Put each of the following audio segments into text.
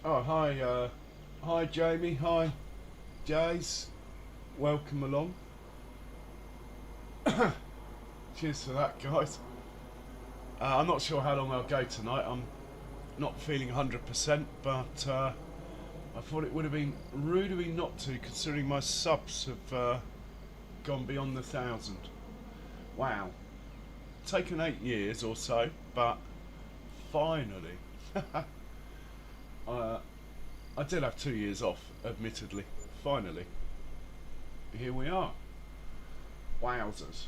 Oh, hi, hi, Jamie. Hi, Jays. Welcome along. Cheers for that, guys. I'm not sure how long I'll go tonight. I'm not feeling 100%, but I thought it would have been rude of me not to, considering my subs have gone beyond the 1,000. Wow. Taken 8 years or so, but finally. uh, I did have 2 years off, admittedly. Finally. Here we are. Wowzers.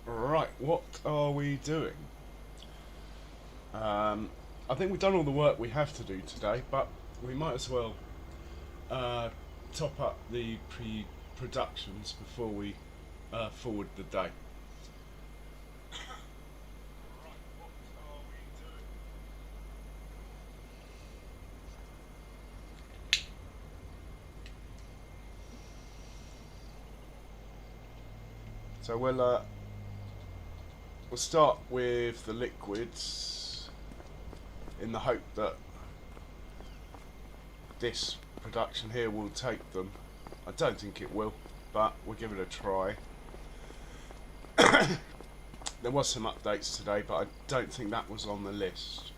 Right, what are we doing? I think we've done all the work we have to do today, but we might as well uh, top up the productions before we forward the day. So we'll start with the liquids in the hope that this production here will take them. I don't think it will, but we'll give it a try. There was some updates today, but I don't think that was on the list.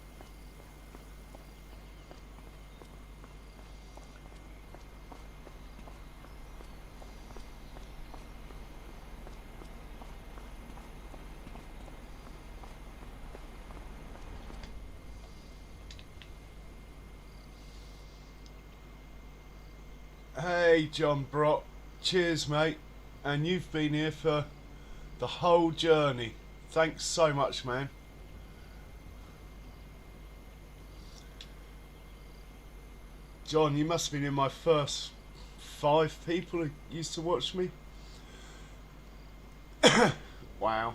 Hey, John Brock. Cheers, mate. And you've been here for the whole journey. Thanks so much, man. John, you must have been in my first 5 people who used to watch me. Wow.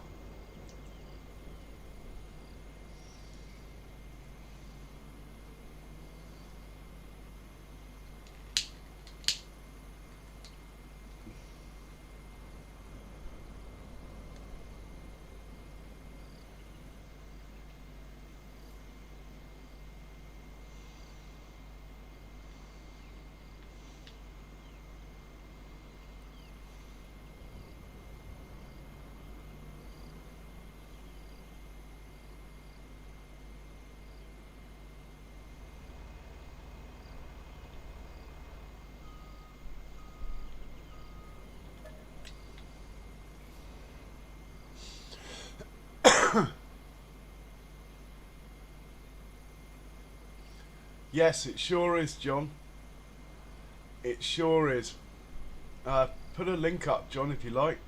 Yes, it sure is, John. It sure is. Put a link up, John, if you like.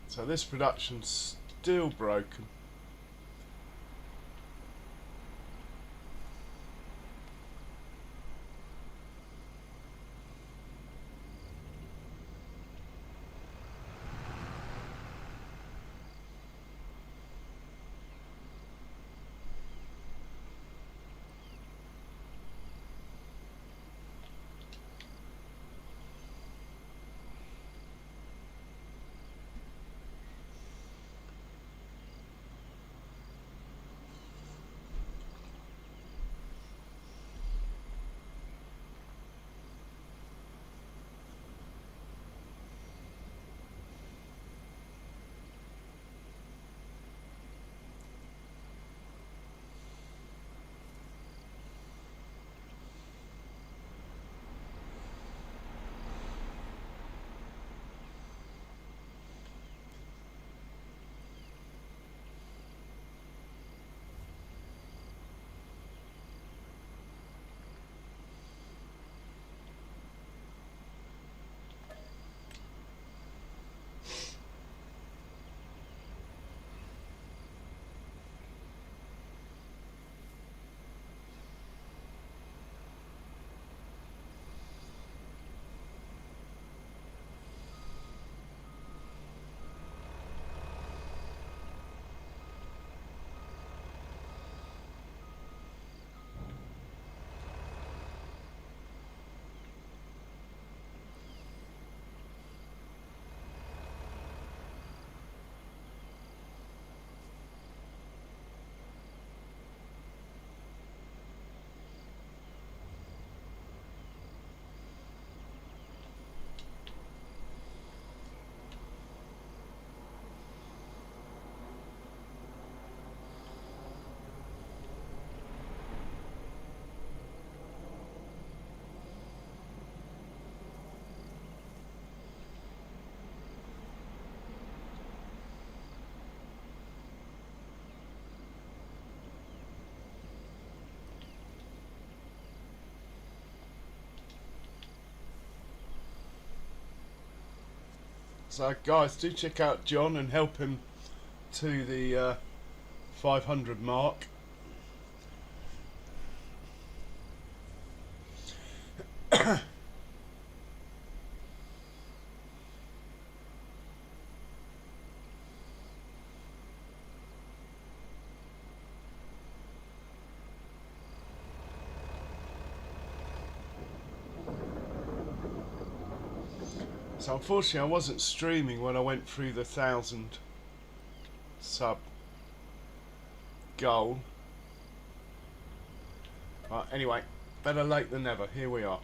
So this production's still broken. So guys, do check out John and help him to the 500 mark. So unfortunately I wasn't streaming when I went through the 1,000 sub goal. But anyway, better late than never. Here we are.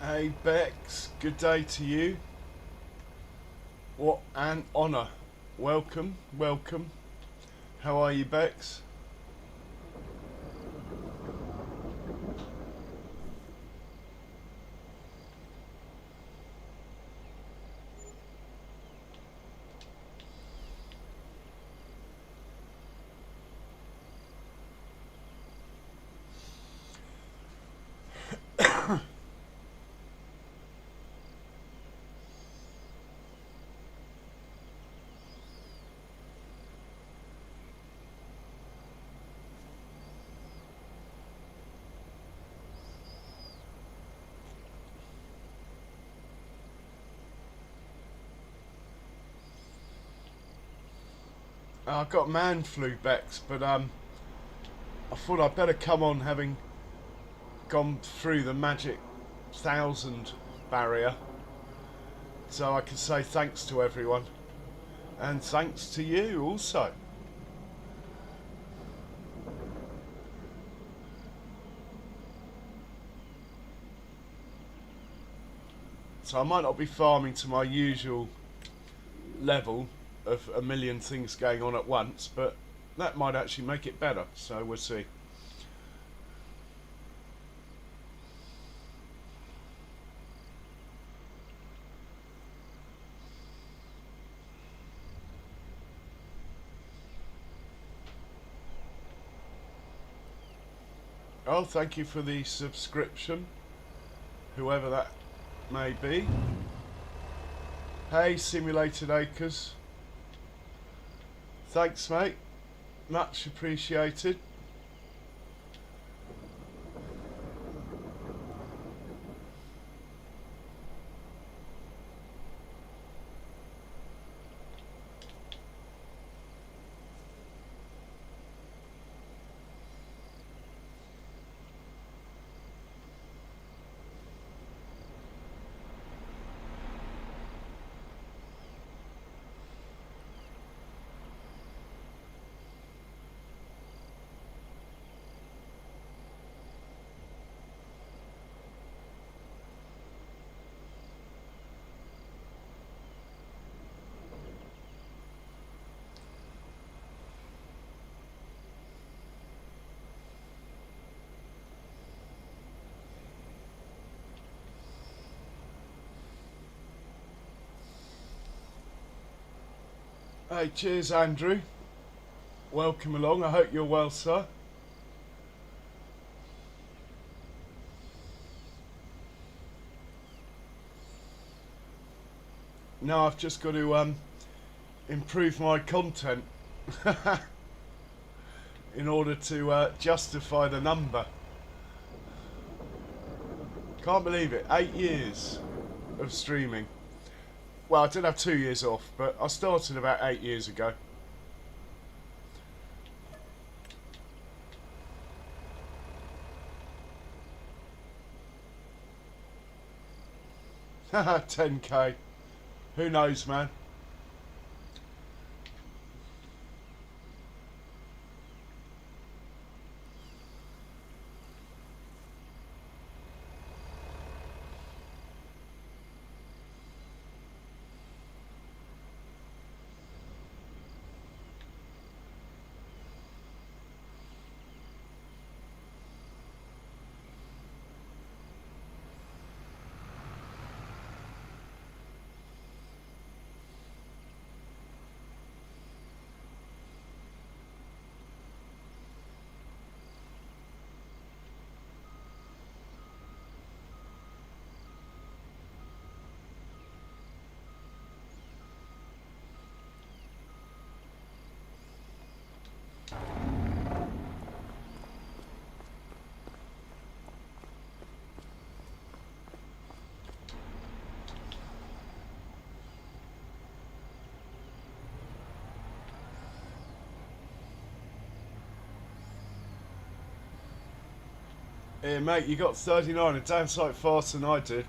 Hey Bex, good day to you. What an honour. Welcome, welcome. How are you, Bex? I got man flu, Bex, but I thought I'd better come on having gone through the magic 1,000 barrier, so I can say thanks to everyone, and thanks to you also. So I might not be farming to my usual level of a million things going on at once, but that might actually make it better, so we'll see. Oh, thank you for the subscription, whoever that may be. Hey, Simulated Acres. Thanks, mate. Much appreciated. Hey, cheers, Andrew. Welcome along. I hope you're well, sir. No, I've just got to improve my content in order to justify the number. Can't believe it. 8 years of streaming. Well, I did have 2 years off, but I started about 8 years ago. Haha, 10k. Who knows, man? Here, mate, you got 39, a damn sight faster than I did.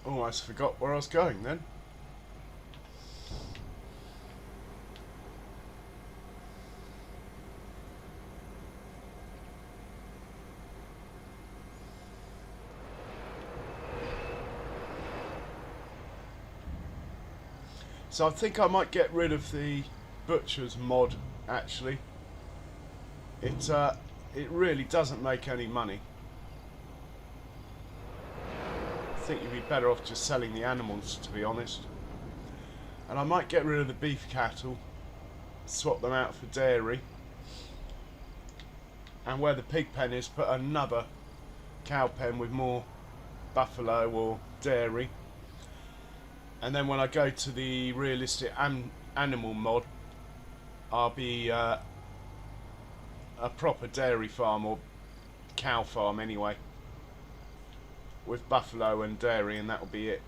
Almost forgot where I was going then. So I think I might get rid of the butcher's mod, actually. It really doesn't make any money. I think you'd be better off just selling the animals, to be honest. And I might get rid of the beef cattle, swap them out for dairy, and where the pig pen is, put another cow pen with more buffalo or dairy. And then when I go to the realistic animal mod, I'll be a proper dairy farm, or cow farm anyway, with buffalo and dairy, and that'll be it.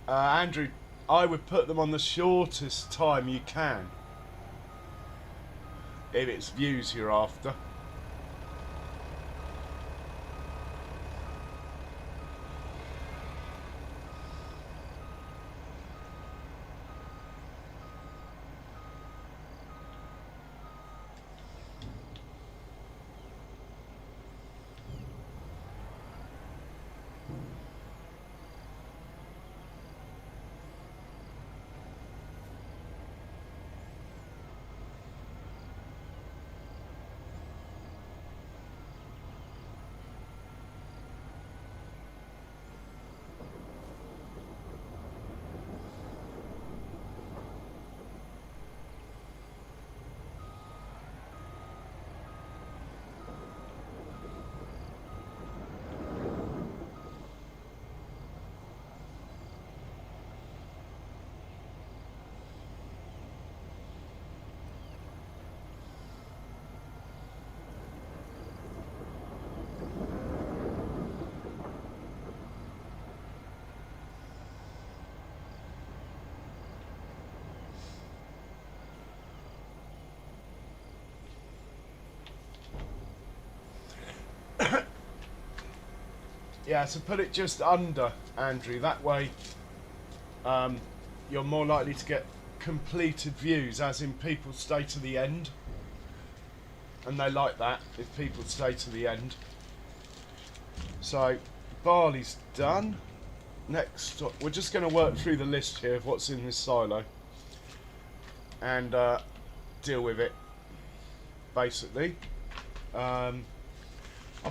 Andrew, I would put them on the shortest time you can, if it's views you're after. Yeah, so put it just under, Andrew. That way you're more likely to get completed views, as in people stay to the end. And they like that, if people stay to the end. So, barley's done. Next, we're just going to work through the list here of what's in this silo. And deal with it, basically. I've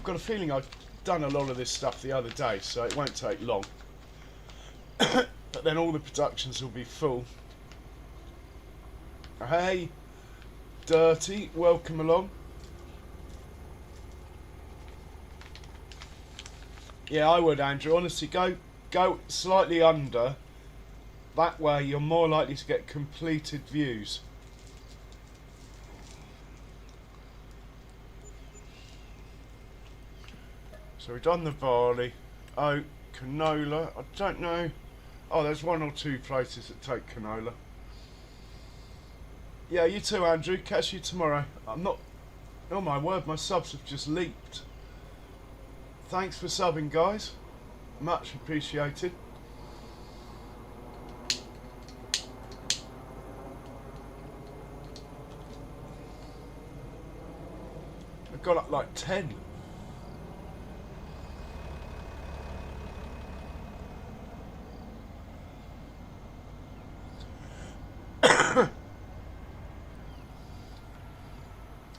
got a feeling I've done a lot of this stuff the other day, so it won't take long. But then all the productions will be full. Hey, Dirty, welcome along. Yeah, I would, Andrew. Honestly, go slightly under. That way you're more likely to get completed views. So we've done the barley. Oh, canola. I don't know. Oh, there's one or two places that take canola. Yeah, you too, Andrew. Catch you tomorrow. I'm not... Oh my word, my subs have just leaped. Thanks for subbing, guys. Much appreciated. I've got up like 10.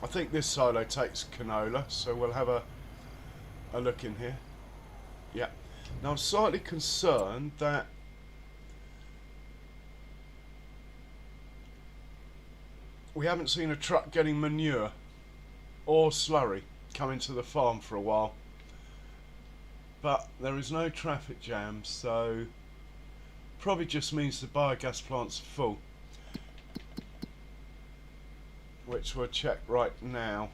I think this silo takes canola, so we'll have a look in here. Yeah. Now I'm slightly concerned that we haven't seen a truck getting manure or slurry coming to the farm for a while. But there is no traffic jam, so probably just means the biogas plant's full. Which we'll check right now.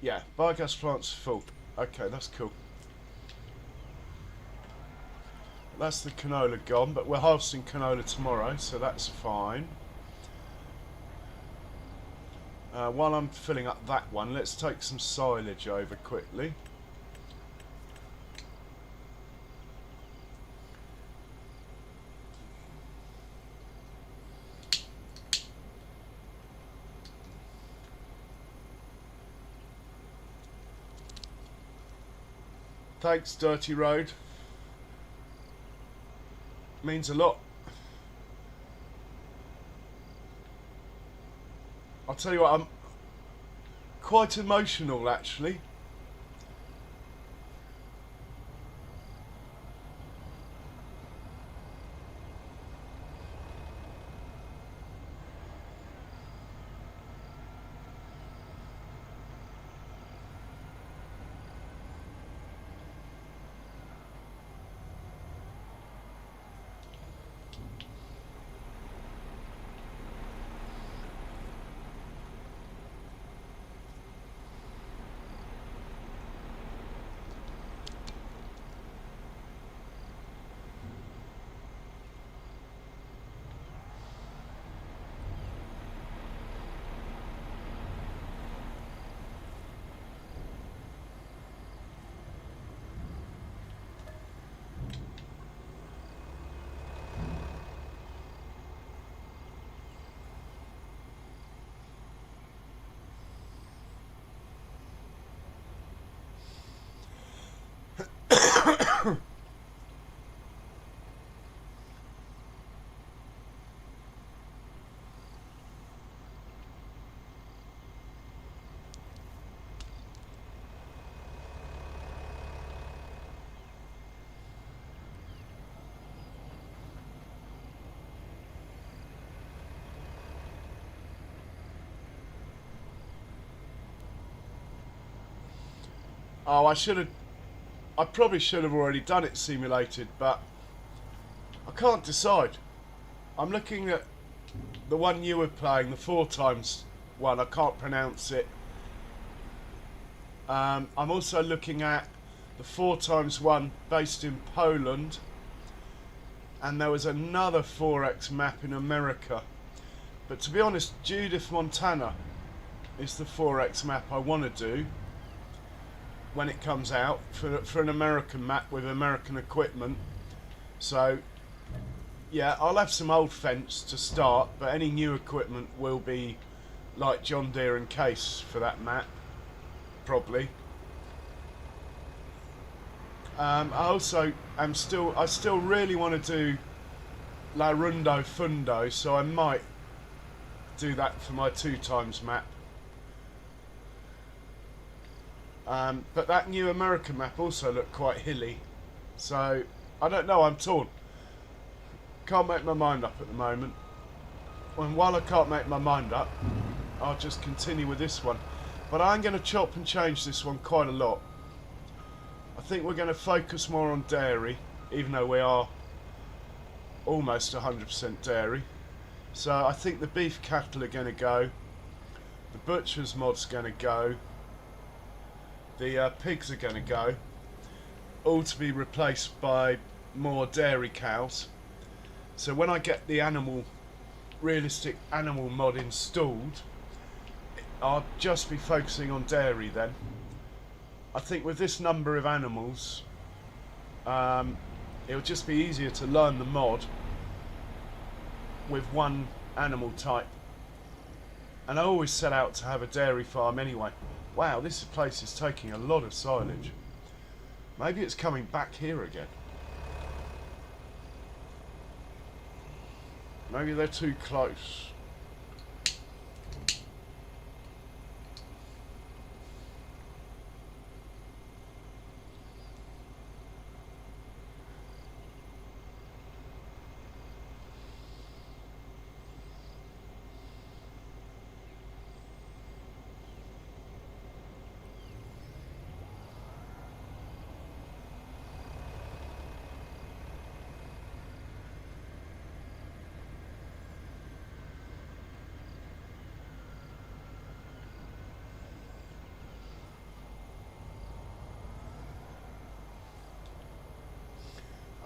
Yeah, biogas plant's full. Okay, that's cool. That's the canola gone, but we're harvesting canola tomorrow, so that's fine. While I'm filling up that one, let's take some silage over quickly. Thanks, Dirty Road. Means a lot. I'll tell you what, I'm quite emotional actually. Oh, I probably should have already done it simulated, but I can't decide. I'm looking at the one you were playing, the 4x one, I can't pronounce it. I'm also looking at the 4x one based in Poland, and there was another 4x map in America. But to be honest, Judith, Montana is the 4x map I want to do. when it comes out for an American map with American equipment. So yeah, I'll have some old fence to start, but any new equipment will be like John Deere and Case for that map, probably. I still really want to do La Rundo Fundo, so I might do that for my 2x map. But that new American map also looked quite hilly, so I don't know, I'm torn. Can't make my mind up at the moment. And while I can't make my mind up, I'll just continue with this one. But I'm going to chop and change this one quite a lot. I think we're going to focus more on dairy, even though we are almost 100% dairy. So I think the beef cattle are going to go, the butcher's mod's going to go, the pigs are going to go, all to be replaced by more dairy cows. So when I get the realistic animal mod installed, I'll just be focusing on dairy then. I think with this number of animals, it'll just be easier to learn the mod with one animal type. And I always set out to have a dairy farm anyway. Wow, this place is taking a lot of silage. Maybe it's coming back here again. Maybe they're too close.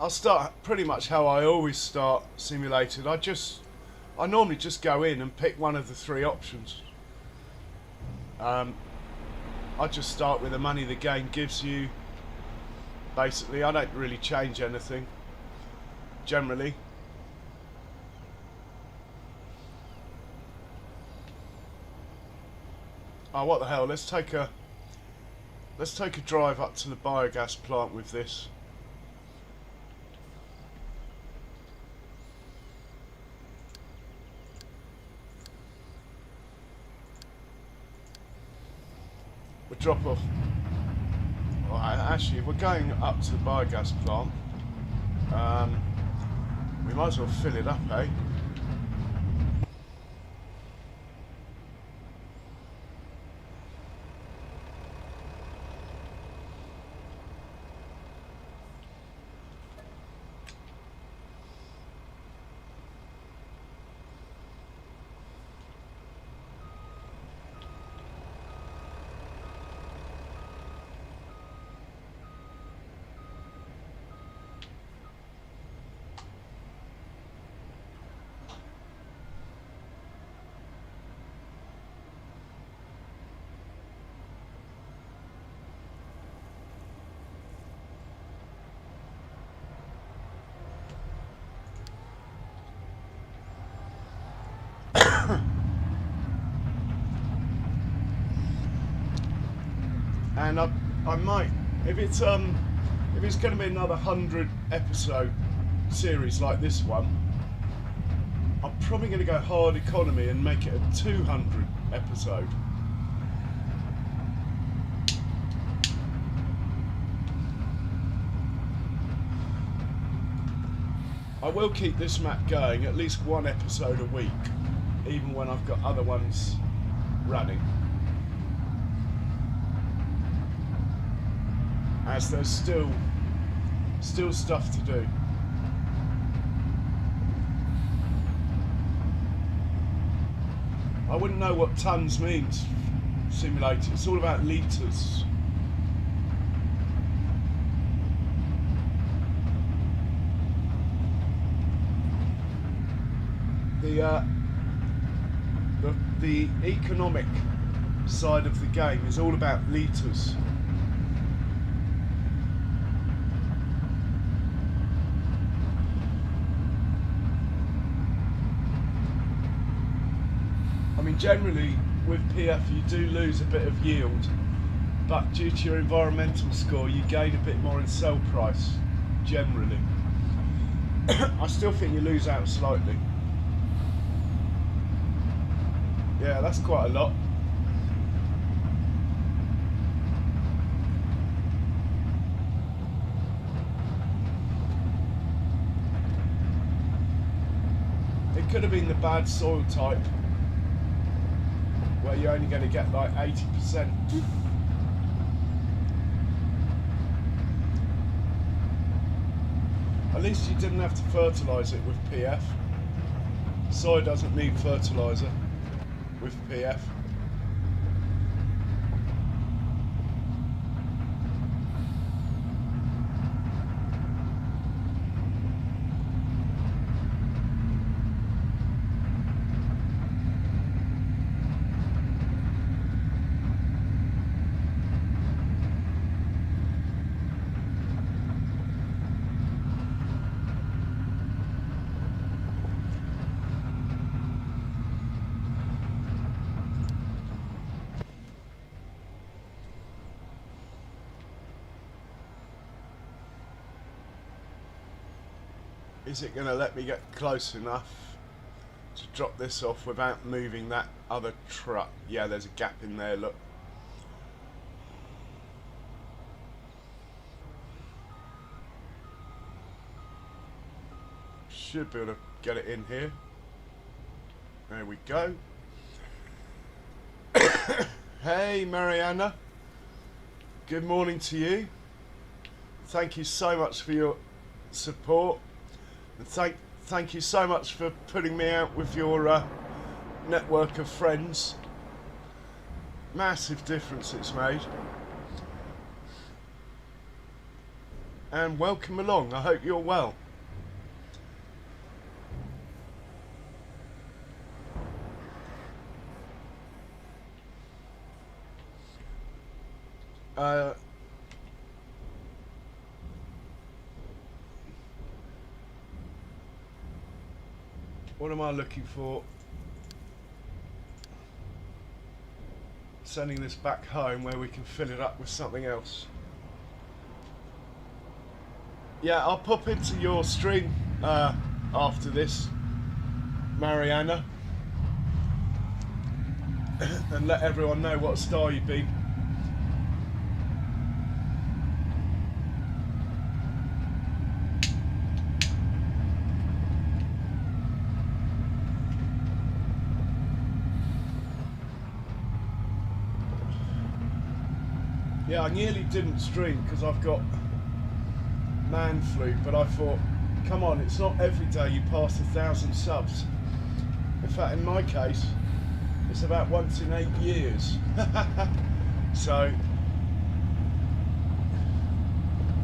I'll start pretty much how I always start Simulated. I normally just go in and pick one of the 3 options. I just start with the money the game gives you. Basically, I don't really change anything, generally. Oh, what the hell, let's take a drive up to the biogas plant with this. We'll drop off. Alright, actually, we're going up to the biogas plant. We might as well fill it up, eh? And I might, if it's going to be another 100 episode series like this one, I'm probably going to go hard economy and make it a 200 episode. I will keep this map going, at least 1 episode a week, even when I've got other ones running. As there's still stuff to do. I wouldn't know what tons means, Simulated. It's all about litres. The economic side of the game is all about litres. I mean, generally with PF you do lose a bit of yield, but due to your environmental score you gain a bit more in sell price, generally. I still think you lose out slightly. Yeah, that's quite a lot. It could have been the bad soil type, where you're only going to get like 80%. At least you didn't have to fertilise it with PF. Soy doesn't need fertiliser with PF. Is it going to let me get close enough to drop this off without moving that other truck? Yeah, there's a gap in there, look. Should be able to get it in here. There we go. Hey Mariana, good morning to you. Thank you so much for your support. And thank you so much for putting me out with your network of friends. Massive difference it's made. And welcome along. I hope you're well. What am I looking for? Sending this back home where we can fill it up with something else. Yeah, I'll pop into your stream after this, Mariana, and let everyone know what star you've been. Yeah, I nearly didn't stream because I've got man flu, but I thought, come on, it's not every day you pass 1,000 subs. In fact, in my case, it's about once in 8 years. So,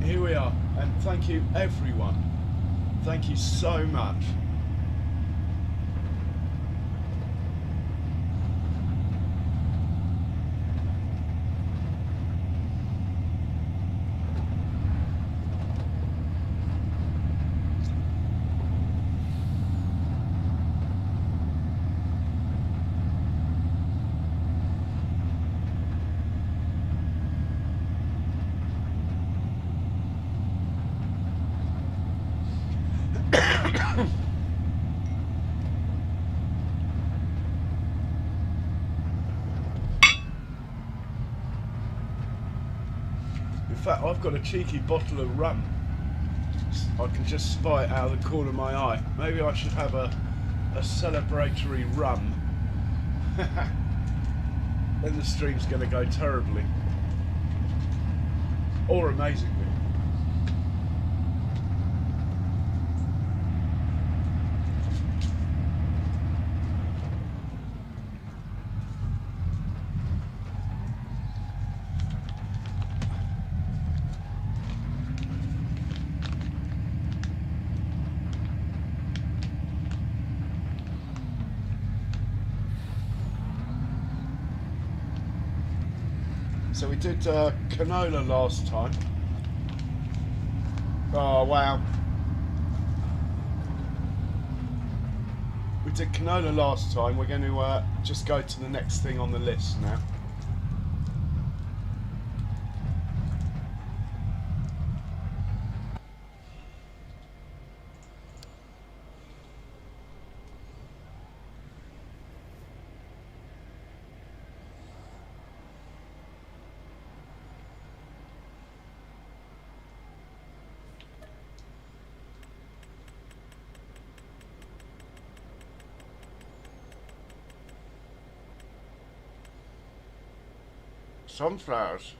here we are, and thank you everyone. Thank you so much. In fact, I've got a cheeky bottle of rum. I can just spy it out of the corner of my eye. Maybe I should have a celebratory rum. Then the stream's going to go terribly. Or amazingly. So we did canola last time. Oh wow. We did canola last time. We're going to just go to the next thing on the list now. Sunflowers.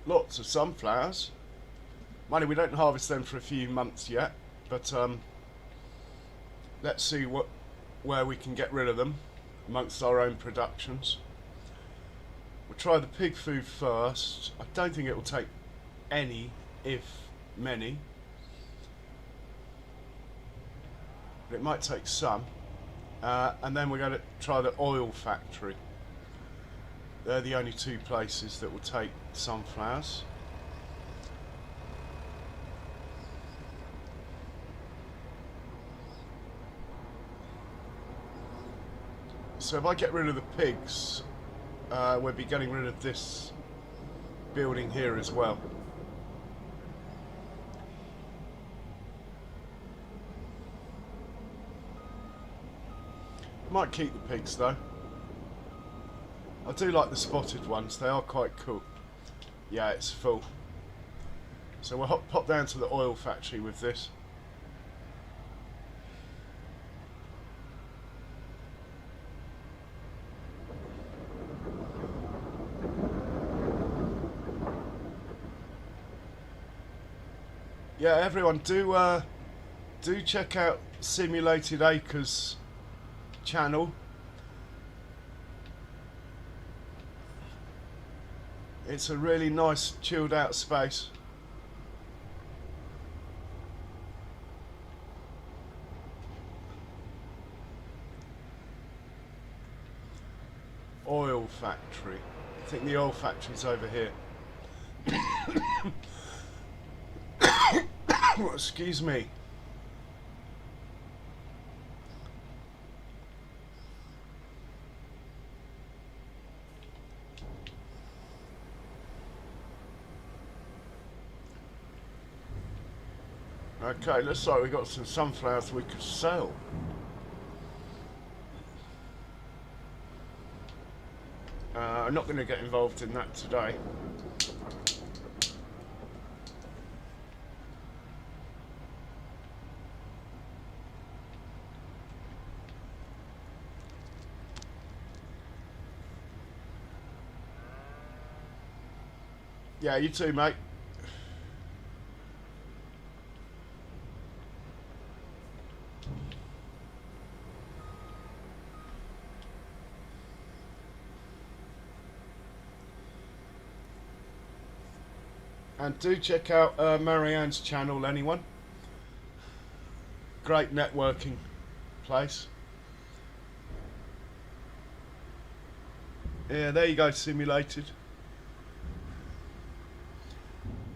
Lots of sunflowers. Mind, we don't harvest them for a few months yet, but let's see where we can get rid of them amongst our own productions. We'll try the pig food first. I don't think it will take any, if many, but it might take some. And then we're going to try the oil factory. They're the only two places that will take sunflowers. So if I get rid of the pigs, we'll be getting rid of this building here as well. Might keep the pigs though. I do like the spotted ones, they are quite cool. Yeah, it's full. So we'll pop down to the oil factory with this. Yeah, everyone, do check out Simulated Acres channel. It's a really nice chilled out space. Oil factory. I think the oil factory's over here. Excuse me. Okay, looks like we've got some sunflowers we could sell. I'm not going to get involved in that today. Yeah, you too, mate. And do check out Marianne's channel, anyone. Great networking place. Yeah, there you go, Simulated.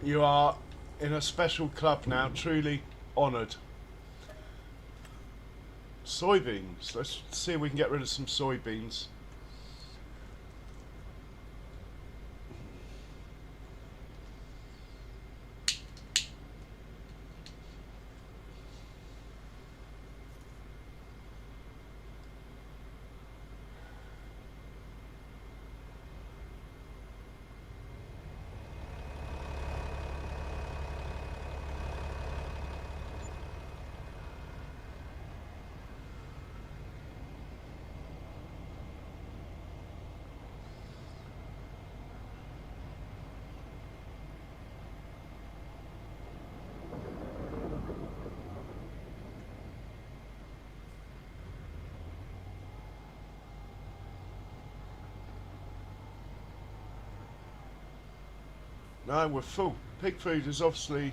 You are in a special club now, truly honoured. Soybeans. Let's see if we can get rid of some soybeans. No, we're full. Pig food is obviously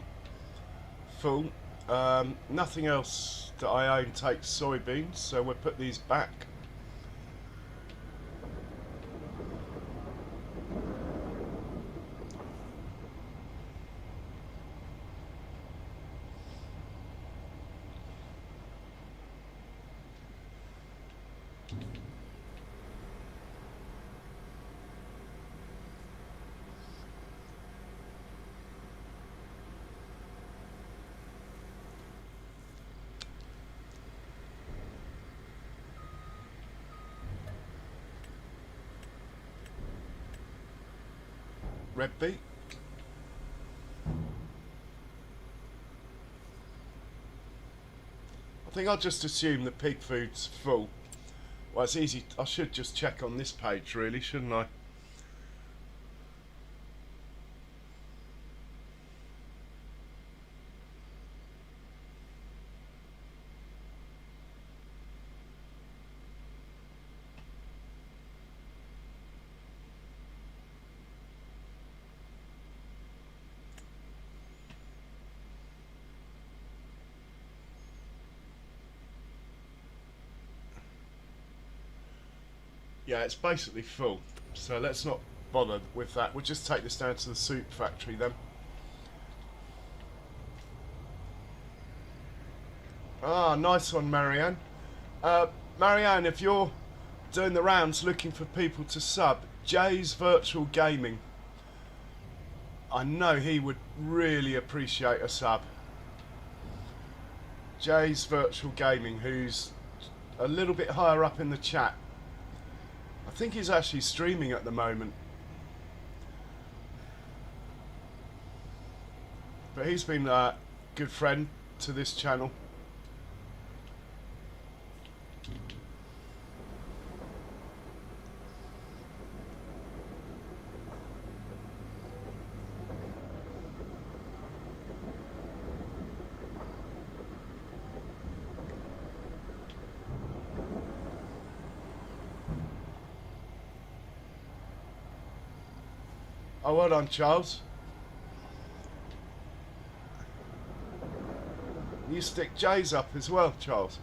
full. Nothing else that I own takes soybeans, so we'll put these back. red beet. I think I'll just assume the pig food's full. Well, it's easy. I should just check on this page, really, shouldn't I? Yeah, it's basically full, so let's not bother with that. We'll just take this down to the soup factory then. Ah, nice one, Marianne. Marianne, if you're doing the rounds looking for people to sub, Jay's Virtual Gaming, I know he would really appreciate a sub. Jay's Virtual Gaming, who's a little bit higher up in the chat. I think he's actually streaming at the moment. But he's been a good friend to this channel. Oh, well done, Charles. You stick J's up as well, Charles.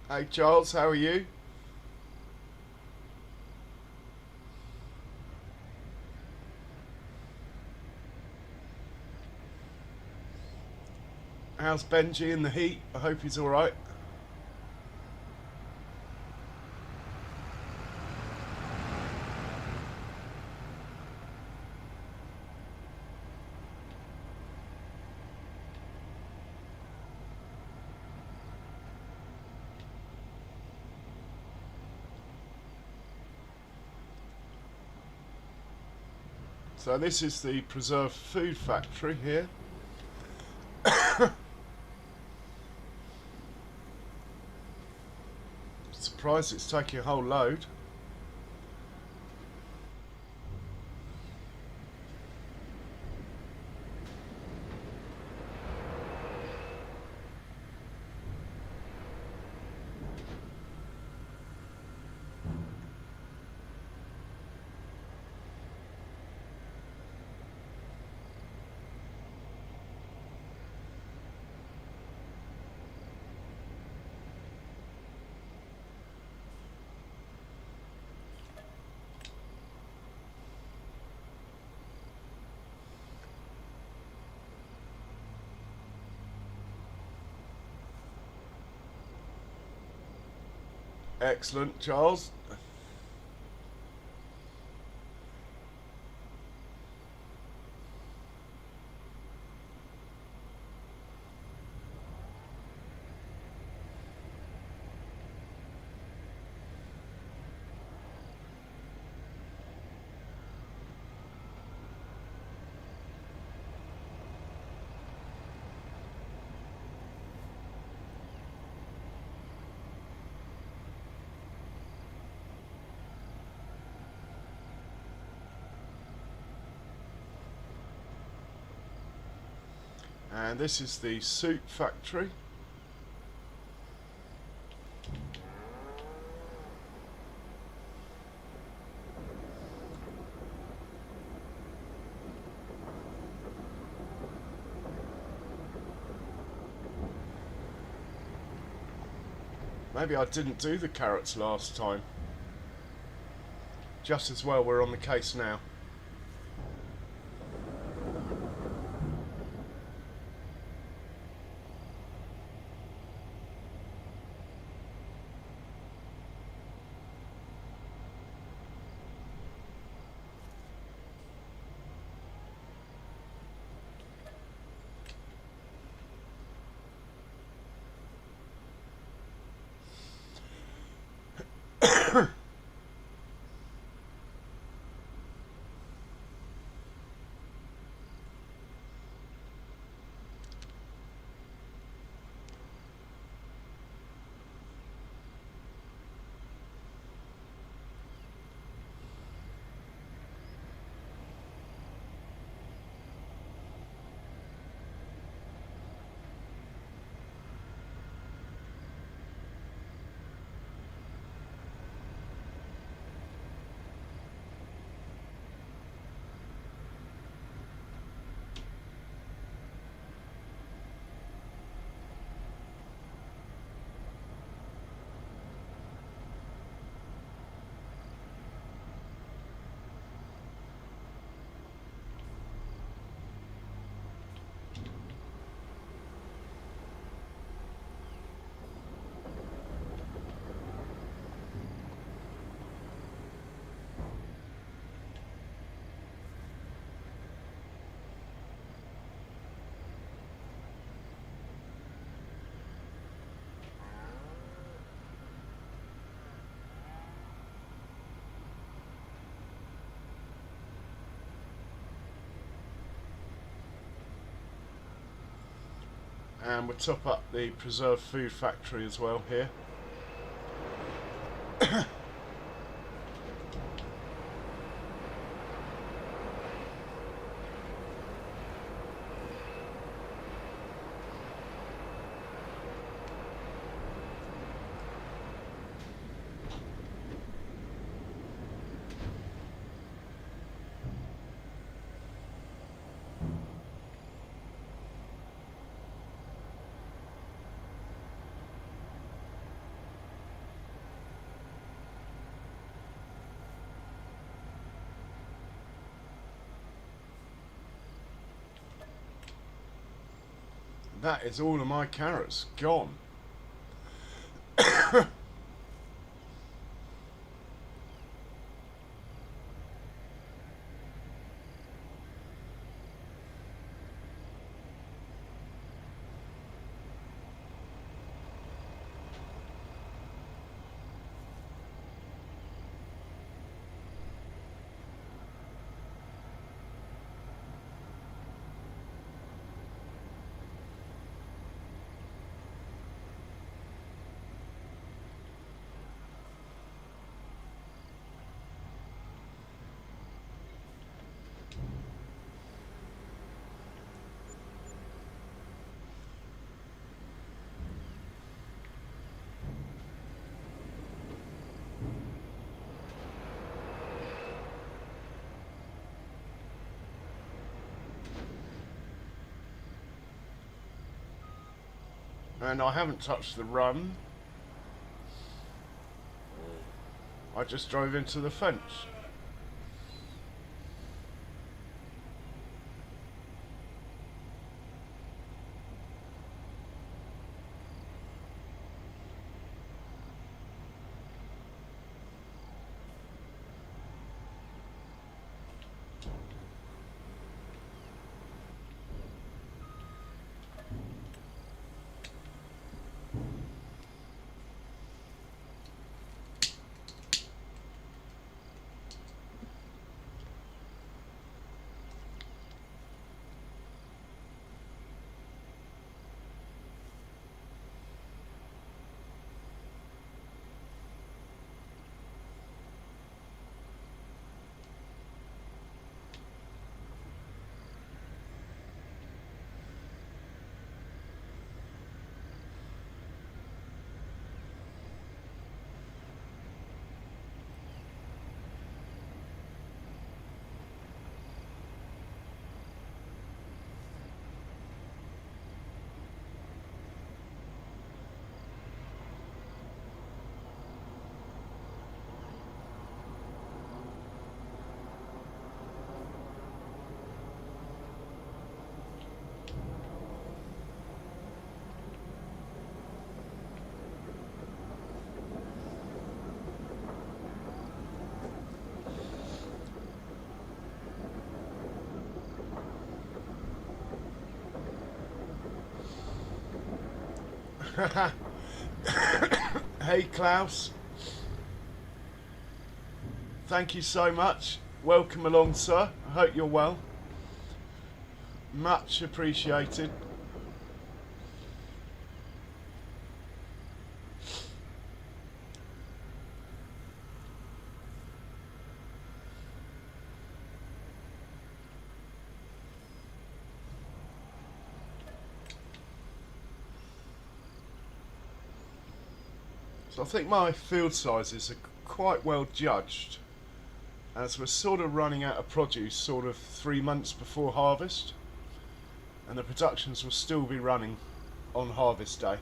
Hey Charles, how are you? How's Benji in the heat? I hope he's alright. So this is the preserved food factory here. Surprised it's taking a whole load. Excellent, Charles. And this is the soup factory. Maybe I didn't do the carrots last time. Just as well we're on the case now. and we'll top up the preserved food factory as well here. That is all of my carrots gone. And I haven't touched the run. I just drove into the fence. Hey Klaus, thank you so much. Welcome along, sir. I hope you're well. Much appreciated. So I think my field sizes are quite well judged, as we're sort of running out of produce sort of 3 months before harvest, and the productions will still be running on harvest day.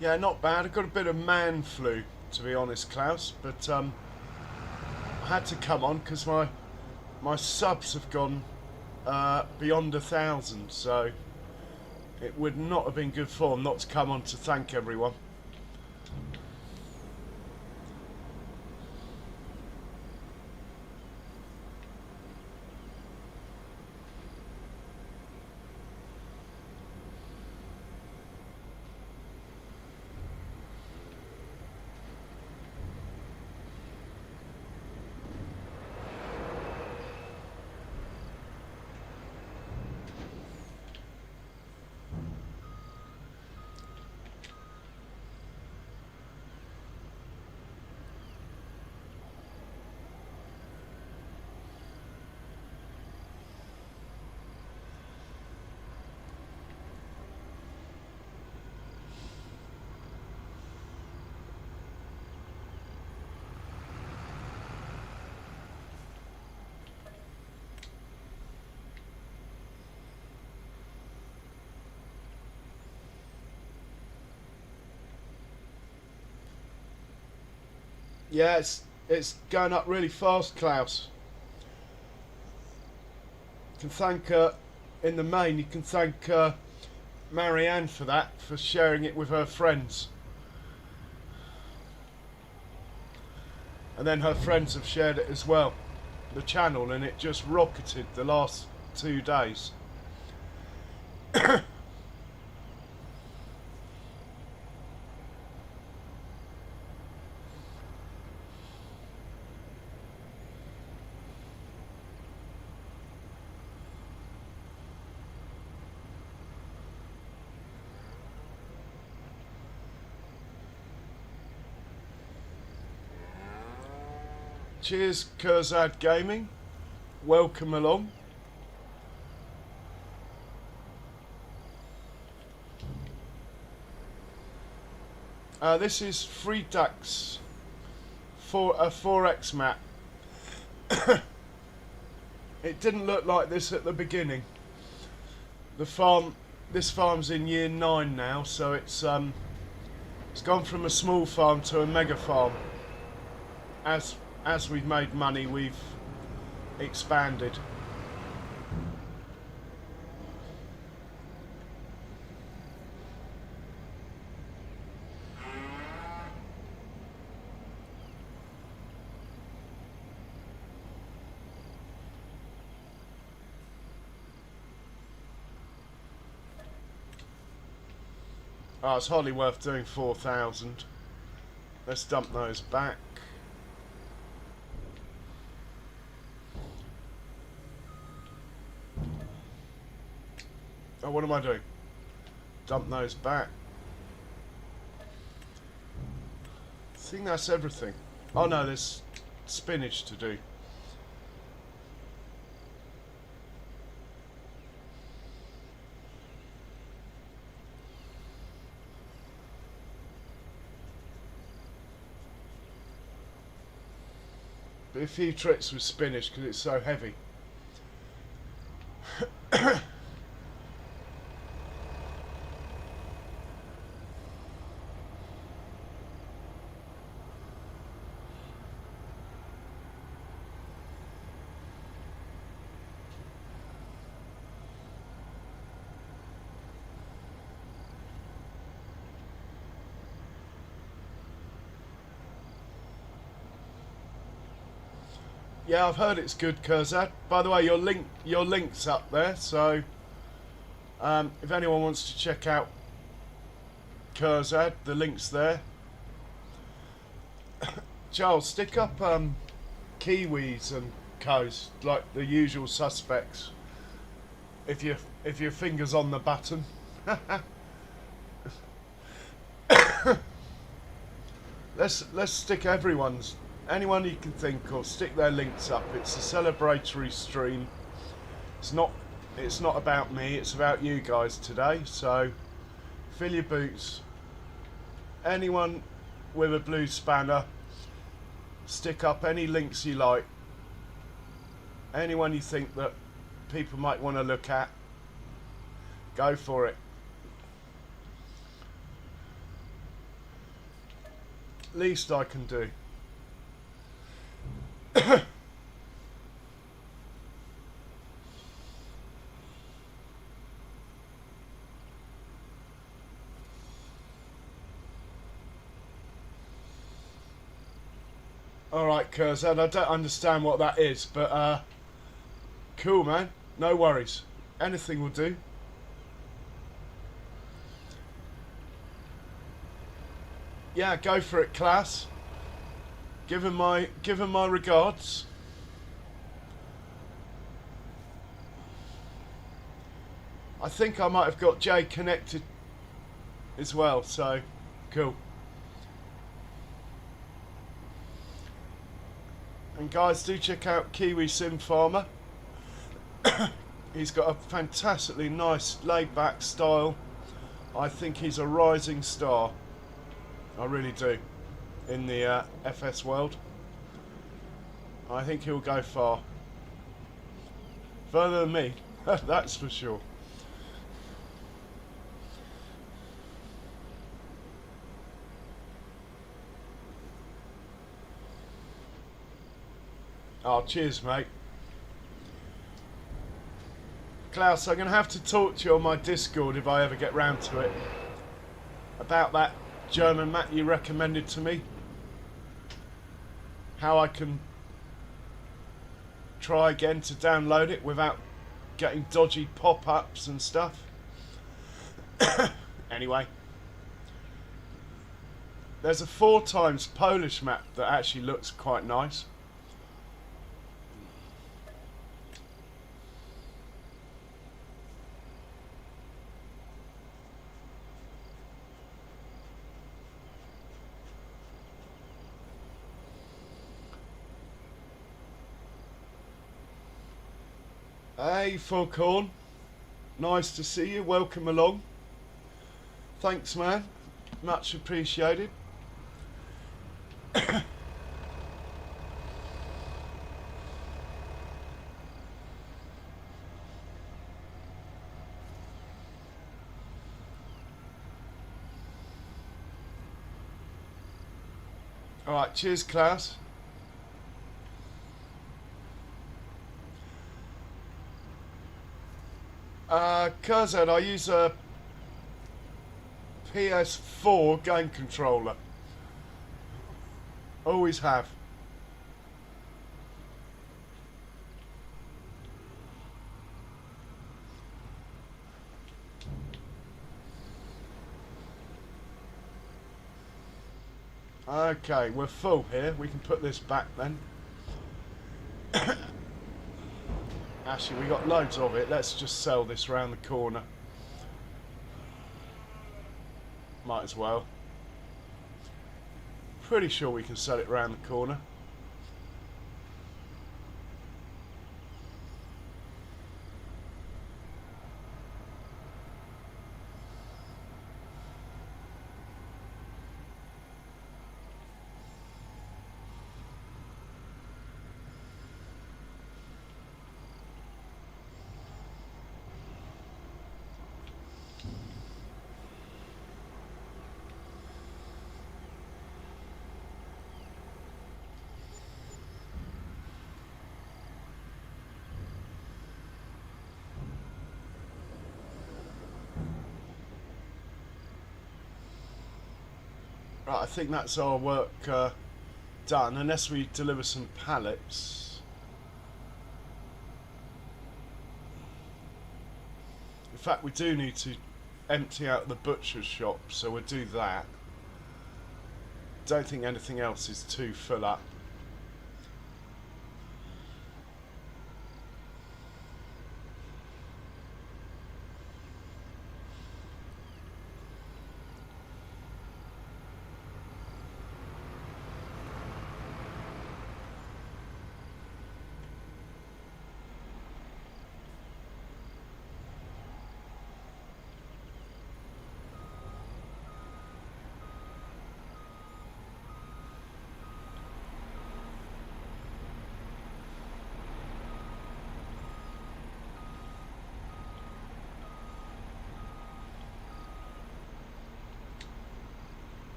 Yeah, not bad. I got a bit of man flu, to be honest, Klaus, but I had to come on because my subs have gone beyond 1,000, so it would not have been good form not to come on to thank everyone. Yeah, it's going up really fast, Klaus. You can thank, in the main, you can thank Marianne for that, for sharing it with her friends. And then her friends have shared it as well, the channel, and it just rocketed the last 2 days. Cheers, Kurzad Gaming. Welcome along. This is Frechdachs for a 4X map. It didn't look like this at the beginning. This farm's in year 9 now, so it's gone from a small farm to a mega farm. As we've made money, we've expanded. Oh, it's hardly worth doing 4,000. Let's dump those back. Oh, what am I doing? Dump those back. I think that's everything. Oh no, there's spinach to do. But a few tricks with spinach because it's so heavy. Yeah, I've heard it's good, Kurzad. By the way, your link's up there, so if anyone wants to check out Kurzad, the link's there. Charles, stick up kiwis and coast, like the usual suspects. If your finger's on the button. Let's stick anyone you can think of, stick their links up. It's a celebratory stream. It's not about me, it's about you guys today, so fill your boots. Anyone with a blue spanner, stick up any links you like. Anyone you think that people might want to look at, go for it. Least I can do. Alright, Kurzad, I don't understand what that is, but cool, man. No worries. Anything will do. Yeah, go for it, class. Give him my regards. I think I might have got Jay connected as well, so cool. And guys, do check out Kiwi Sim Farmer. He's got a fantastically nice laid-back style. I think he's a rising star. I really do. In the FS world. I think he'll go far. Further than me, that's for sure. Oh, cheers, mate. Klaus, I'm going to have to talk to you on my Discord if I ever get round to it. About that German map you recommended to me. How I can try again to download it without getting dodgy pop-ups and stuff. Anyway. There's a 4x Polish map that actually looks quite nice. Hey, Foghorn. Nice to see you. Welcome along. Thanks, man. Much appreciated. Alright, cheers, Klaus. Curzon, I use a PS4 game controller. Always have. Okay, we're full here. We can put this back then. Actually, we got loads of it. Let's just sell this round the corner. Might as well. Pretty sure we can sell it round the corner. Right, I think that's our work done, unless we deliver some pallets. In fact, we do need to empty out the butcher's shop, so we'll do that. Don't think anything else is too full up.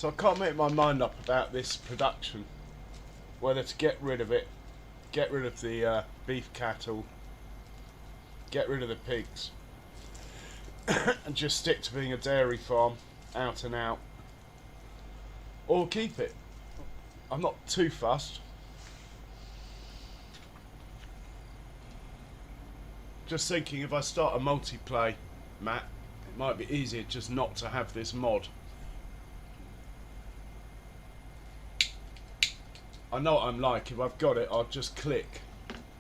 So I can't make my mind up about this production, whether to get rid of it, get rid of the beef cattle, get rid of the pigs, and just stick to being a dairy farm, out and out, or keep it. I'm not too fussed. Just thinking, if I start a multiplay map, it might be easier just not to have this mod. I know what I'm like. If I've got it, I'll just click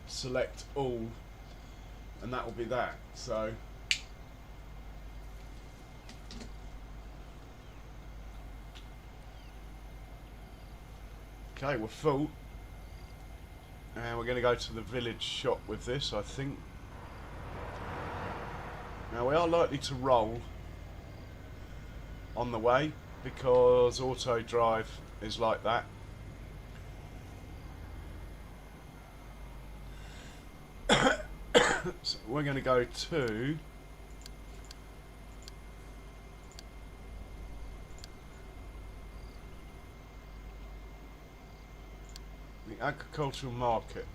select all, and that will be that. So okay, we're full, and we're going to go to the village shop with this, I think. Now we are likely to roll on the way because auto drive is like that. So we're going to go to the agricultural market.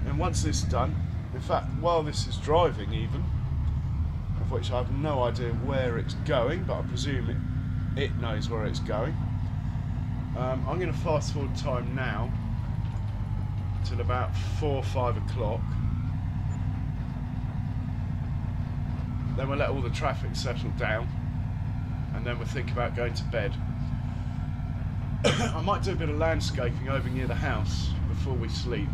And once this is done, in fact, while this is driving even, of which I have no idea where it's going, but I presume it knows where it's going, I'm going to fast forward time now till about 4 or 5 o'clock. Then we'll let all the traffic settle down, and then we'll think about going to bed. I might do a bit of landscaping over near the house before we sleep.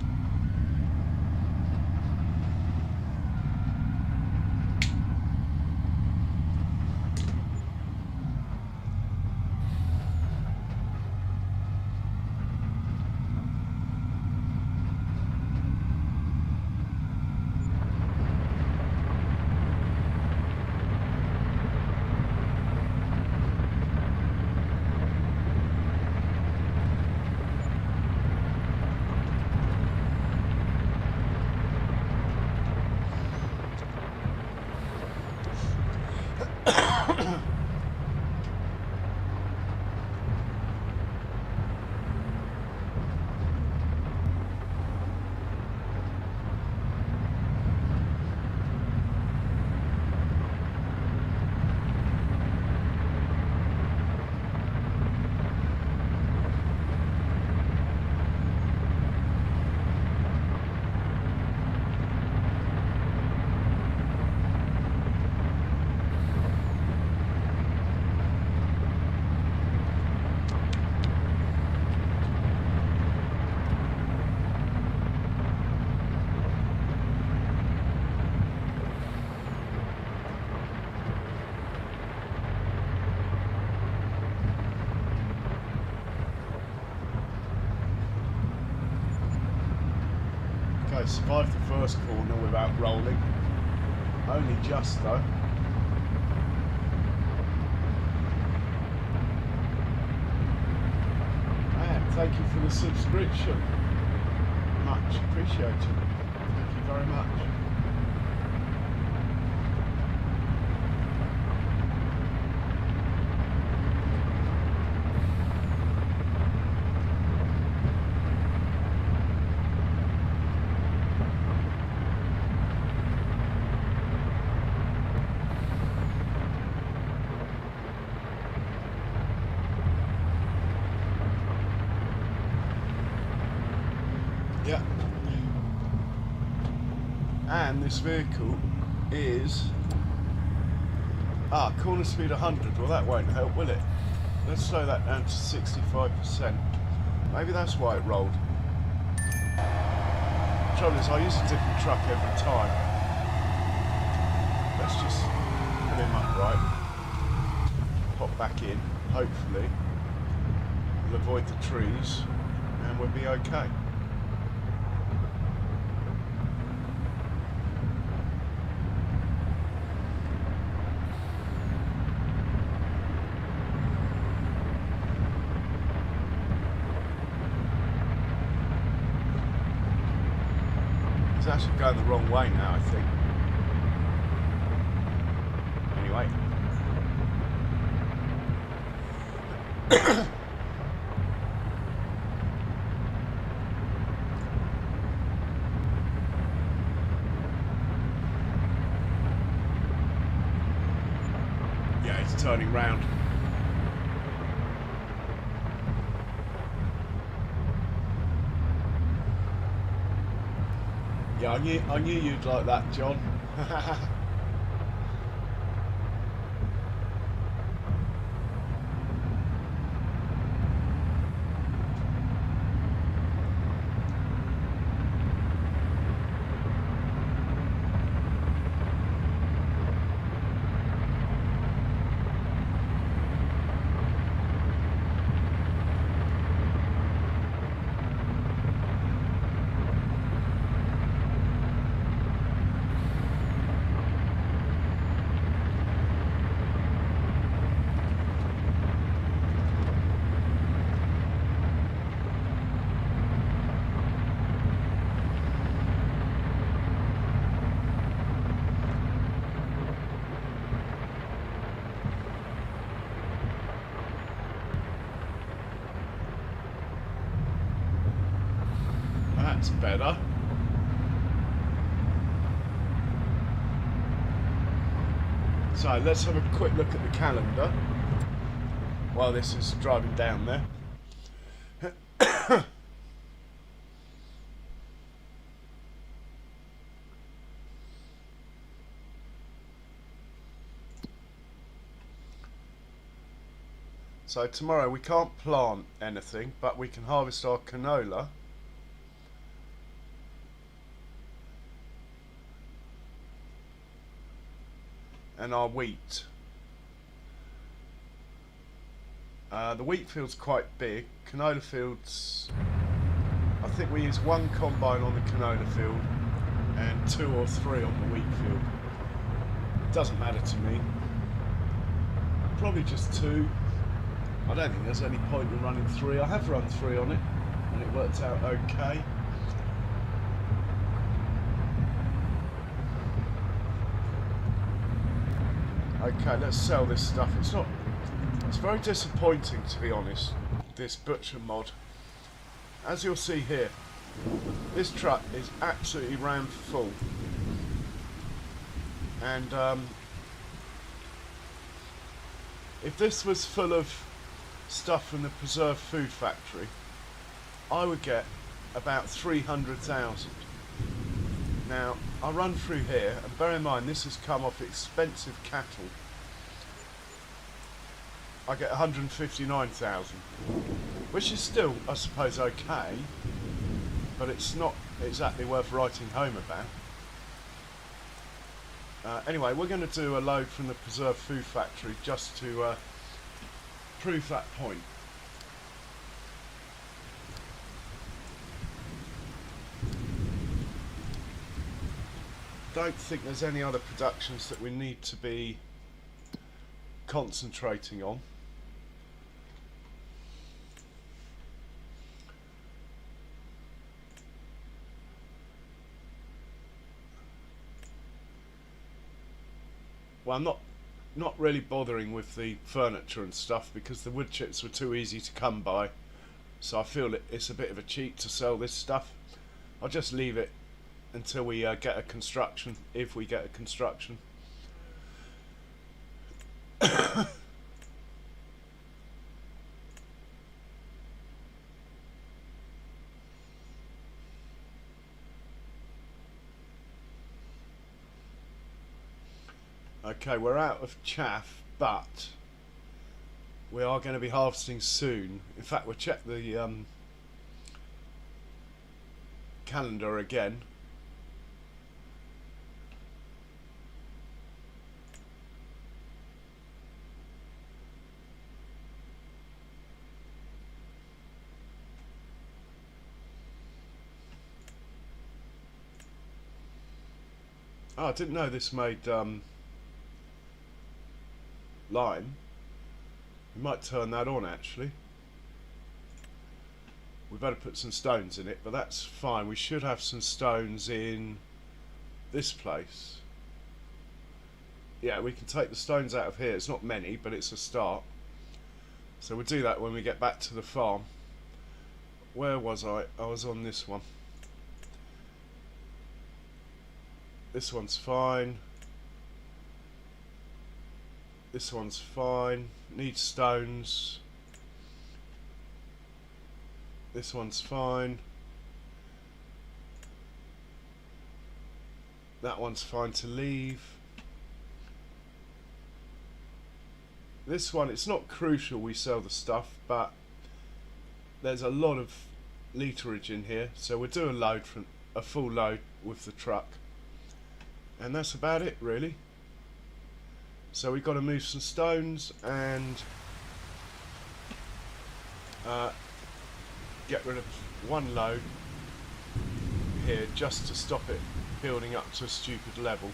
Okay, survived the first corner without rolling. Only just though. And thank you for the subscription. Much appreciated. Thank you very much. Yeah. And this vehicle is corner speed 100. Well, that won't help, will it? Let's slow that down to 65%. Maybe that's why it rolled. The trouble is, I use a different truck every time. Let's just put him up right. Pop back in. Hopefully, we'll avoid the trees, and we'll be okay. It's actually going the wrong way now, I think. Anyway. Yeah, he's turning round. Yeah, I knew you'd like that, John. That's better. So let's have a quick look at the calendar while this is driving down there. So tomorrow we can't plant anything, but we can harvest our canola. And our wheat. The wheat field's quite big. Canola fields, I think we use one combine on the canola field and 2 or 3 on the wheat field. Doesn't matter to me. Probably just 2. I don't think there's any point in running 3. I have run 3 on it and it worked out okay. Okay, let's sell this stuff. It's very disappointing, to be honest, this butcher mod. As you'll see here, this truck is absolutely rammed full. And if this was full of stuff from the preserved food factory, I would get about 300,000. Now, I run through here, and bear in mind this has come off expensive cattle. I get 159,000, which is still, I suppose, okay, but it's not exactly worth writing home about. Anyway, we're going to do a load from the preserved food factory just to prove that point. Don't think there's any other productions that we need to be concentrating on. Well, I'm not really bothering with the furniture and stuff because the wood chips were too easy to come by, so I feel it's a bit of a cheat to sell this stuff. I'll just leave it until we get a construction, if we get a construction. Okay, we're out of chaff, but we are going to be harvesting soon. In fact, we'll check the calendar again. Oh, I didn't know this made lime. We might turn that on actually. We better put some stones in it, but that's fine. We should have some stones in this place. Yeah, we can take the stones out of here. It's not many, but it's a start. So we'll do that when we get back to the farm. Where was I? I was on this one. This one's fine. This one's fine. Needs stones. This one's fine. That one's fine to leave. This one, it's not crucial we sell the stuff, but there's a lot of literage in here, so we'll do a full load with the truck, and that's about it really. So we've got to move some stones and get rid of one load here just to stop it building up to a stupid level.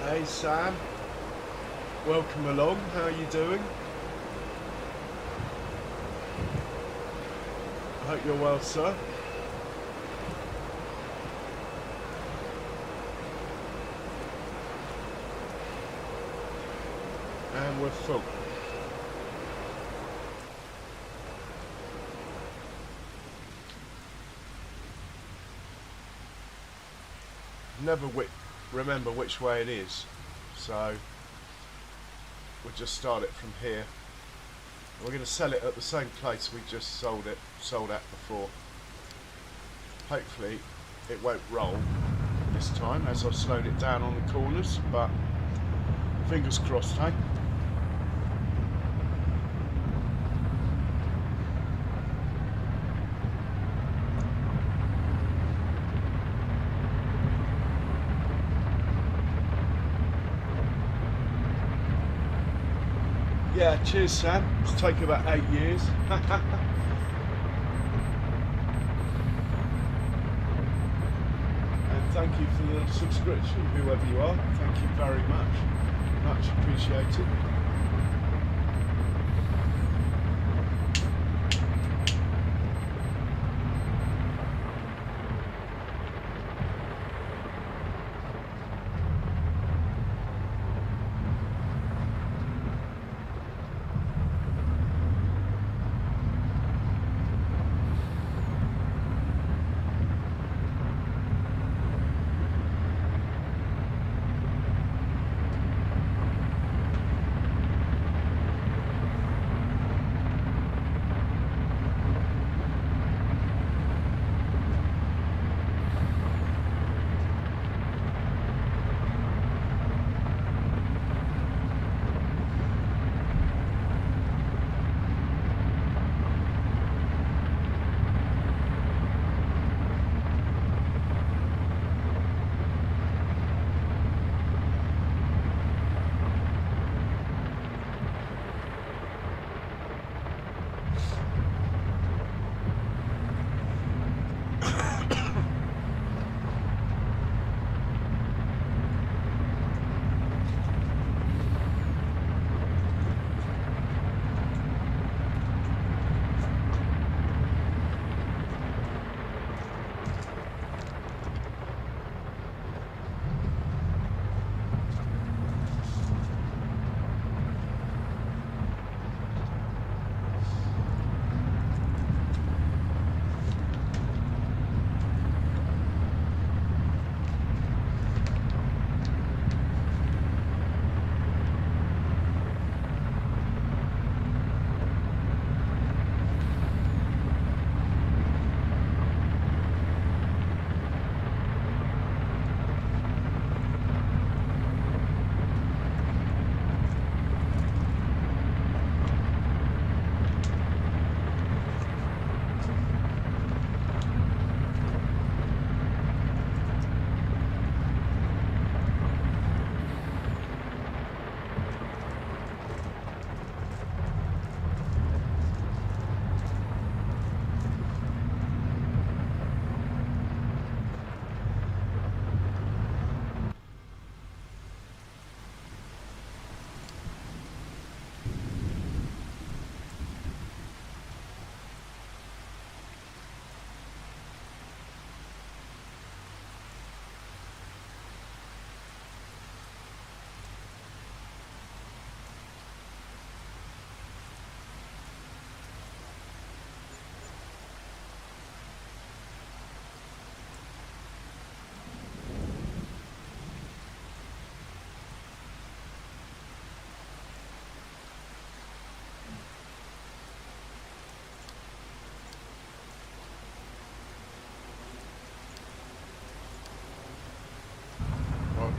Hey Sam, welcome along, how are you doing? I hope you're well, sir. And we're full. Never remember which way it is, so we'll just start it from here. We're going to sell it at the same place we just sold at before. Hopefully it won't roll this time as I've slowed it down on the corners, but fingers crossed, hey? Yeah, cheers Sam, it's taken about 8 years. And thank you for the subscription, whoever you are, thank you very much appreciated.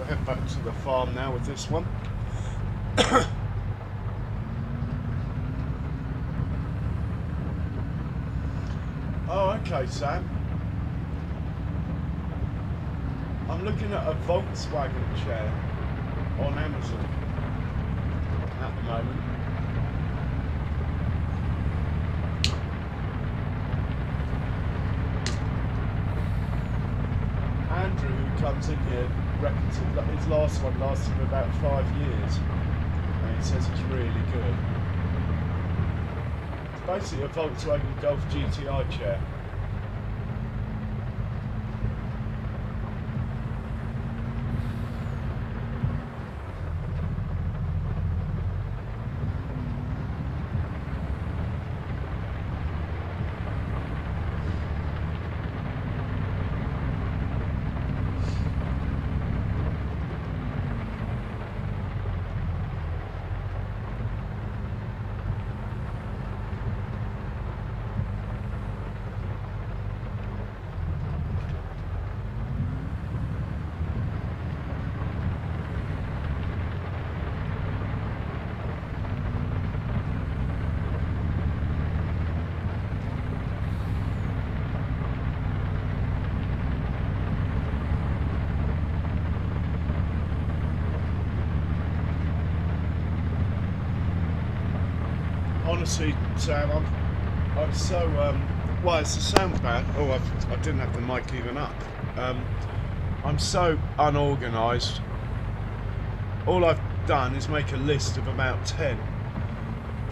head back to the farm now with this one. Oh, okay, Sam. I'm looking at a Volkswagen chair on Amazon at the moment. Andrew, who comes in here, reckons his last one lasted him about 5 years, and he says it's really good. It's basically a Volkswagen Golf GTI chair. Honestly, Sam, I'm so well, it's the sound bad. Oh, I didn't have the mic even up. I'm so unorganised. All I've done is make a list of about 10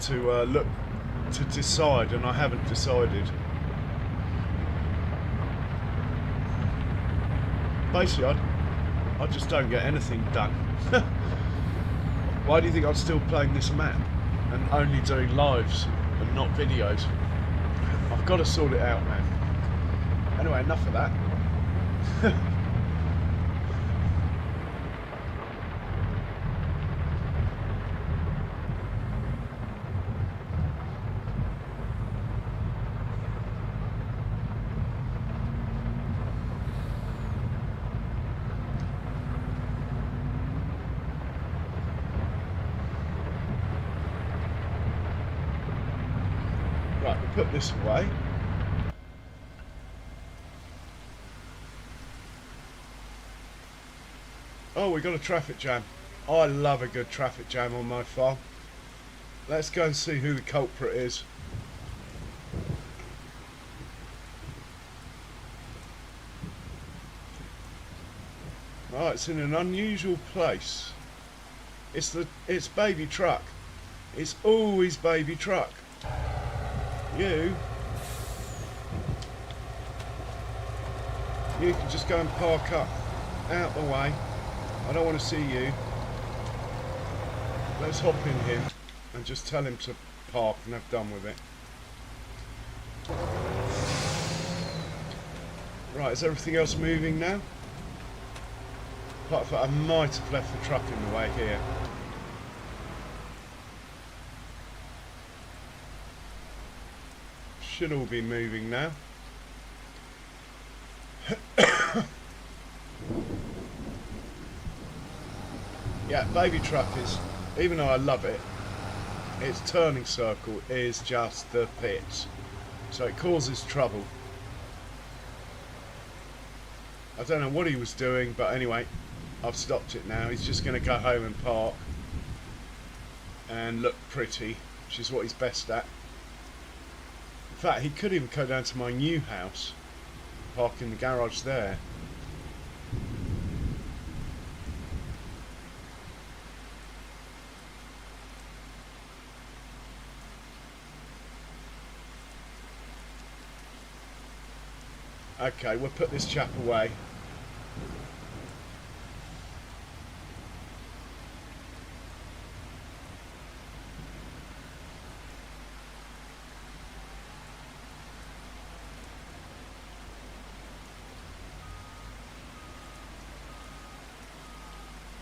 to decide, and I haven't decided. Basically, I just don't get anything done. Why do you think I'm still playing this map and only doing lives and not videos? I've got to sort it out, man. Anyway, enough of that. Right, we'll put this away. Oh, we got a traffic jam. I love a good traffic jam on my farm. Let's go and see who the culprit is. Oh, it's in an unusual place. It's baby truck. It's always baby truck. You can just go and park up out the way. I don't want to see you. Let's hop in here and just tell him to park and have done with it. Right, is everything else moving now? Apart from I might have left the truck in the way here. Should all be moving now. Yeah, baby truck is, even though I love it, its turning circle is just the pits. So it causes trouble. I don't know what he was doing, but anyway, I've stopped it now. He's just going to go home and park and look pretty, which is what he's best at. In fact, he could even go down to my new house, park in the garage there. Okay, we'll put this chap away.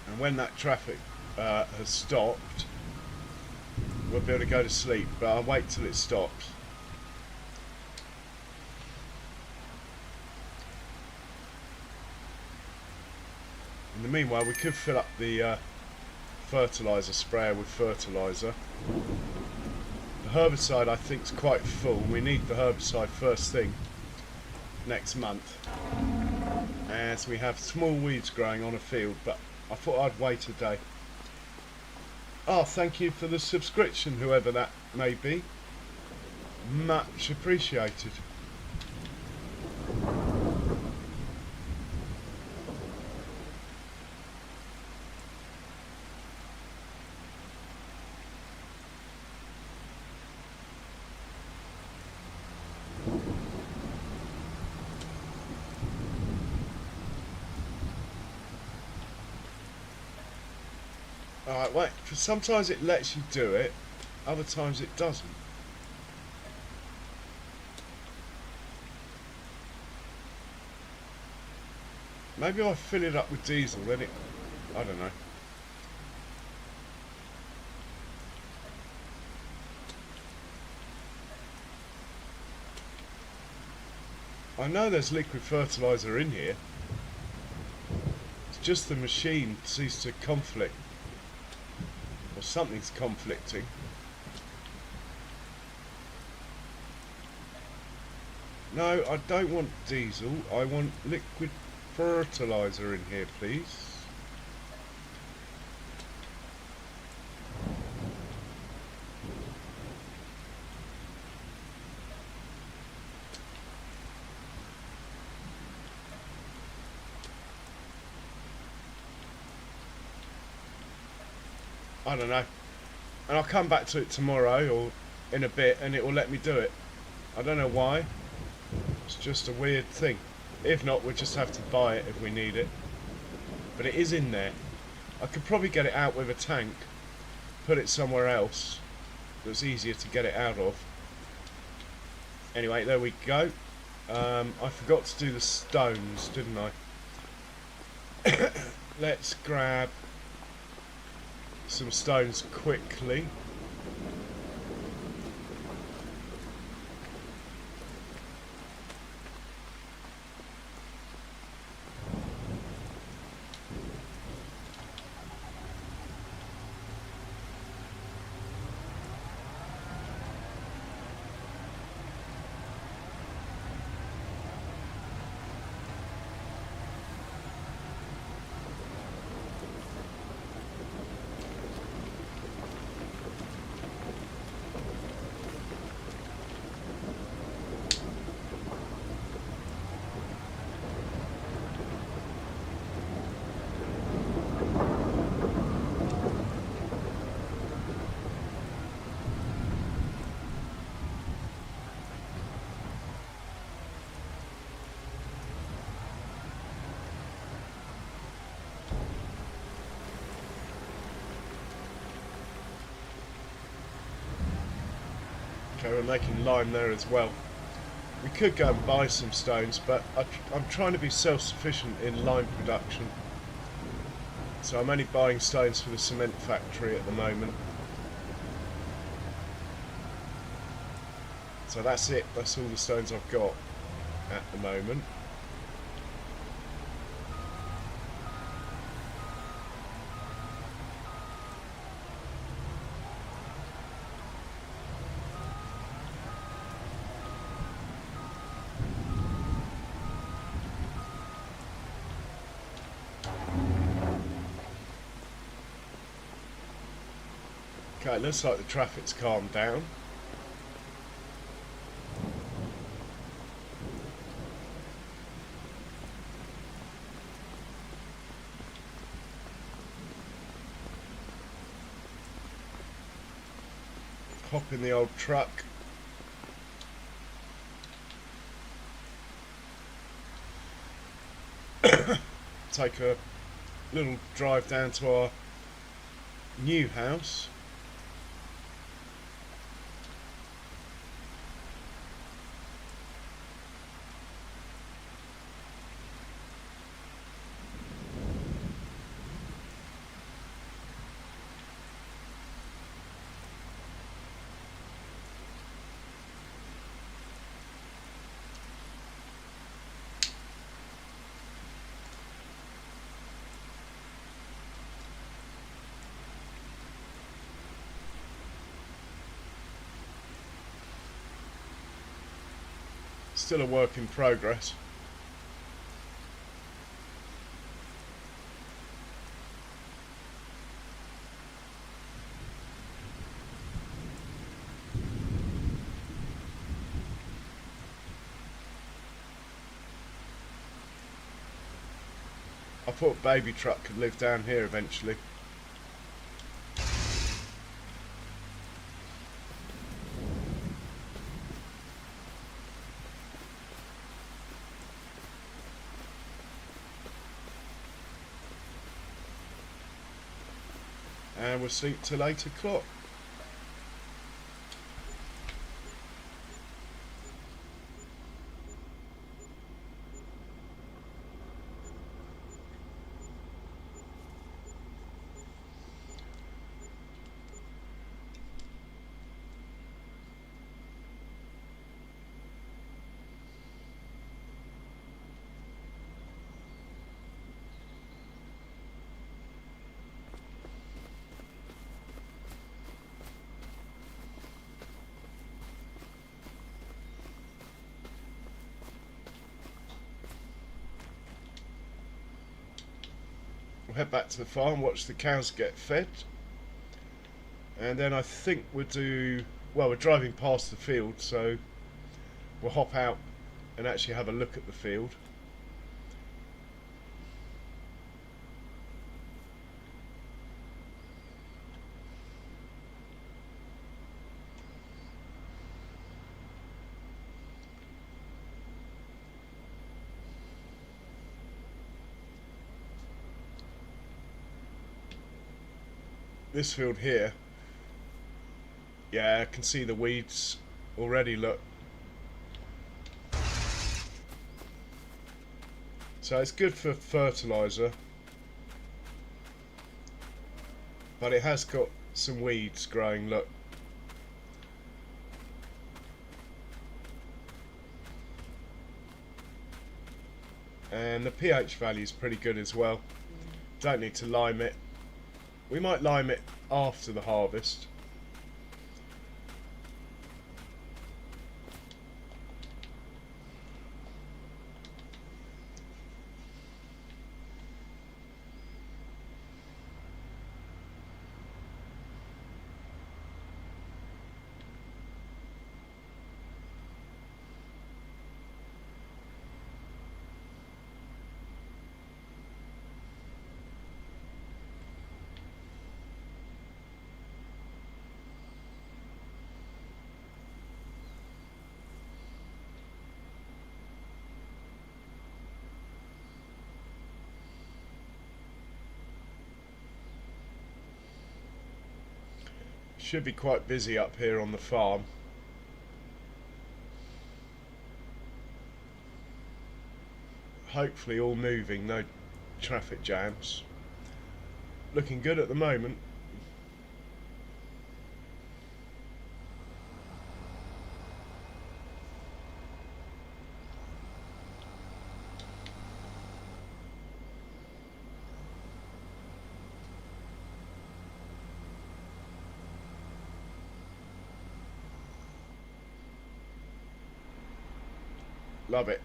And when that traffic has stopped, we'll be able to go to sleep, but I'll wait till it stops. In the meanwhile, we could fill up the fertiliser sprayer with fertiliser. The herbicide I think is quite full. We need the herbicide first thing next month, as we have small weeds growing on a field, but I thought I'd wait a day. Oh, thank you for the subscription, whoever that may be. Much appreciated. Alright, wait, because sometimes it lets you do it, other times it doesn't. Maybe if I fill it up with diesel, then it... I don't know. I know there's liquid fertiliser in here. It's just the machine seems to conflict. Or something's conflicting. No, I don't want diesel. I want liquid fertiliser in here, please. I don't know. And I'll come back to it tomorrow or in a bit and it will let me do it. I don't know why. It's just a weird thing. If not, we'll just have to buy it if we need it. But it is in there. I could probably get it out with a tank. Put it somewhere else that's easier to get it out of. Anyway, there we go. I forgot to do the stones, didn't I? Let's grab some stones quickly. Okay, we're making lime there as well. We could go and buy some stones, but I'm trying to be self-sufficient in lime production. So I'm only buying stones for the cement factory at the moment. So that's it, that's all the stones I've got at the moment. Okay, it looks like the traffic's calmed down. Hop in the old truck. Take a little drive down to our new house. Still a work in progress. I thought baby truck could live down here eventually. And we'll sleep till 8 o'clock. We'll head back to the farm, watch the cows get fed, and then I think we'll do, well, we're driving past the field, so we'll hop out and actually have a look at the field. This field here, yeah, I can see the weeds already, look. So it's good for fertiliser, but it has got some weeds growing, look. And the pH value is pretty good as well. Don't need to lime it. We might lime it after the harvest. Should be quite busy up here on the farm. Hopefully all moving, no traffic jams. Looking good at the moment. Love it.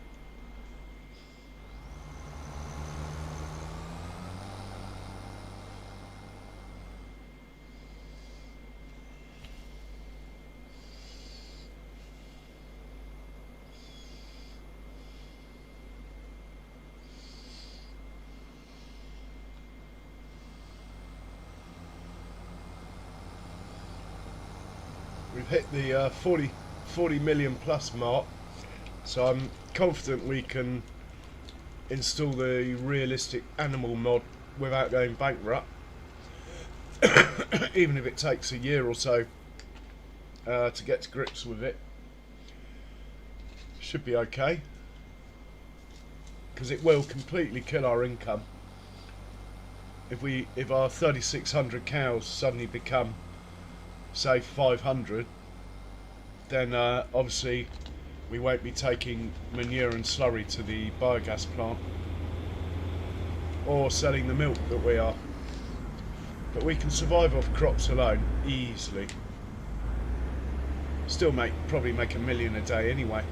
We've hit the 40 million plus mark. So I'm confident we can install the realistic animal mod without going bankrupt, even if it takes a year or so to get to grips with it. Should be okay, because it will completely kill our income if our 3,600 cows suddenly become, say, 500. Then obviously we won't be taking manure and slurry to the biogas plant or selling the milk that we are. But we can survive off crops alone easily. Still probably make $1 million a day anyway.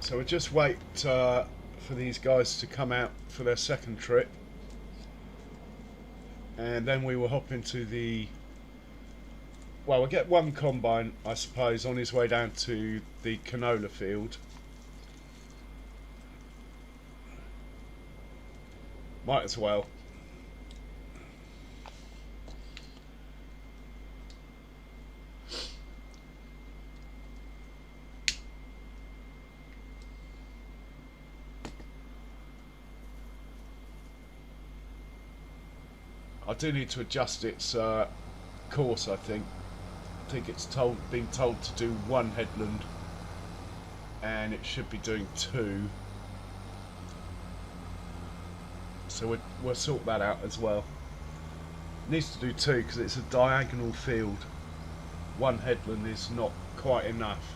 So we'll just wait for these guys to come out for their second trip, and then we will hop into the... Well, we'll get one combine, I suppose, on his way down to the canola field. Might as well. I do need to adjust its course, I think. I think it's being told to do one headland, and it should be doing two. So we'll sort that out as well. It needs to do two because it's a diagonal field. One headland is not quite enough.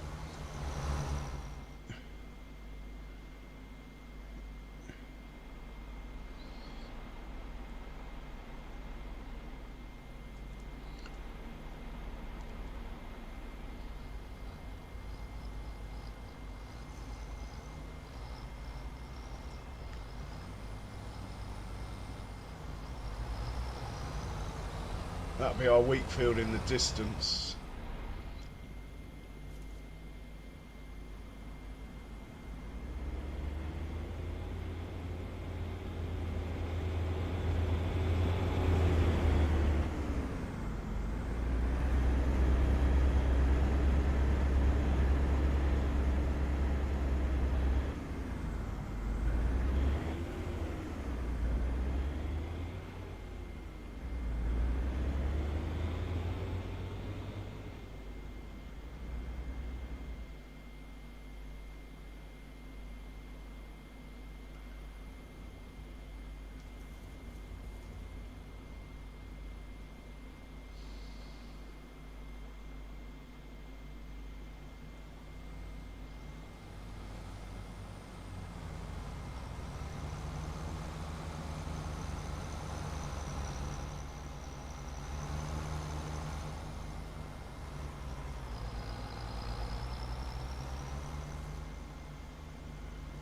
That'll be our wheat field in the distance.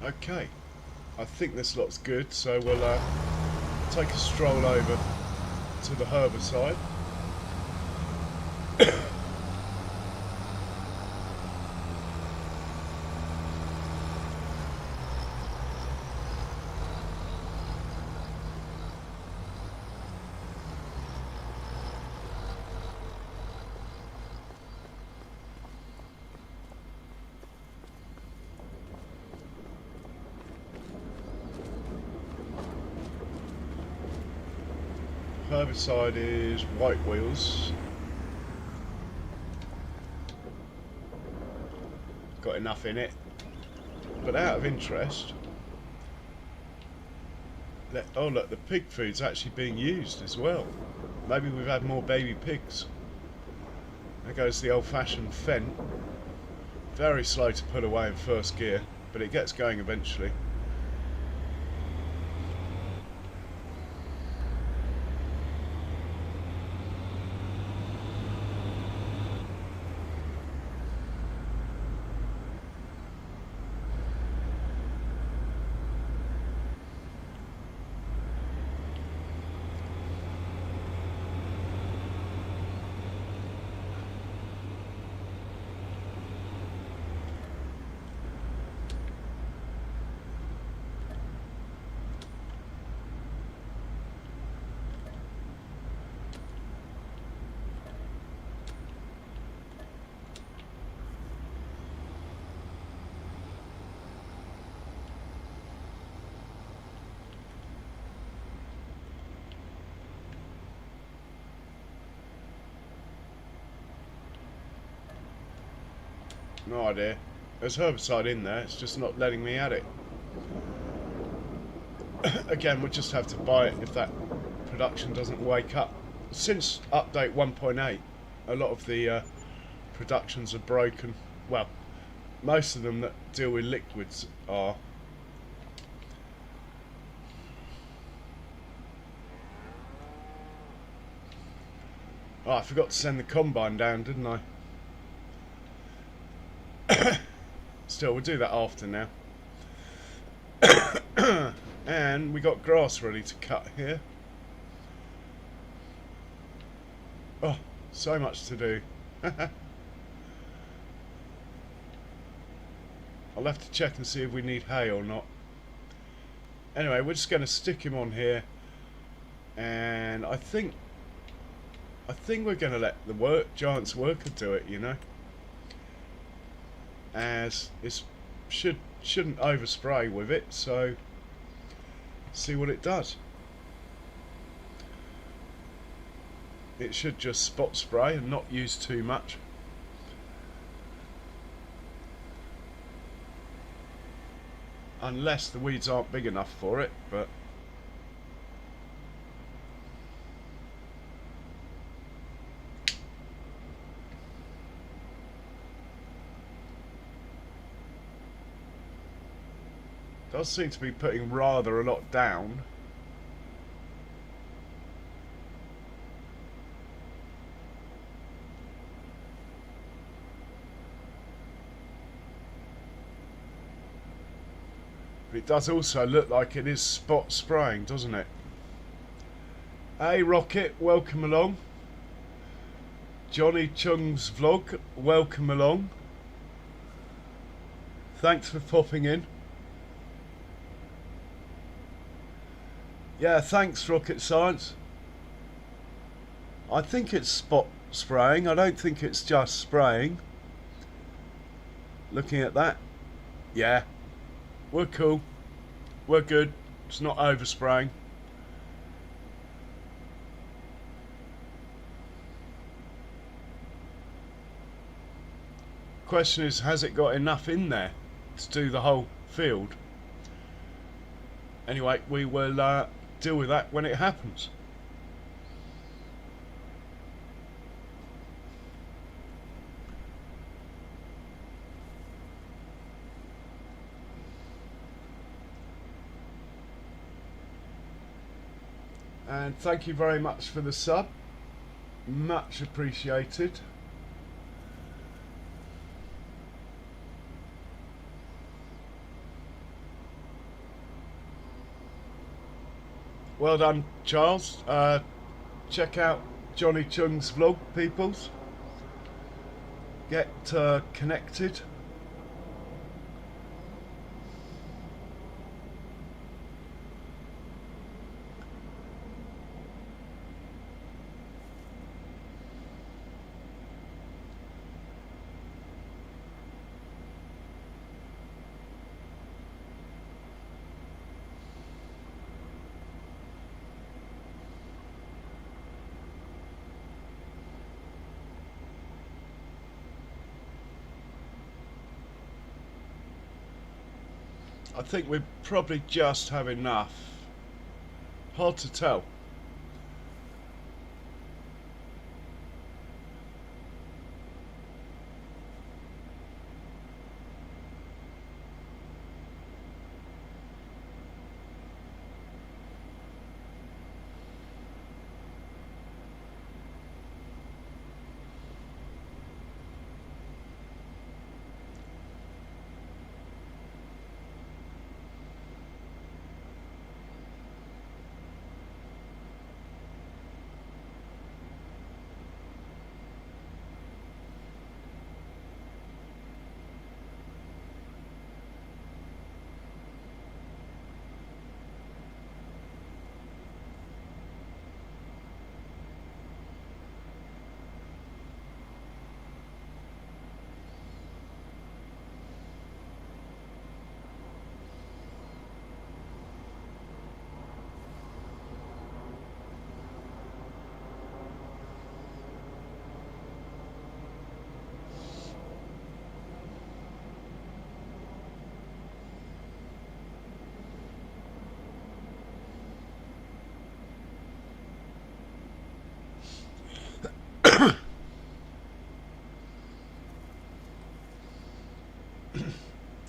Okay, I think this lot's good, so we'll take a stroll over to the herbicide. Herbicide is white wheels. Got enough in it. But out of interest, oh look, the pig food's actually being used as well. Maybe we've had more baby pigs. There goes the old-fashioned Fendt. Very slow to put away in first gear, but it gets going eventually. No idea. There's herbicide in there, it's just not letting me add it. Again, we'll just have to buy it if that production doesn't wake up. Since update 1.8, a lot of the productions are broken. Well, most of them that deal with liquids are. Oh, I forgot to send the combine down, didn't I? It's still, we'll do that after now. And we got grass ready to cut here. Oh, so much to do. I'll have to check and see if we need hay or not. Anyway, we're just going to stick him on here, and I think we're going to let the giant's worker do it, you know, as it shouldn't overspray with it, so see what it does. It should just spot spray and not use too much. Unless the weeds aren't big enough for it, but does seem to be putting rather a lot down. It does also look like it is spot spraying, doesn't it? Hey Rocket, welcome along. Johnny Chung's vlog, welcome along. Thanks for popping in. Yeah, thanks Rocket Science. I think it's spot spraying, I don't think it's just spraying. Looking at that, yeah. We're cool. We're good. It's not overspraying. Question is, has it got enough in there to do the whole field? Anyway, we will deal with that when it happens. And thank you very much for the sub. Much appreciated. Well done, Charles. Check out Johnny Chung's vlog, peoples. Get connected. I think we probably just have enough. Hard to tell.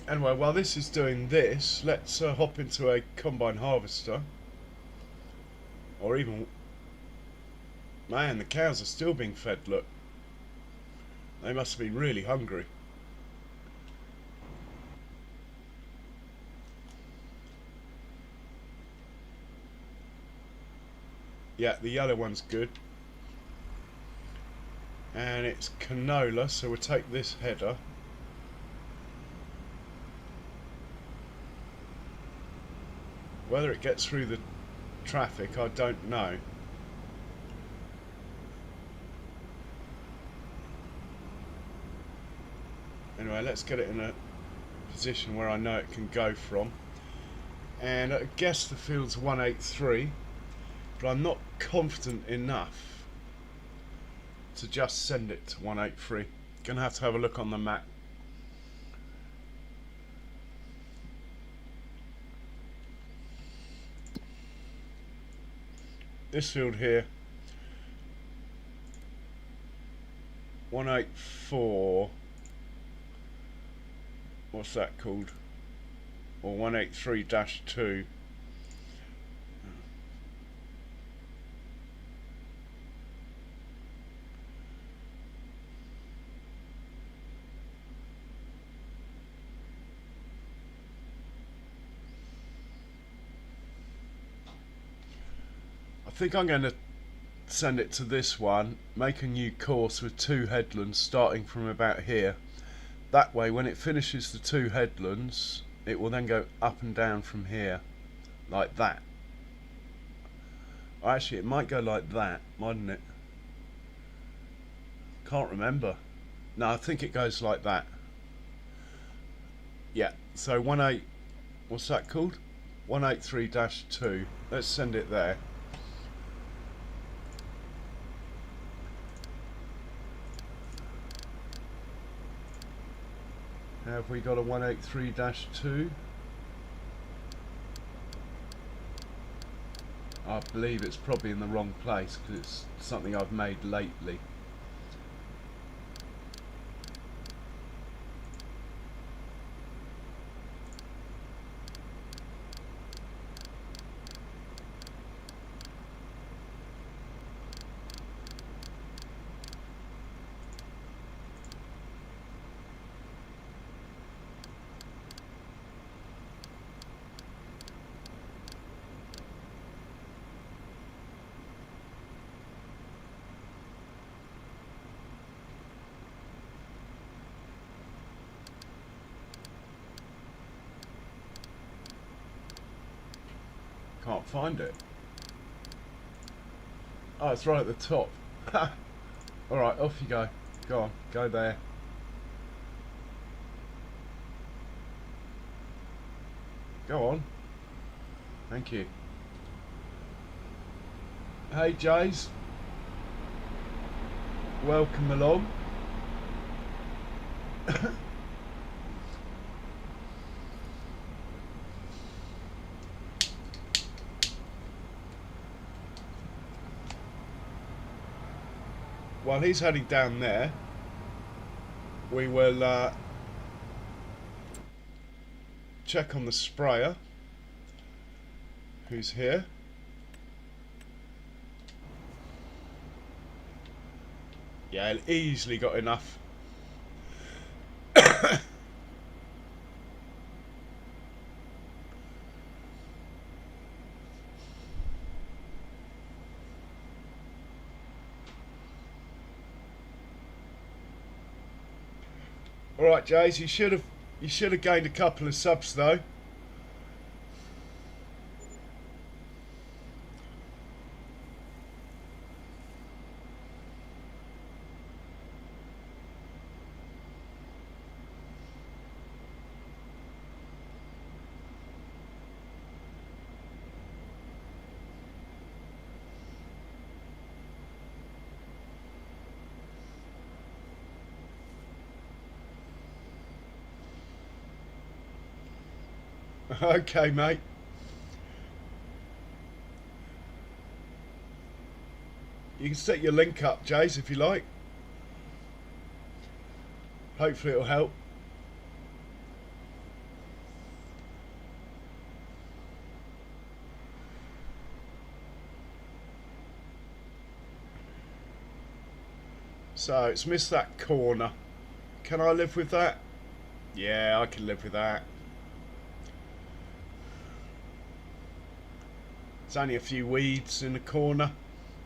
Anyway, while this is doing this, let's hop into a combine harvester. Or even... Man, the cows are still being fed, look. They must be really hungry. Yeah, the yellow one's good. And it's canola, so we'll take this header. Whether it gets through the traffic, I don't know. Anyway, let's get it in a position where I know it can go from. And I guess the field's 183, but I'm not confident enough to just send it to 183. Gonna have to have a look on the map. This field here, 184, what's that called? Or 183-2. I think I'm going to send it to this one, make a new course with 2 headlands starting from about here. That way when it finishes the 2 headlands, it will then go up and down from here, like that. Actually, it might go like that, mightn't it? Can't remember. No, I think it goes like that. Yeah, so 18, what's that called? 183-2. Let's send it there. Have we got a 183-2? I believe it's probably in the wrong place because it's something I've made lately. Can't find it. Oh, it's right at the top. Alright, off you go. Go on, go there. Go on. Thank you. Hey Jays. Welcome along. While he's heading down there, we will check on the sprayer, who's here. Yeah, easily got enough. All right, Jays, you should have gained a couple of subs though. Okay, mate. You can set your link up, Jays, if you like. Hopefully it'll help. So, it's missed that corner. Can I live with that? Yeah, I can live with that. It's only a few weeds in the corner.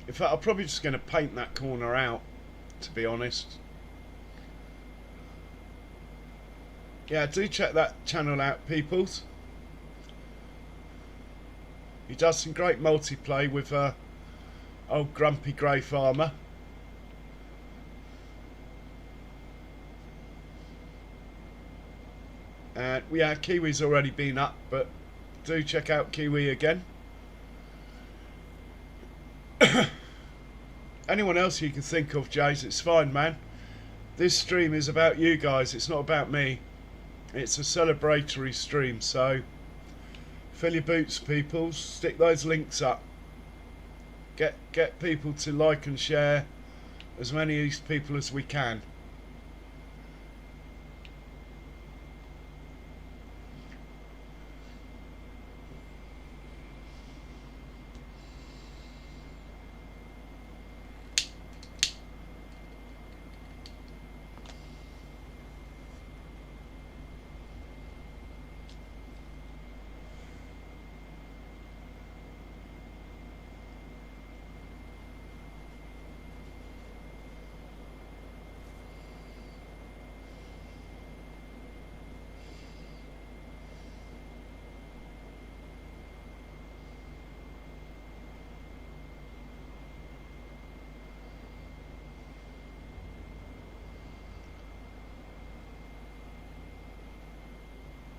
In fact, I'm probably just going to paint that corner out, to be honest. Yeah, do check that channel out, peoples. He does some great multiplay with old grumpy grey farmer. And yeah, Kiwi's already been up, but do check out Kiwi again. Anyone else you can think of, Jays, it's fine, man. This stream is about you guys, it's not about me. It's a celebratory stream, so fill your boots, people. Stick those links up. Get people to like and share as many of these people as we can.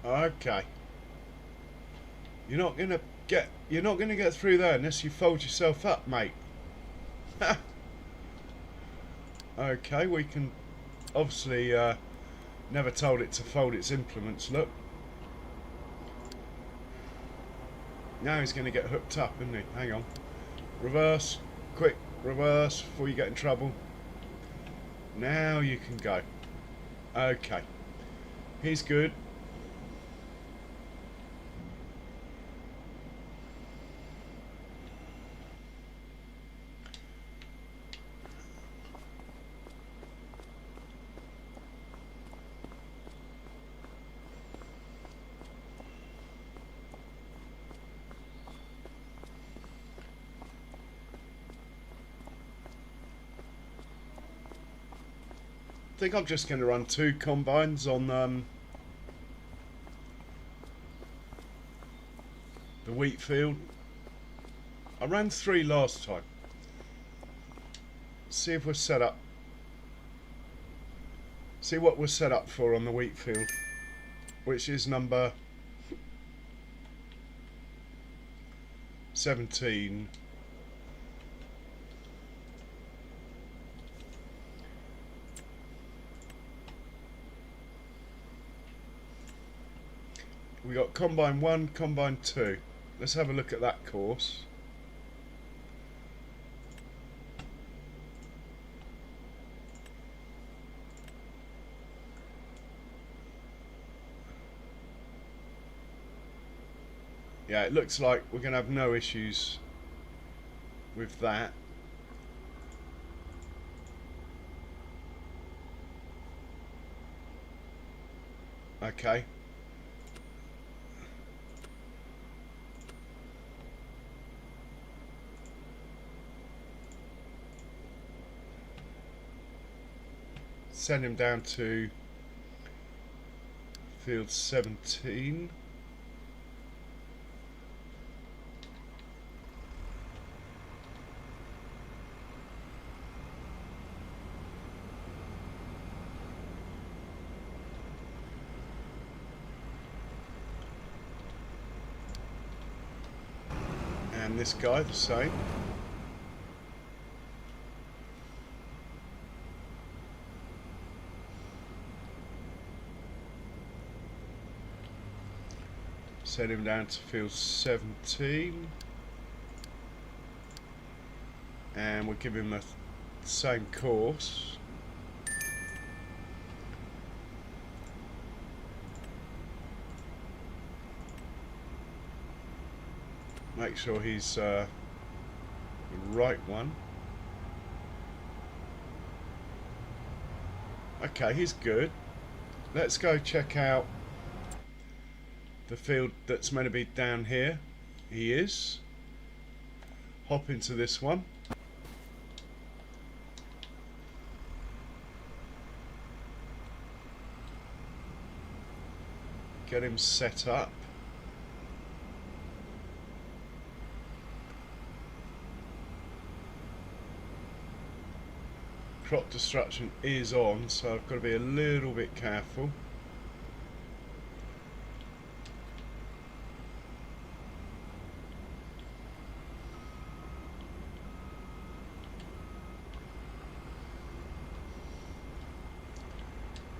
Okay. You're not gonna get through there unless you fold yourself up, mate. Okay, we can obviously never told it to fold its implements, look. Now he's gonna get hooked up, isn't he? Hang on. Reverse, quick, reverse before you get in trouble. Now you can go. Okay. He's good. I think I'm just going to run 2 combines on the wheat field. I ran 3 last time. See if we're set up. See what we're set up for on the wheat field, which is number 17. We got combine 1, combine 2. Let's have a look at that course. Yeah, it looks like we're going to have no issues with that. Okay. Send him down to field 17. And this guy the same. Send him down to field 17, and we'll give him the same course. Make sure he's the right one. Okay, he's good. Let's go check out the field that's meant to be down here. He is. Hop into this one. get him set up. Crop destruction is on, so I've got to be a little bit careful.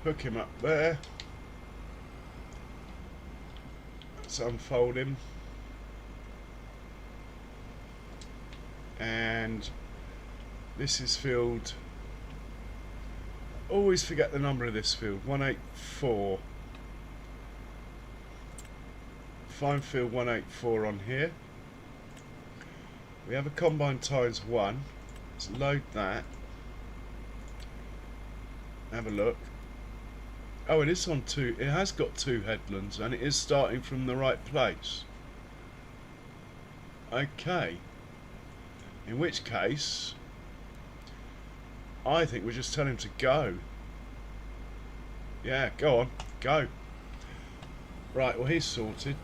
Hook him up there. Let's unfold him. And this is field, always forget the number of this field, 184. Find field 184 on here. We have a combine times 1. Let's load that. Have a look. Oh, it is on 2. It has got 2 headlands, and it is starting from the right place. Okay. In which case, I think we just tell him to go. Yeah, go on, go. Right, well, he's sorted.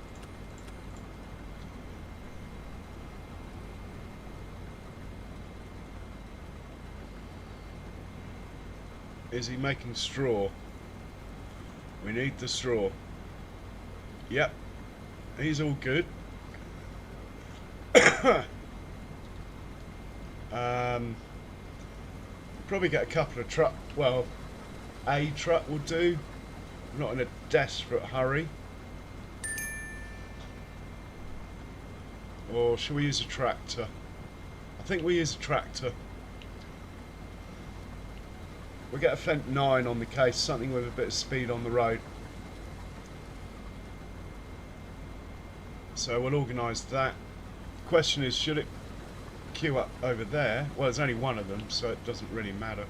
Is he making straw? We need the straw. Yep, he's all good. Probably get a couple of truck. Well, a truck will do. I'm not in a desperate hurry. Or should we use a tractor? I think we use a tractor. We'll get a Fendt 9 on the case, something with a bit of speed on the road. So we'll organise that. Question is, should it queue up over there? Well, there's only one of them, so it doesn't really matter.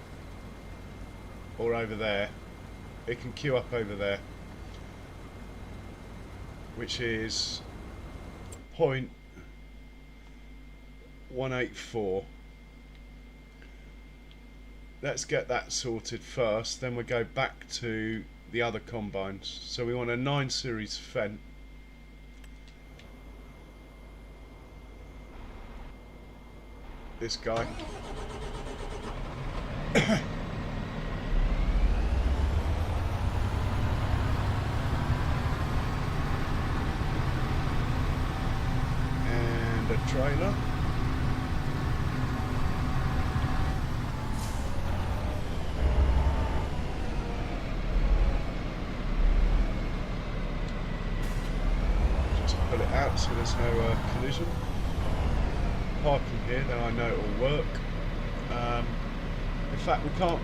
Or over there. It can queue up over there, which is 0.184. Let's get that sorted first, then we'll go back to the other combines. So we want a 9 series Fendt. This guy. And a trailer. Just pull it out so there's no collision. Parking here, then I know it will work. In fact, we can't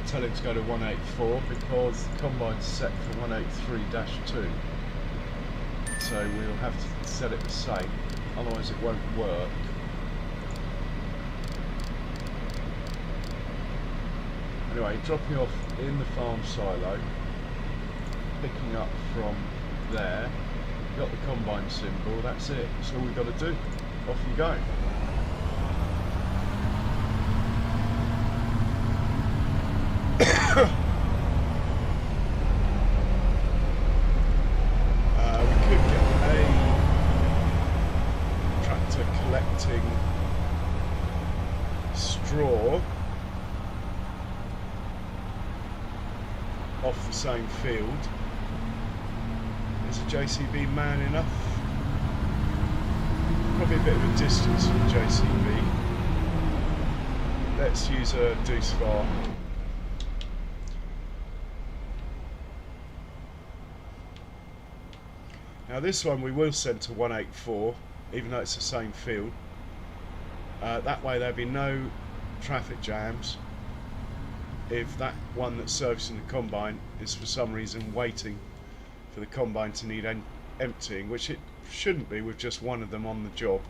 tell him to go to 184 because the combine's set for 183-2. So we'll have to set it the same, otherwise it won't work. Anyway, dropping off in the farm silo, picking up from there, got the combine symbol, that's it, that's all we've got to do. Off you go. We could get a tractor collecting straw off the same field. Is a JCB man enough? Probably a bit of a distance from JCB. Let's use a deuce bar. Now this one we will send to 184, even though it's the same field. That way there'll be no traffic jams if that one that's servicing the combine is for some reason waiting for the combine to need emptying, which it shouldn't be with just one of them on the job.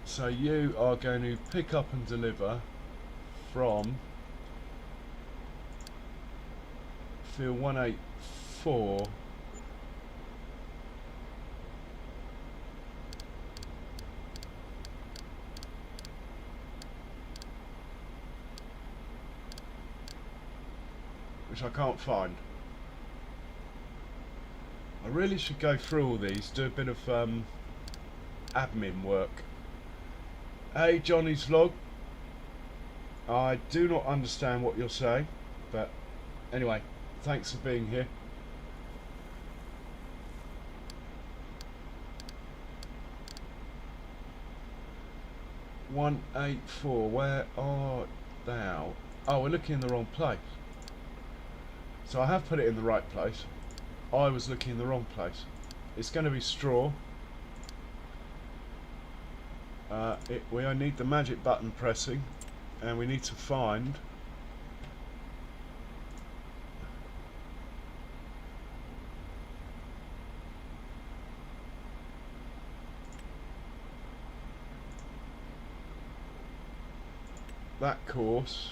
So you are going to pick up and deliver from field 184 which I can't find. I really should go through all these, do a bit of admin work. Hey, Johnny's vlog. I do not understand what you're saying, but anyway, thanks for being here. $184, where art thou? Oh, we're looking in the wrong place. So I have put it in the right place. I was looking in the wrong place. It's going to be straw. We need the magic button pressing, and we need to find that course.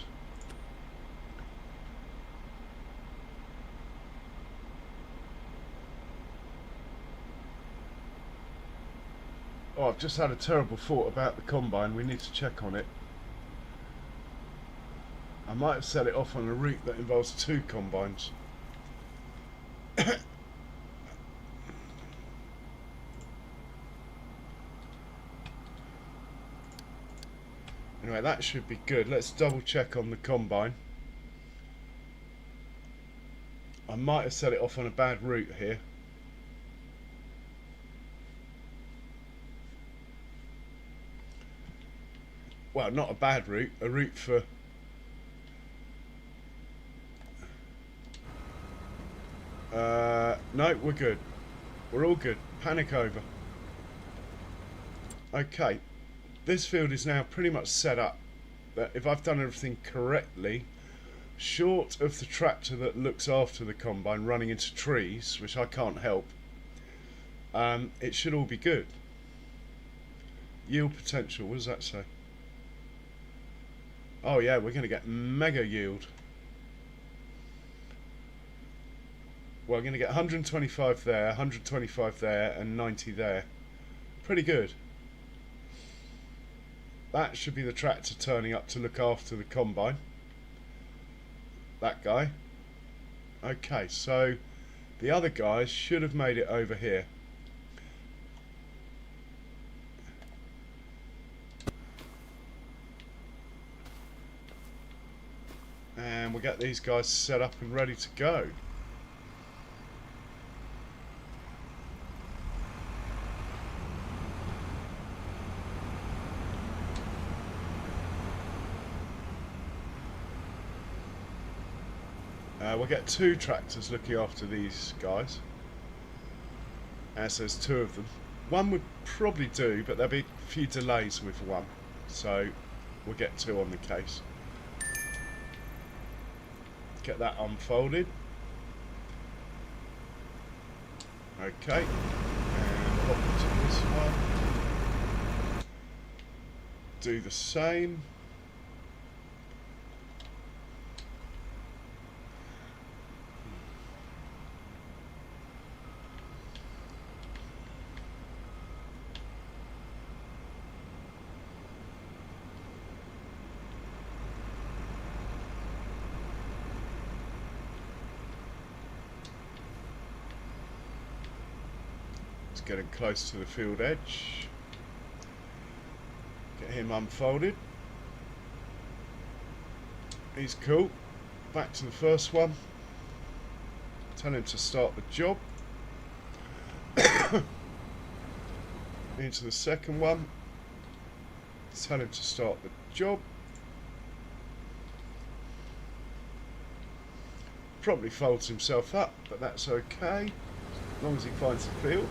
Oh, I've just had a terrible thought about the combine. We need to check on it. I might have set it off on a route that involves 2 combines. Anyway, that should be good. Let's double check on the combine. I might have set it off on a bad route here. Well, not a bad route, a route for... no, we're good. We're all good. Panic over. Okay, this field is now pretty much set up that if I've done everything correctly, short of the tractor that looks after the combine running into trees, which I can't help, it should all be good. Yield potential, what does that say? Oh yeah, we're going to get mega yield. Well, we're going to get 125 there, 125 there, and 90 there. Pretty good. That should be the tractor turning up to look after the combine. That guy. Okay, so the other guys should have made it over here. And we'll get these guys set up and ready to go. We'll get 2 tractors looking after these guys, as there's 2 of them. One would probably do, but there'll be a few delays with one, so we'll get 2 on the case. Get that unfolded. Okay, and pop into this one. Do the same. Getting close to the field edge. Get him unfolded. He's cool. Back to the first one. Tell him to start the job. Into the second one. Tell him to start the job. Probably folds himself up, but that's okay, as long as he finds the field.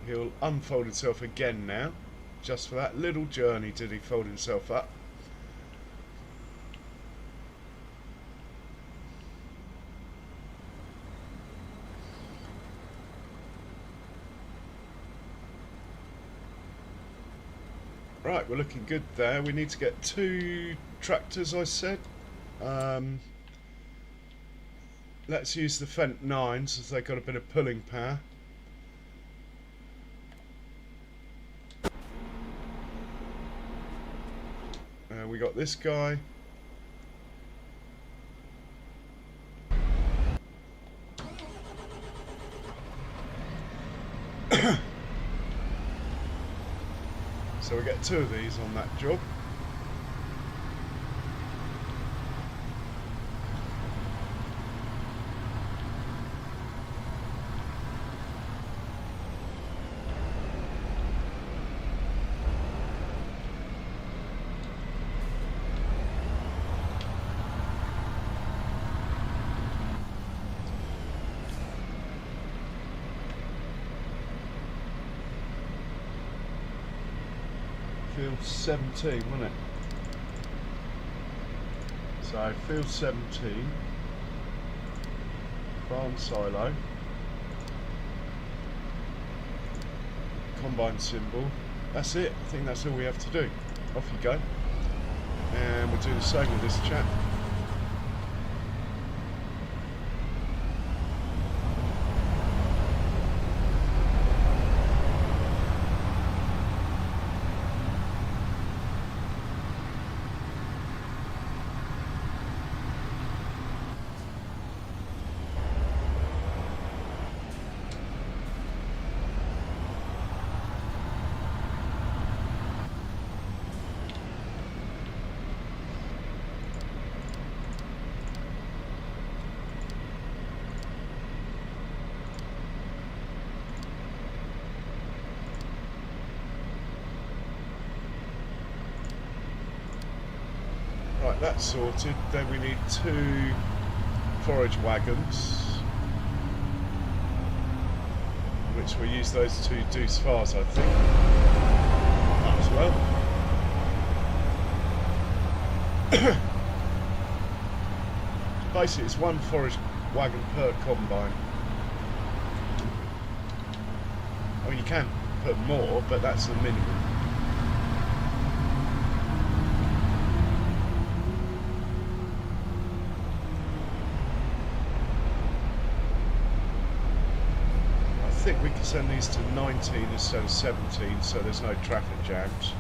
He'll unfold himself again now. Just for that little journey did he fold himself up. Right, we're looking good there. We need to get 2 tractors, I said. Let's use the Fent 9s as they've got a bit of pulling power. We got this guy. So we get 2 of these on that job. Field 17, wasn't it? So field 17, farm silo, combine symbol. That's it. I think that's all we have to do. Off you go. And we'll do the same with this chap. Right, that's sorted. Then we need 2 forage wagons, which we'll use those to do spars, I think. Might as well. Basically, it's 1 forage wagon per combine. I mean, you can put more, but that's the minimum. I think we can send these to 19 instead of 17, so there's no traffic jams.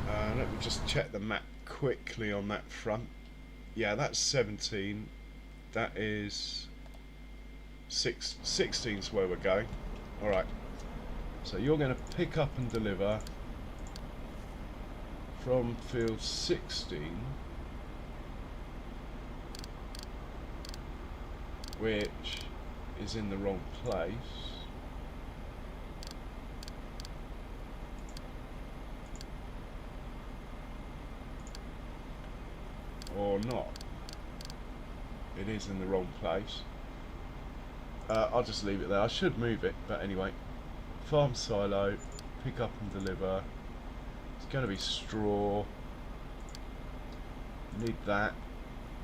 Let me just check the map quickly on that front. Yeah, that's 17. That is 16's where we're going. Alright, so you're going to pick up and deliver from field 16, which is in the wrong place. Or not. It is in the wrong place. I'll just leave it there. I should move it, but anyway. Farm silo, pick up and deliver. It's going to be straw. You need that,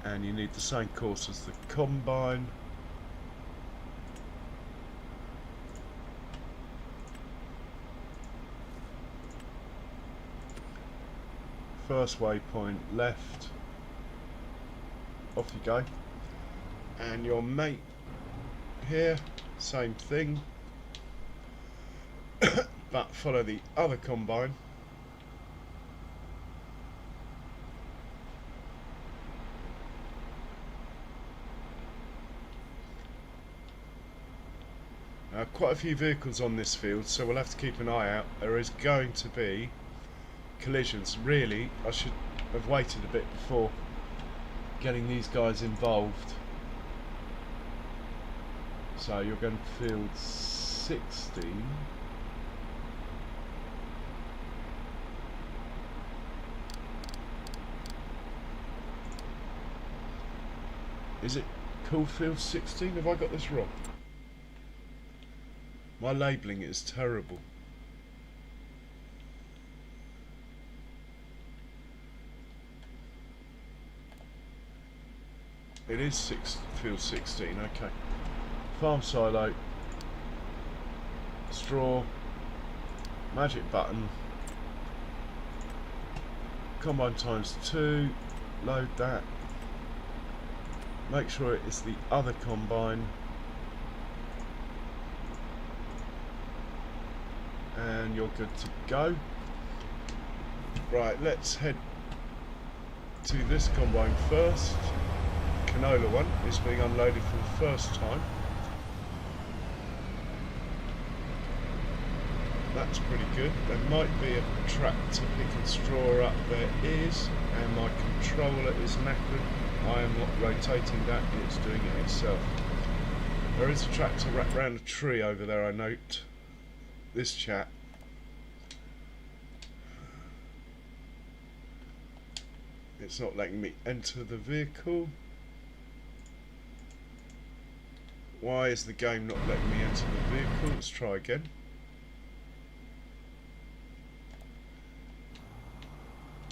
and you need the same course as the combine. First waypoint left. Off you go. And your mate here, same thing. But follow the other combine. Quite a few vehicles on this field, so we'll have to keep an eye out. There is going to be collisions. Really, I should have waited a bit before getting these guys involved. So you're going to field 16. Is it called field 16? Have I got this wrong? My labelling is terrible. It is field 16, okay. Farm silo, straw, magic button, combine ×2, load that, make sure it is the other combine, and you're good to go. Right, let's head to this combine first. Canola one is being unloaded for the first time. That's pretty good. There might be a tractor picking straw up. There is, and my controller is knackered. I am not rotating that, it's doing it itself. There is a tractor wrapped around a tree over there, I note. This chap. It's not letting me enter the vehicle. Why is the game not letting me enter the vehicle? Let's try again.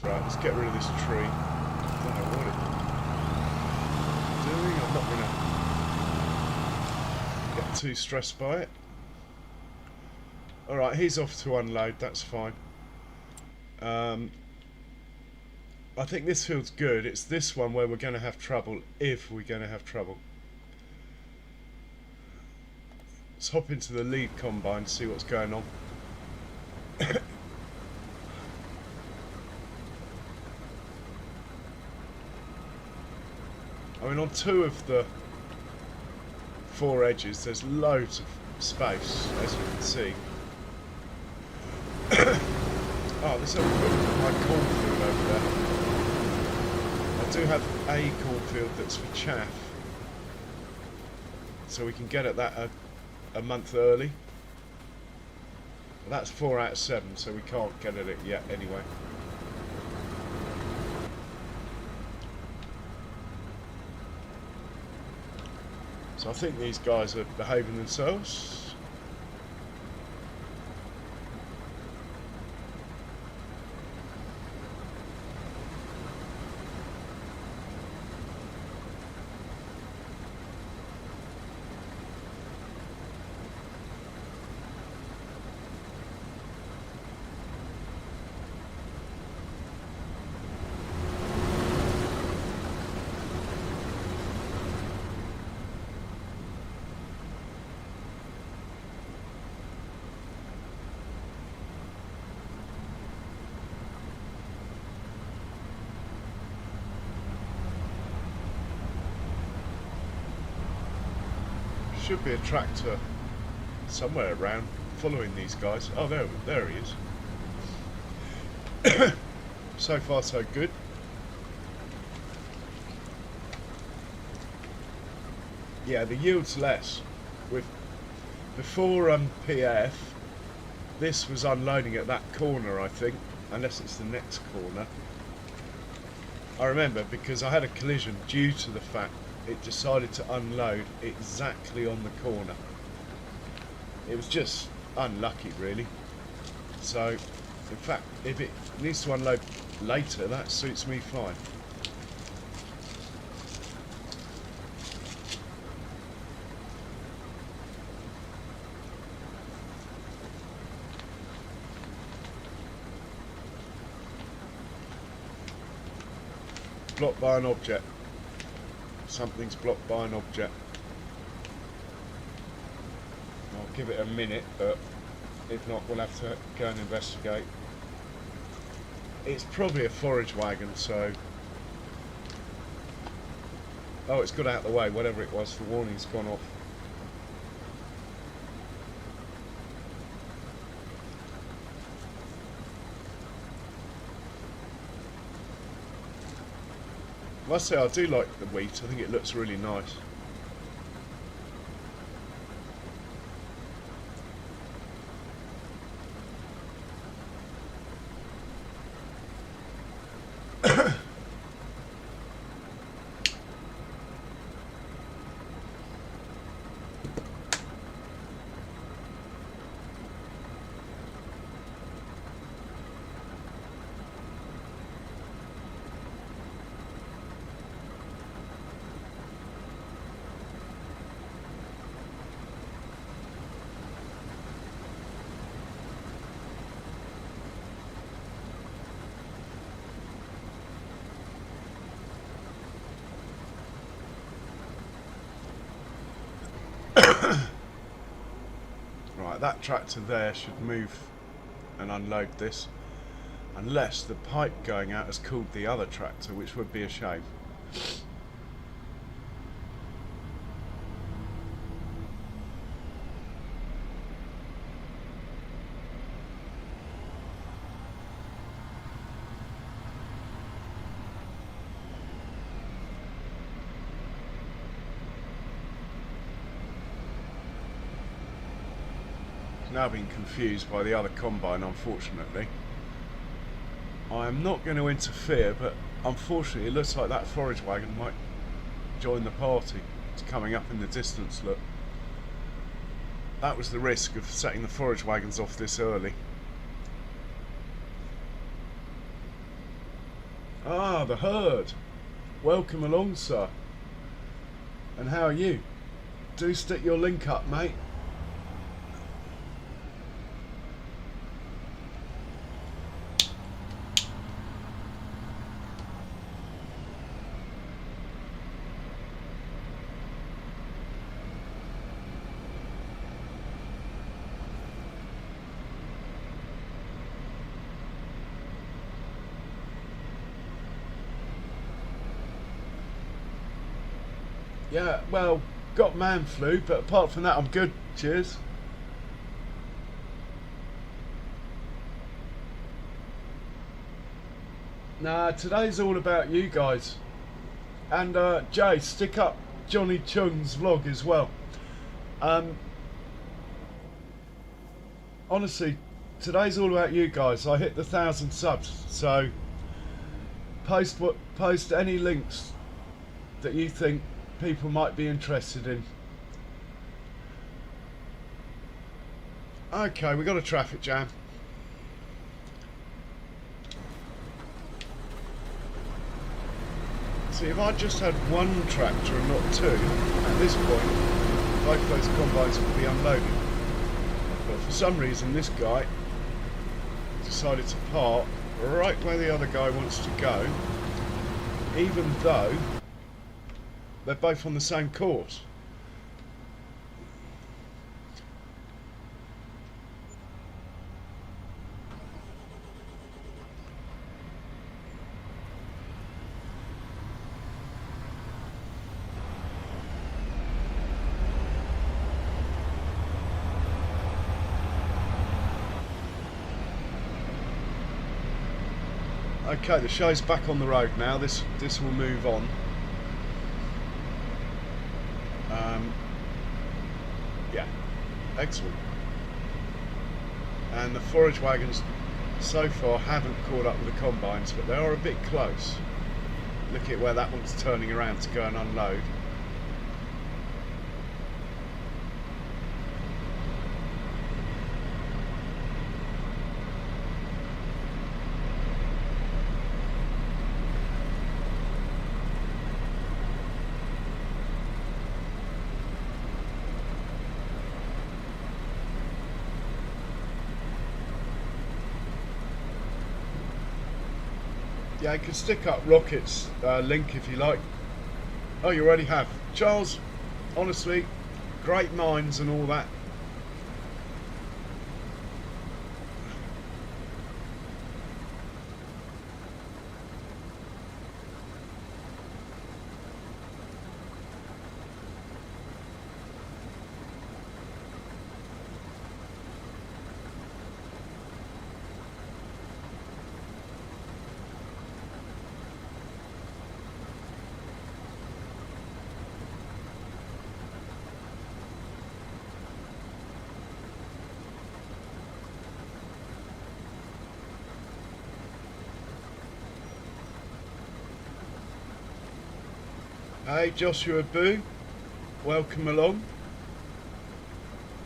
Right, let's get rid of this tree. I don't know what it's doing. I'm not going to get too stressed by it. Alright, he's off to unload, that's fine. I think this feels good. It's this one where we're going to have trouble, if we're going to have trouble. Let's hop into the lead combine and see what's going on. I mean, on 2 of the 4 edges, there's loads of space, as you can see. Oh, there's a my cornfield over there. I do have a cornfield that's for chaff, so we can get at that a month early. Well, that's 4 out of 7, so we can't get at it yet anyway. So I think these guys are behaving themselves. Should be a tractor somewhere around following these guys. Oh, there he is. So far, so good. Yeah, the yield's less. With before PF, this was unloading at that corner, I think, unless it's the next corner. I remember because I had a collision due to the fact it decided to unload exactly on the corner. It was just unlucky, really. So, in fact, if it needs to unload later, that suits me fine. Blocked by an object. Something's blocked by an object. I'll give it a minute, but if not, we'll have to go and investigate. It's probably a forage wagon, so... Oh, it's got out of the way, whatever it was, the warning's gone off. I must say, I do like the wheat. I think it looks really nice. Right, that tractor there should move and unload this, unless the pipe going out has cooled the other tractor, which would be a shame. now being confused by the other combine, unfortunately. I am not going to interfere, but unfortunately it looks like that forage wagon might join the party. It's coming up in the distance, look. That was the risk of setting the forage wagons off this early. Ah, the herd. Welcome along, sir. And how are you? Do stick your link up, mate. Yeah, well, got man flu, but apart from that, I'm good. Cheers. Nah, today's all about you guys. And Jay, stick up Johnny Chung's vlog as well. Honestly, today's all about you guys. I hit the 1,000 subs, so post any links that you think people might be interested in. Okay, we got a traffic jam. See, if I just had one tractor and not two, at this point, both those combines would be unloaded. But for some reason, this guy decided to park right where the other guy wants to go, even though they're both on the same course. Okay, the show's back on the road now. This will move on. Yeah, excellent. And the forage wagons so far haven't caught up with the combines, but they are a bit close. Look at where that one's turning around to go and unload. Yeah, you can stick up Rocket's link if you like. Oh, you already have. Charles, honestly, great minds and all that. Hey, Joshua Boo, welcome along.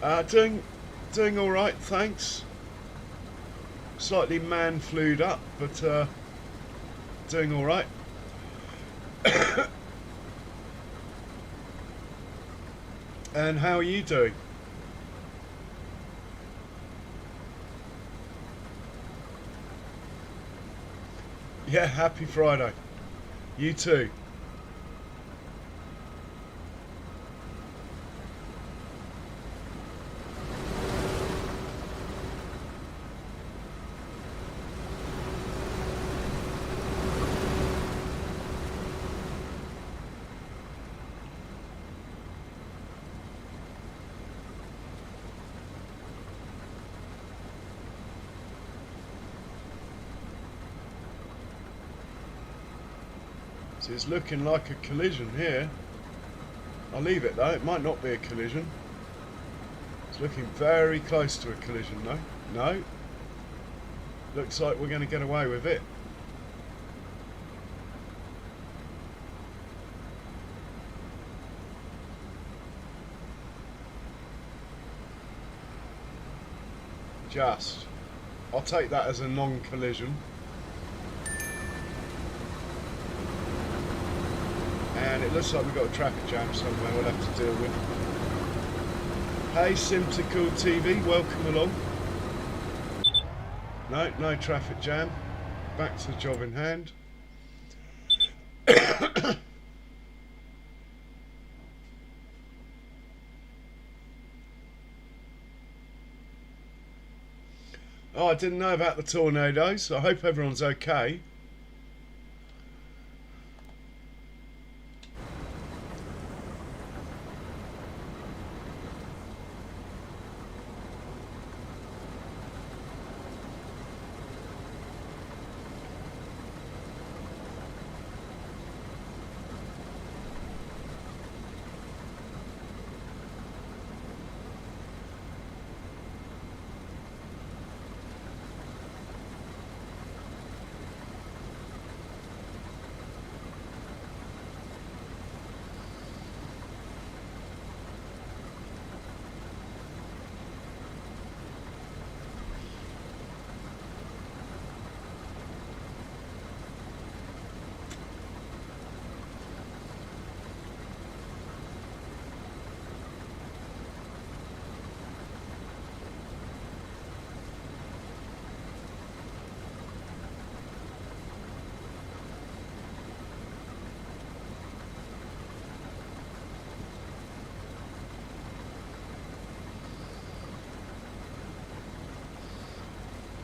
Doing all right, thanks. Slightly man-flued up, but doing all right. And how are you doing? Yeah, happy Friday. You too. It's looking like a collision here. I'll leave it though, it might not be a collision. It's It's looking very close to a collision though. No. Looks like we're going to get away with it. Just. I'll take that as a non-collision. And it looks like we've got a traffic jam somewhere we'll have to deal with. Hey Simtical TV, welcome along. No, no traffic jam. Back to the job in hand. Oh, I didn't know about the tornadoes. I hope everyone's okay.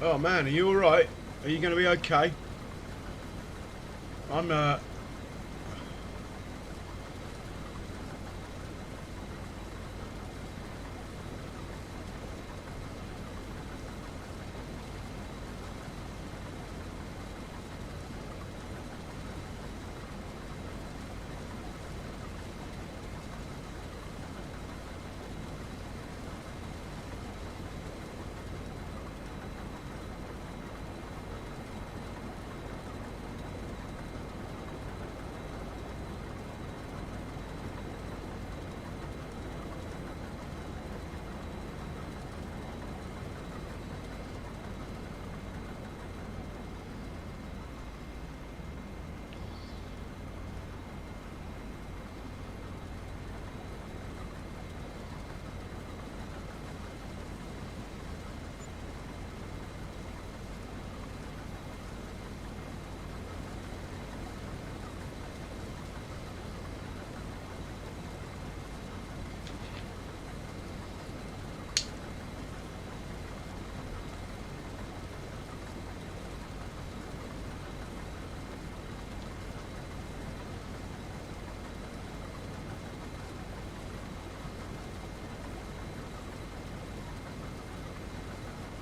Oh man, are you alright? Are you going to be okay? I'm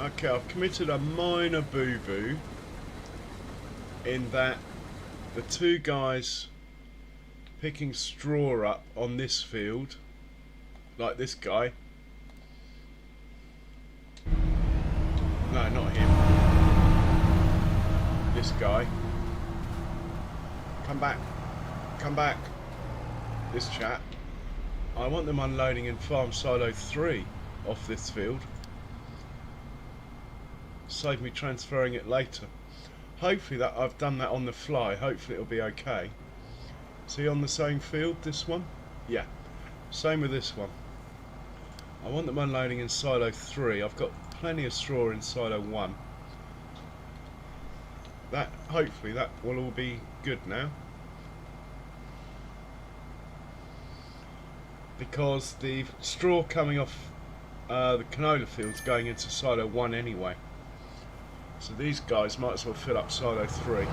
okay, I've committed a minor boo-boo in that the two guys picking straw up on this field, like this guy. No, not him. This guy. Come back. Come back. This chap. I want them unloading in farm silo 3 off this field. Save me transferring it later. Hopefully that I've done that on the fly. Hopefully it'll be okay. Is he on the same field, this one? Yeah. Same with this one. I want them unloading in silo 3. I've got plenty of straw in silo 1. That, hopefully that will all be good now. Because the straw coming off the canola fields going into silo 1 anyway. So these guys might as well fill up silo 3.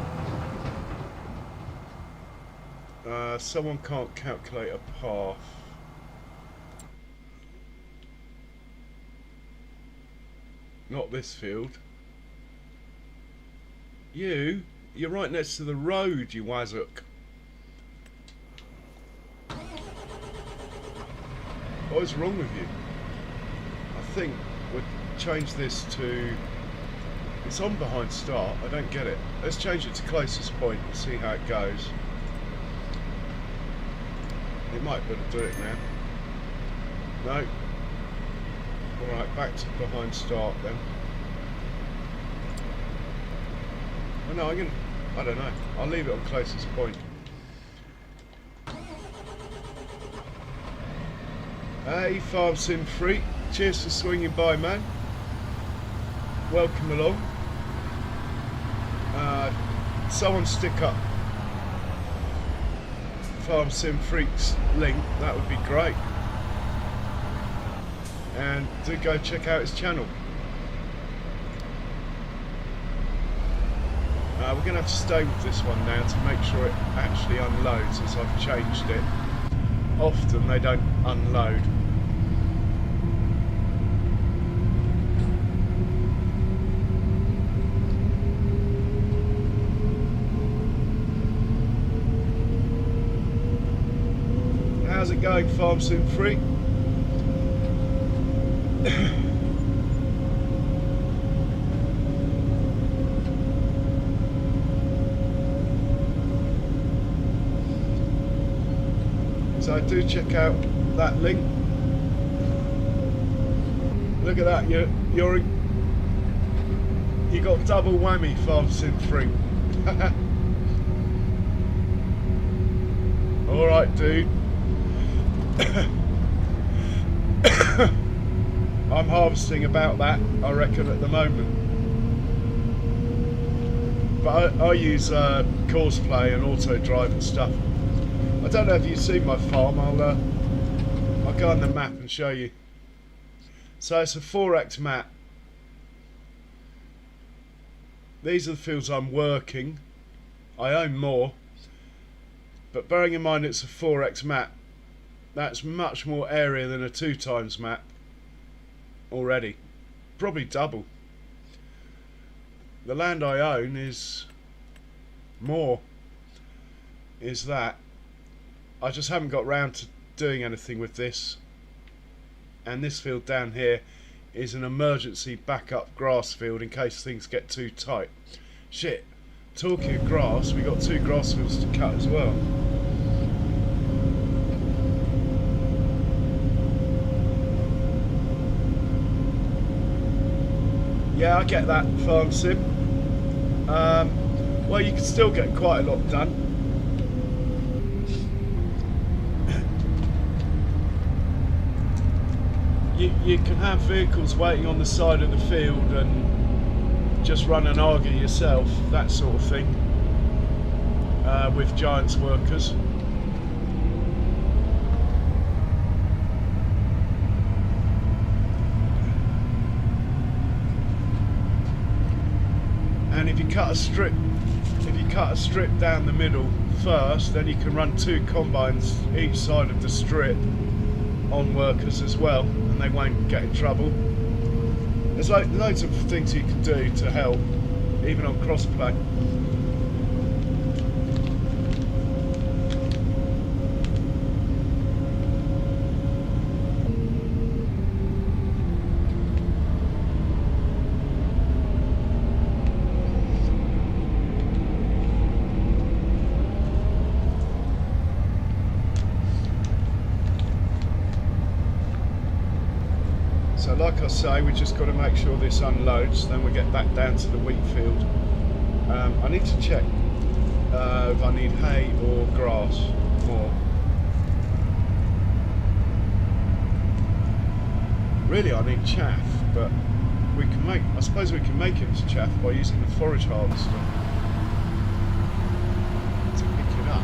Someone can't calculate a path. Not this field. You're right next to the road, you wazzook. What is wrong with you? think we'll change this to... It's on behind start, I don't get it. Let's change it to closest point and see how it goes. It might be able to do it now. No. Alright, back to behind start then. Oh no, I don't know. I'll leave it on closest point. Hey, Farm Sim Freak. Cheers for swinging by, man. Welcome along. Someone stick up Farm Sim Freak's link. That would be great. And do go check out his channel. We're going to have to stay with this one now to make sure it actually unloads, as I've changed it. Often they don't unload. How's it going, Farm Sim Freak? So do check out that link. Look at that, you got double whammy, Farm Sim Freak. All right, dude. I'm harvesting about that, I reckon, at the moment. But I use course play and auto drive and stuff. I don't know if you've seen my farm. I'll go on the map and show you. So it's a 4x map. These are the fields I'm working. I own more, but bearing in mind it's a 4x map, that's much more area than a 2x map already. Probably double. The land I own is more. Is that. I just haven't got round to doing anything with this. And this field down here is an emergency backup grass field in case things get too tight. Shit, talking of grass, we got 2 grass fields to cut as well. Yeah, I get that, Farm Sim. Well, you can still get quite a lot done. You can have vehicles waiting on the side of the field and just run an auger yourself, that sort of thing, with Giants workers. And if you cut a strip down the middle first, then you can run 2 combines each side of the strip on workers as well, and they won't get in trouble. There's loads of things you can do to help, even on crossplay. So like I say, we just got to make sure this unloads, then we get back down to the wheat field. I need to check if I need hay or grass more. Really I need chaff, but I suppose we can make it as chaff by using the forage harvester to pick it up.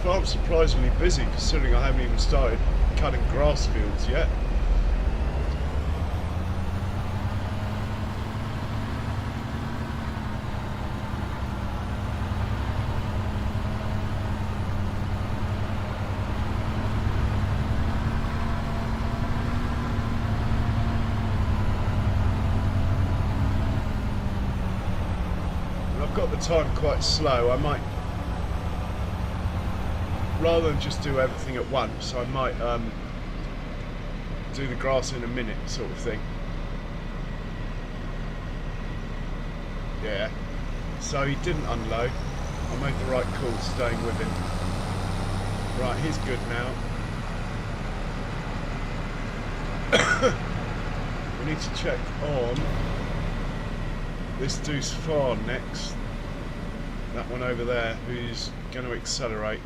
I'm surprisingly busy considering I haven't even started cutting grass fields yet. got the time quite slow, I might, rather than just do everything at once, I might do the grass in a minute sort of thing. Yeah. So he didn't unload. I made the right call staying with him. Right, he's good now. We need to check on this dude's farm next. That one over there, who's going to accelerate.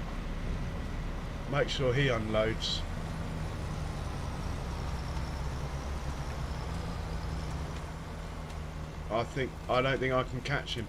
Make sure he unloads. I don't think I can catch him.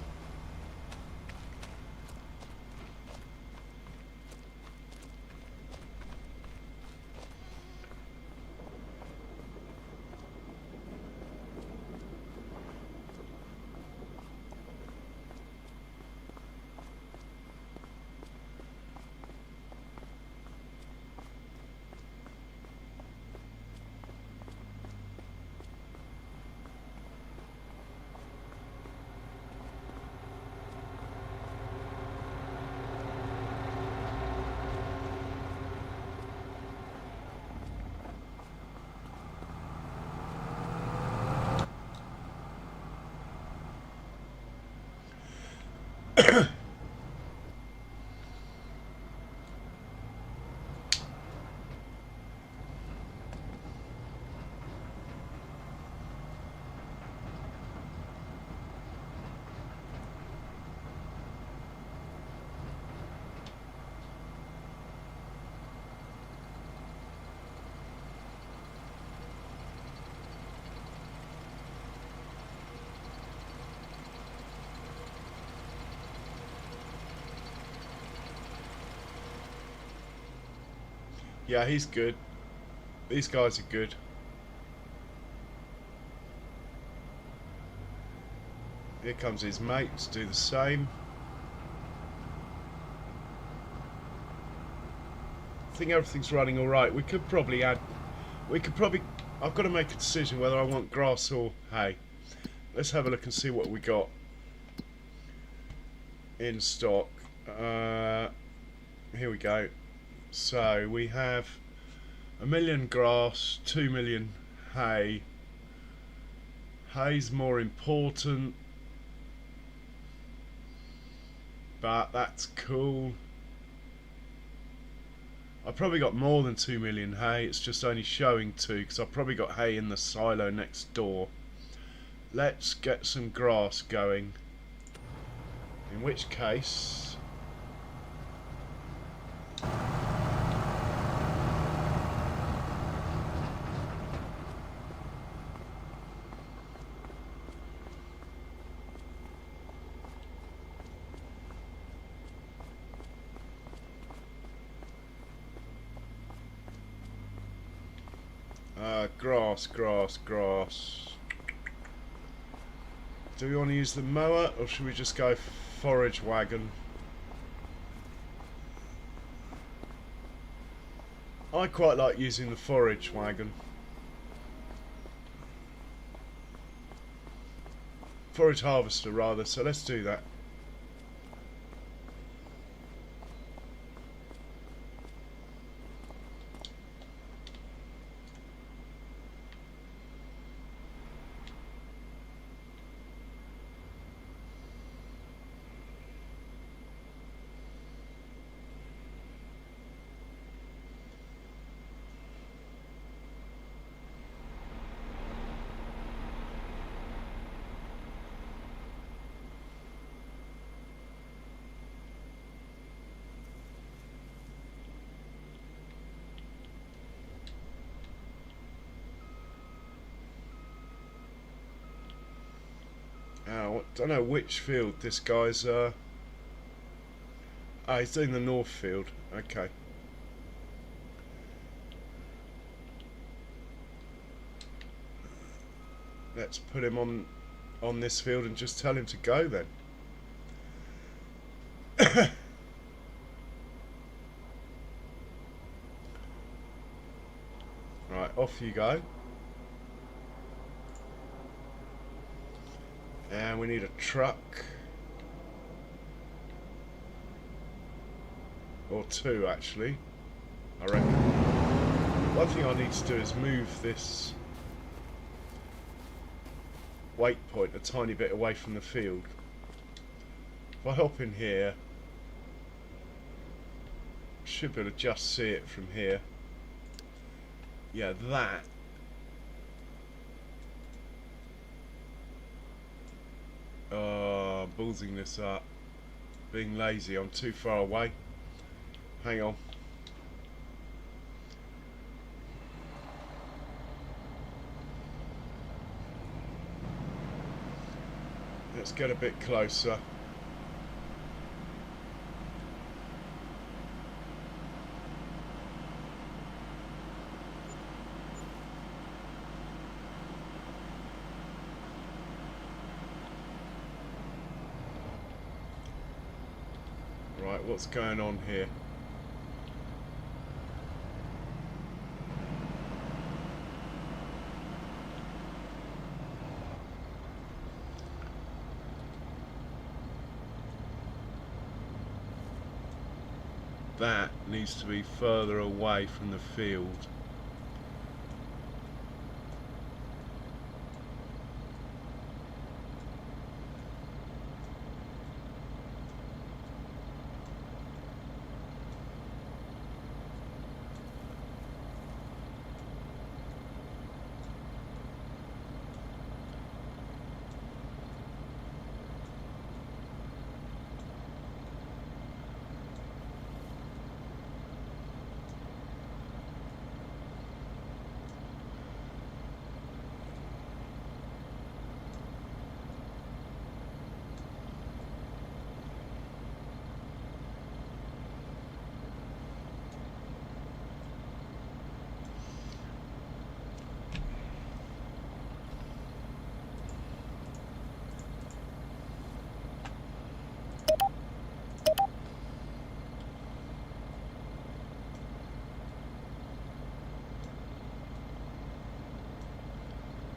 Yeah, he's good. These guys are good. Here comes his mates, do the same. I think everything's running alright. We could probably add... I've got to make a decision whether I want grass or hay. Let's have a look and see what we got in stock. Here we go. So we have 1 million grass, 2 million hay. Hay's more important, but that's cool. I've probably got more than 2 million hay, it's just only showing 2 because I've probably got hay in the silo next door. Let's get some grass going, in which case grass. Do we want to use the mower or should we just go forage wagon? I quite like using the forage wagon. Forage harvester rather, so let's do that. I don't know which field this guy's he's doing the north field. Okay. Let's put him on this field and just tell him to go then. Right, off you go. And we need a truck. or 2 actually, I reckon. One thing I need to do is move this waypoint a tiny bit away from the field. If I hop in here, should be able to just see it from here. Yeah, that. Ballsing this up. Being lazy, I'm too far away. Hang on. Let's get a bit closer. Right, what's going on here? That needs to be further away from the field.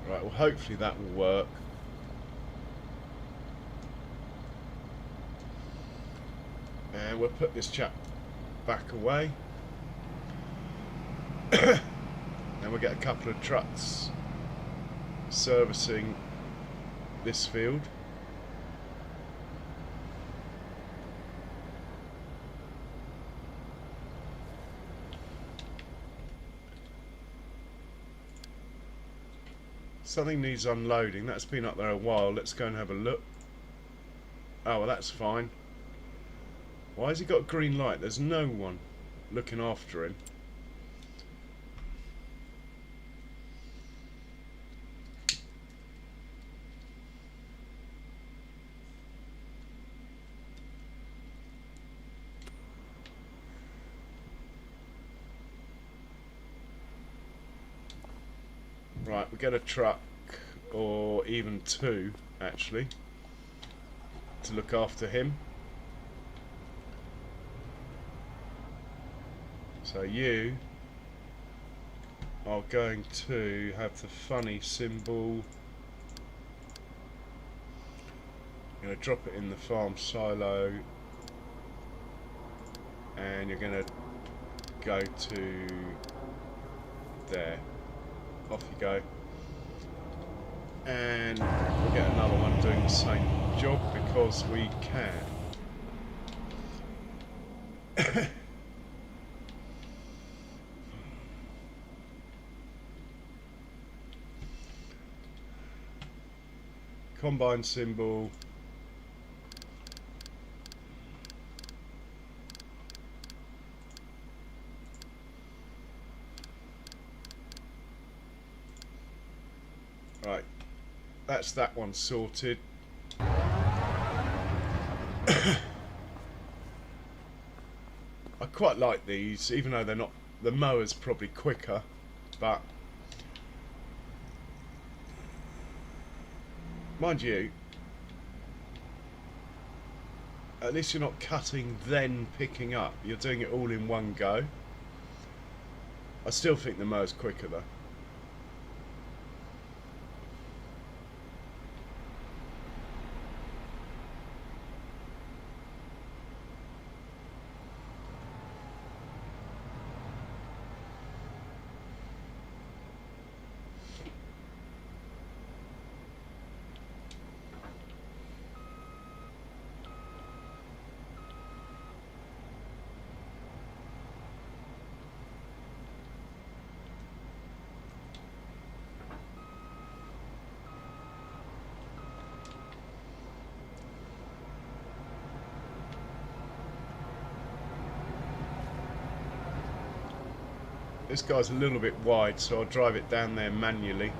Right, well hopefully that will work. And we'll put this chap back away. And we'll get a couple of trucks servicing this field. Something needs unloading. That's been up there a while. Let's go and have a look. Oh, well, that's fine. Why has he got a green light? There's no one looking after him. Right, we get a truck, or even 2 actually, to look after him. So you are going to have the funny symbol. You're going to drop it in the farm silo, and you're going to go to there. Off you go. And we'll get another one doing the same job because we can. Combine symbol. Right, that's that one sorted. I quite like these, even though they're not, the mower's probably quicker, but mind you, at least you're not cutting then picking up, you're doing it all in one go. I still think the mower's quicker though. This guy's a little bit wide, so I'll drive it down there manually.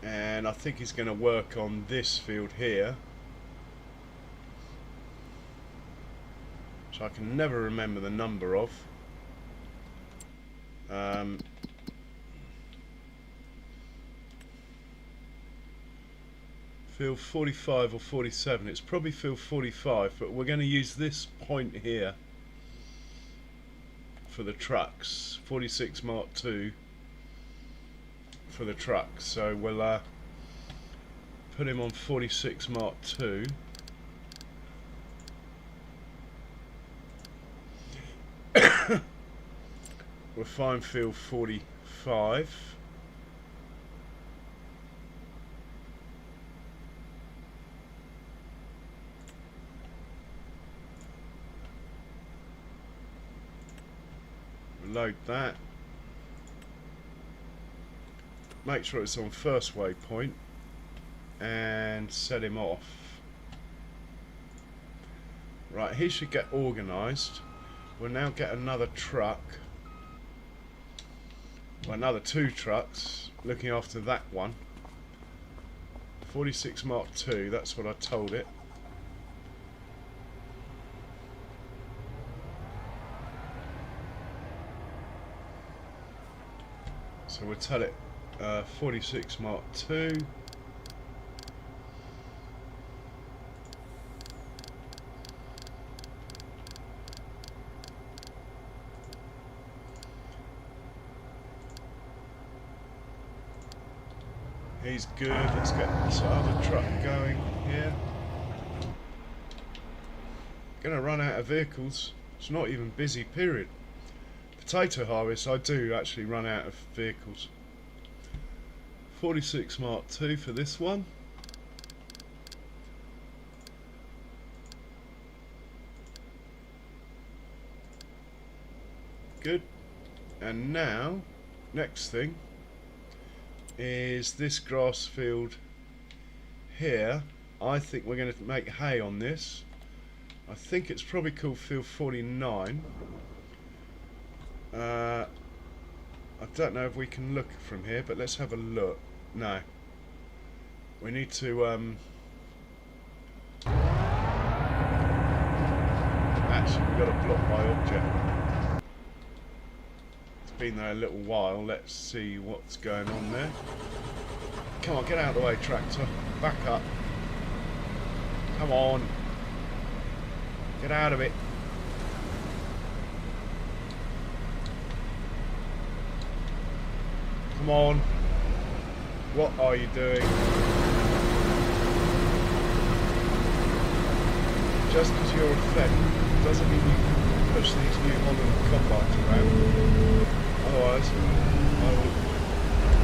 And I think he's going to work on this field here, which I can never remember the number of. Field 45 or 47. It's probably field 45, but we're going to use this point here for the trucks. 46 Mark II for the trucks. So we'll put him on 46 Mark II. We'll find field 45. Load that. Make sure it's on first waypoint and set him off. Right, he should get organised. We'll now get another truck. Well, another 2 trucks looking after that one. 46 Mark II, that's what I told it. So we'll tell it 46 Mark II. He's good. Let's get this other truck going here. Gonna run out of vehicles. It's not even busy period. Potato harvest, I do actually run out of vehicles. 46 Mark II for this one. Good. And now, next thing is this grass field here. I think we're going to make hay on this. I think it's probably called field 49. I don't know if we can look from here, but let's have a look. No. We need to actually, we've got to block by object. It's been there a little while. Let's see what's going on there. Come on, get out of the way, tractor. Back up. Come on. Get out of it. Come on. What are you doing? Just because you're a Fed doesn't mean you can push these New Holland combines around. Otherwise, I will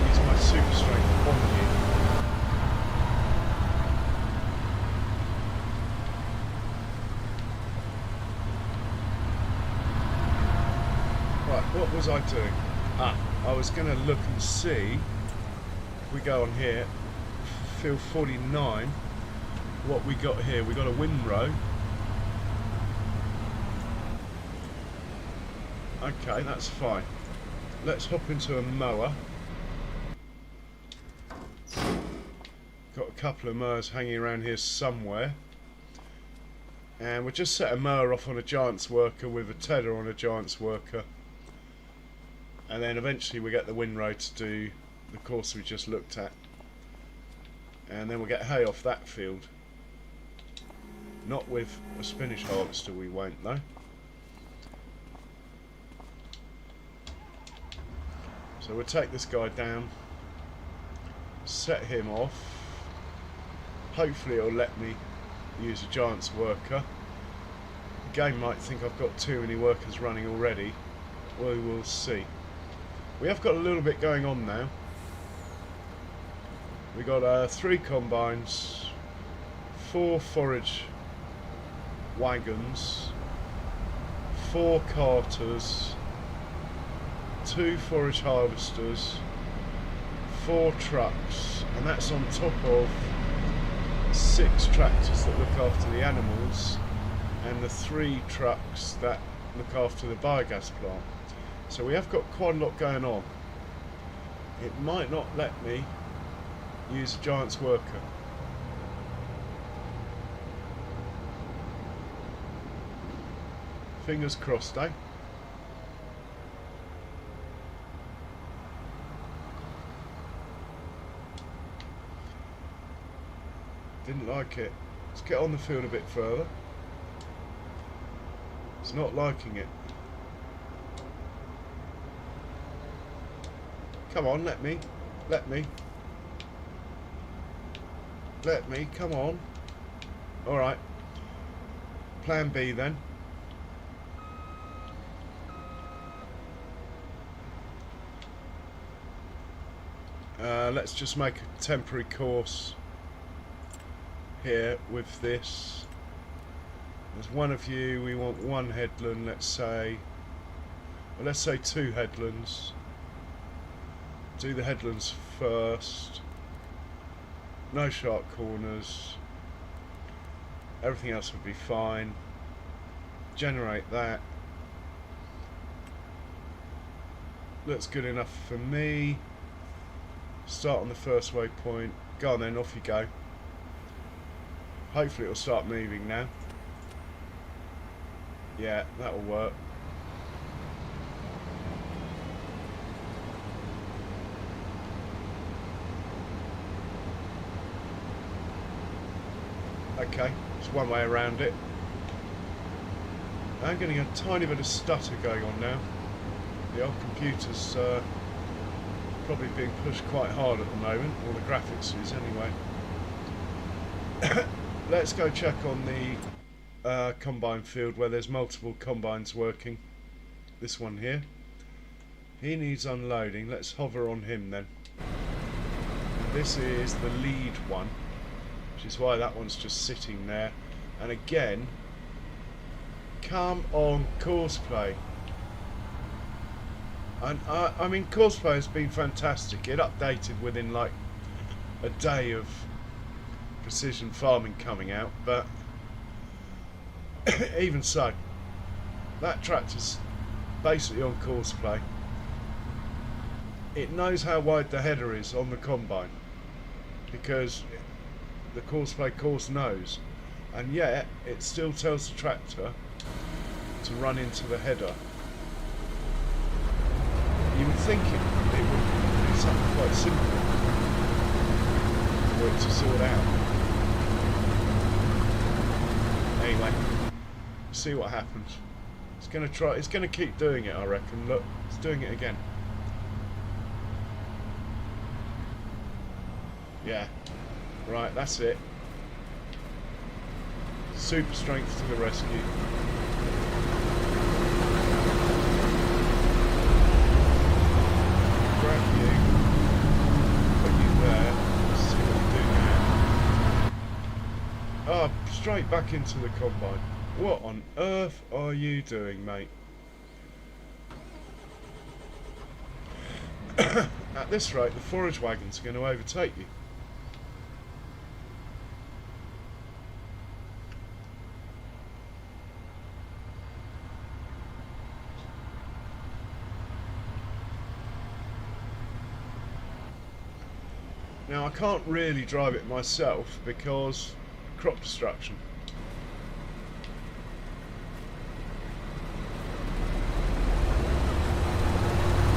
use my super strength on you. Right, what was I doing? I was going to look and see, if we go on here, field 49, what we got here. We got a windrow. Okay, that's fine. Let's hop into a mower. Got a couple of mowers hanging around here somewhere. And we'll just set a mower off on a giant's worker with a tedder on a giant's worker. And then eventually we get the windrow to do the course we just looked at. and then we'll get hay off that field. Not with a spinach harvester, we won't though. So we'll take this guy down, set him off. Hopefully it'll let me use a giant's worker. The game might think I've got too many workers running already. We will see. We have got a little bit going on now. We got 3 combines, 4 forage wagons, 4 carters, 2 forage harvesters, 4 trucks, and that's on top of 6 tractors that look after the animals and the 3 trucks that look after the biogas plant. So we have got quite a lot going on. It might not let me use a giant's worker. Fingers crossed, eh? Didn't like it. Let's get on the field a bit further. It's not liking it. Come on, let me. Let me. Let me, come on. Alright. Plan B then. Let's just make a temporary course here with this. There's one of you, we want 1 headland, let's say. Well, let's say 2 headlands. Do the headlands first. No sharp corners. Everything else would be fine. Generate that. Looks good enough for me. Start on the first waypoint. Go on then, off you go. Hopefully it'll start moving now. Yeah, that'll work. Okay, it's one way around it. I'm getting a tiny bit of stutter going on now. The old computer's probably being pushed quite hard at the moment, or the graphics is anyway. Let's go check on the combine field where there's multiple combines working. This one here. He needs unloading. Let's hover on him then. This is the lead one, which is why that one's just sitting there. And again, come on, courseplay. And I mean, courseplay has been fantastic. It updated within like a day of precision farming coming out, but even so, that tractor's basically on courseplay. It knows how wide the header is on the combine because the courseplay course knows, and yet it still tells the tractor to run into the header. You would think it would be something quite simple for it to sort out. Anyway, see what happens. It's gonna try. It's gonna keep doing it, I reckon. Look, it's doing it again. Yeah. Right, that's it. Super strength to the rescue. Grab you. Put you there. Let's see what you do now. Ah, straight back into the combine. What on earth are you doing, mate? At this rate, the forage wagons are going to overtake you. Now I can't really drive it myself because crop destruction.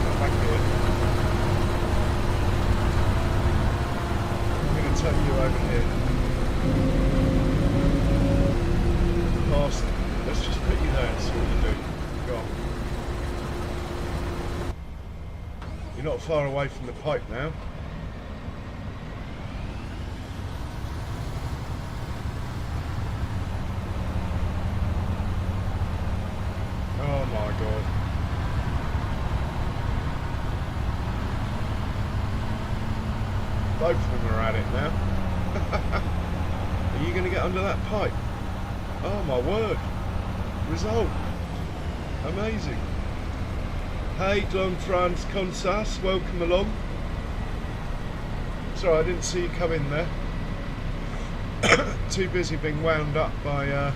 Come back here. I'm going to take you not far away from the pipe now. Oh my god. Both of them are at it now. Are you going to get under that pipe? Oh my word. Result. Amazing. Hey, Don Franz Consas, welcome along. Sorry, I didn't see you come in there. Too busy being wound up by,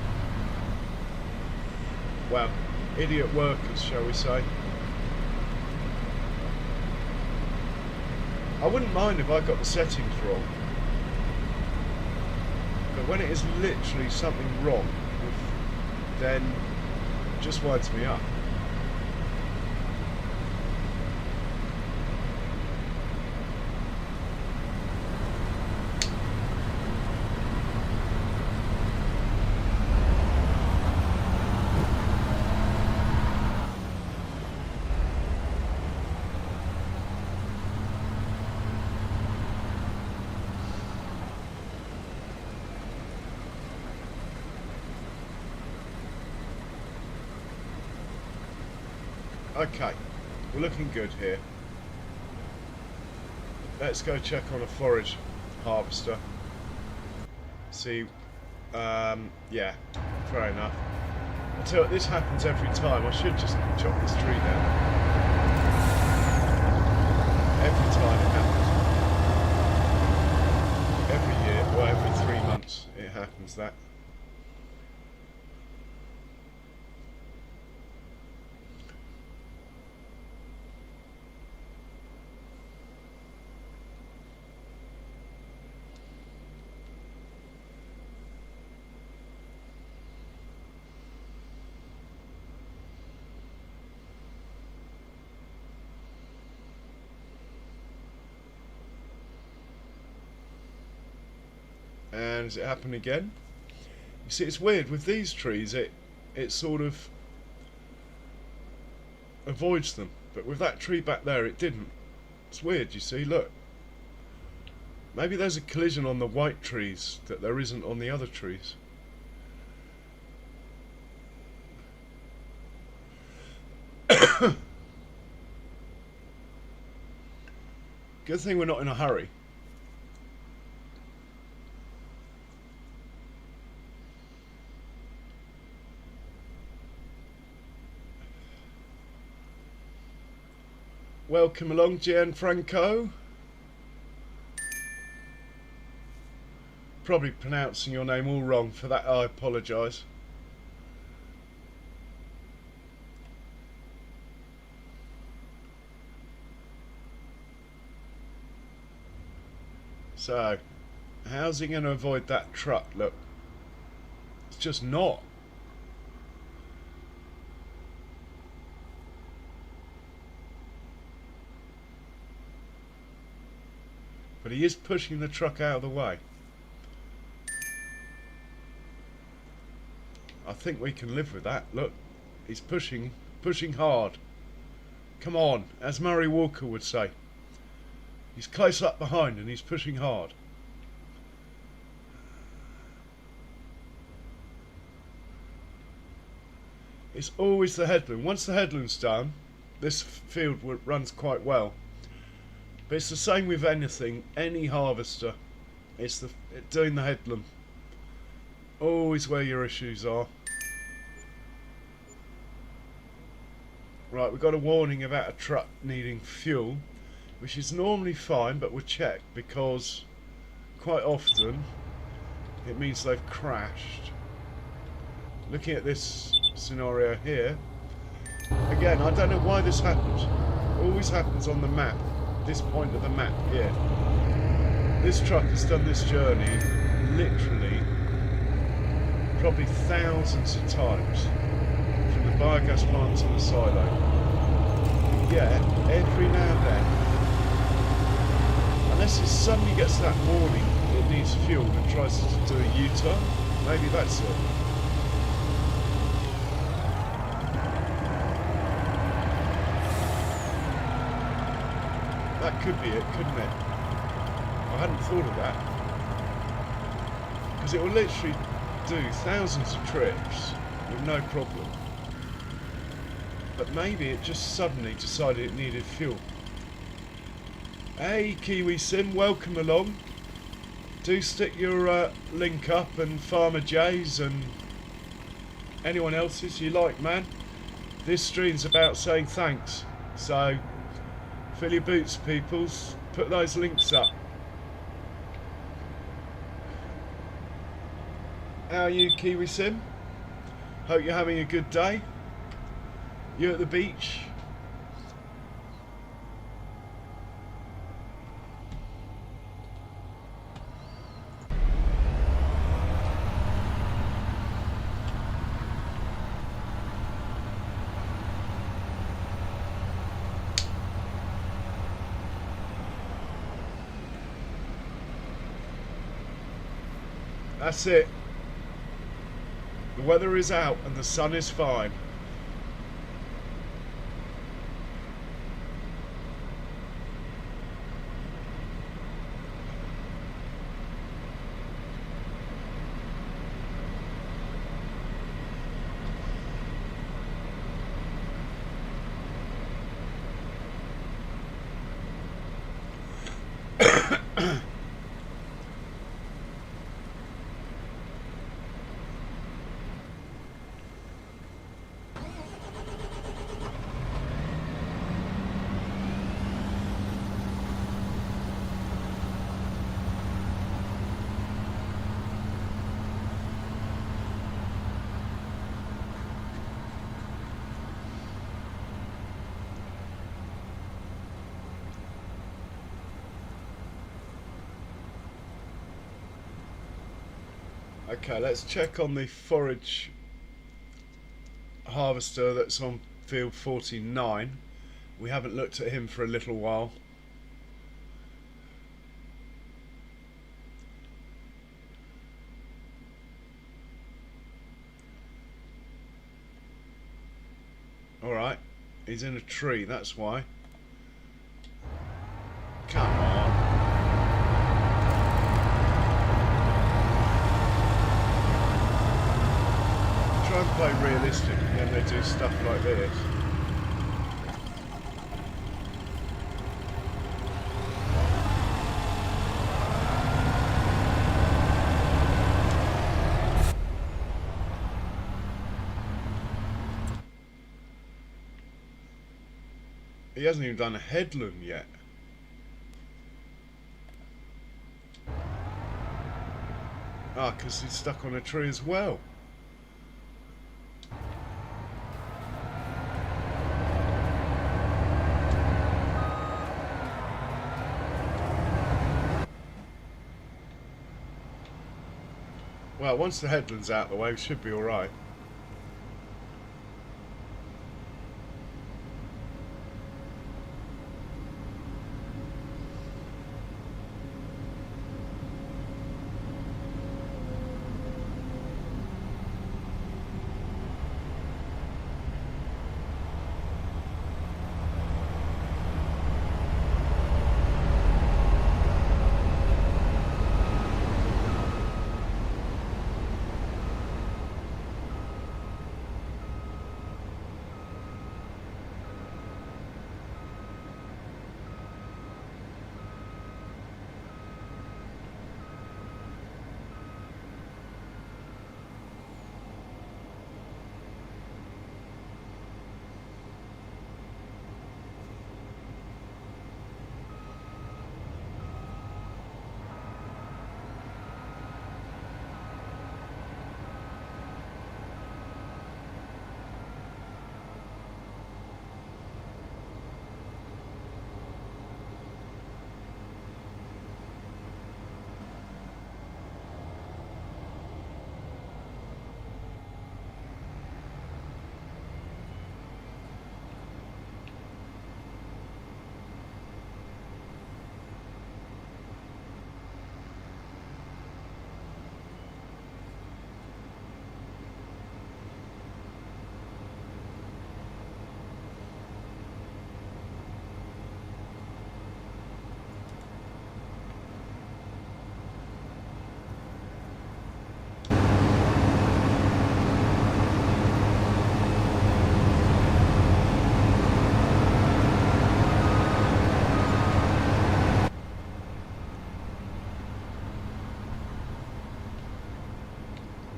well, idiot workers, shall we say. I wouldn't mind if I got the settings wrong. But when it is literally something wrong, then it just winds me up. Okay, we're looking good here. Let's go check on a forage harvester. See, yeah, fair enough. I tell you what, this happens every time. I should just chop this tree down. Every time it happens. Every year, or every 3 months it happens that. And does it happen again? You see, it's weird with these trees. It sort of avoids them, but with that tree back there, it didn't. It's weird. You see, look. Maybe there's a collision on the white trees that there isn't on the other trees. Good thing we're not in a hurry. Welcome along, Gianfranco. Probably pronouncing your name all wrong. For that, I apologise. So, how's he going to avoid that truck? Look, it's just not. But he is pushing the truck out of the way. I think we can live with that. Look, he's pushing hard. Come on, as Murray Walker would say. He's close up behind and he's pushing hard. It's always the headland. Once the headland's done, this field runs quite well. But it's the same with anything, any harvester. It's doing the headland. Always where your issues are. Right, we've got a warning about a truck needing fuel, which is normally fine, but we'll check because quite often it means they've crashed. Looking at this scenario here, again, I don't know why this happens. It always happens on the map. This point of the map here. This truck has done this journey literally probably thousands of times from the biogas plant to the silo. Yeah, every now and then, unless it suddenly gets that warning it needs fuel and tries to do a U-turn, maybe that's it. That could be it, couldn't it? I hadn't thought of that. Because it will literally do thousands of trips with no problem. But maybe it just suddenly decided it needed fuel. Hey Kiwi Sim, welcome along. Do stick your link up, and Farmer J's and anyone else's you like, man. This stream's about saying thanks, so fill your boots, peoples. Put those links up. How are you, Kiwi Sim? Hope you're having a good day. You at the beach? That's it. The weather is out and the sun is fine. Okay, let's check on the forage harvester that's on field 49. We haven't looked at him for a little while. Alright, he's in a tree, that's why. Come on. Try and play realistic when they do stuff like this. He hasn't even done a headland yet. Ah, because he's stuck on a tree as well. Well, once the headland's out of the way, we should be alright.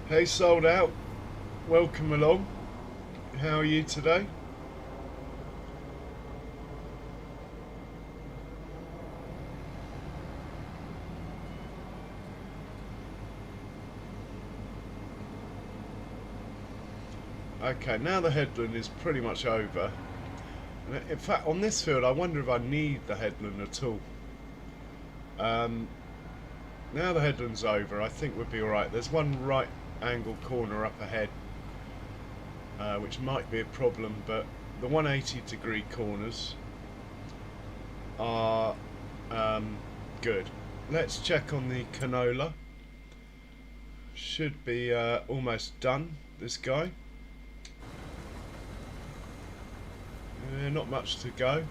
Hey, sold out. Welcome along. How are you today? Okay, now the headland is pretty much over. In fact, on this field, I wonder if I need the headland at all. Now the headland's over, I think we'll be alright. There's one right angle corner up ahead, which might be a problem, but the 180-degree corners are good. Let's check on the canola. Should be almost done, this guy. Not much to go.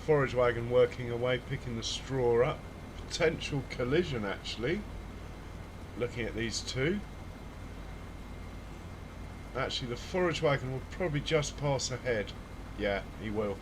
Forage wagon working away, picking the straw up. Potential collision, actually. Looking at these two. Actually, the forage wagon will probably just pass ahead. Yeah, he will.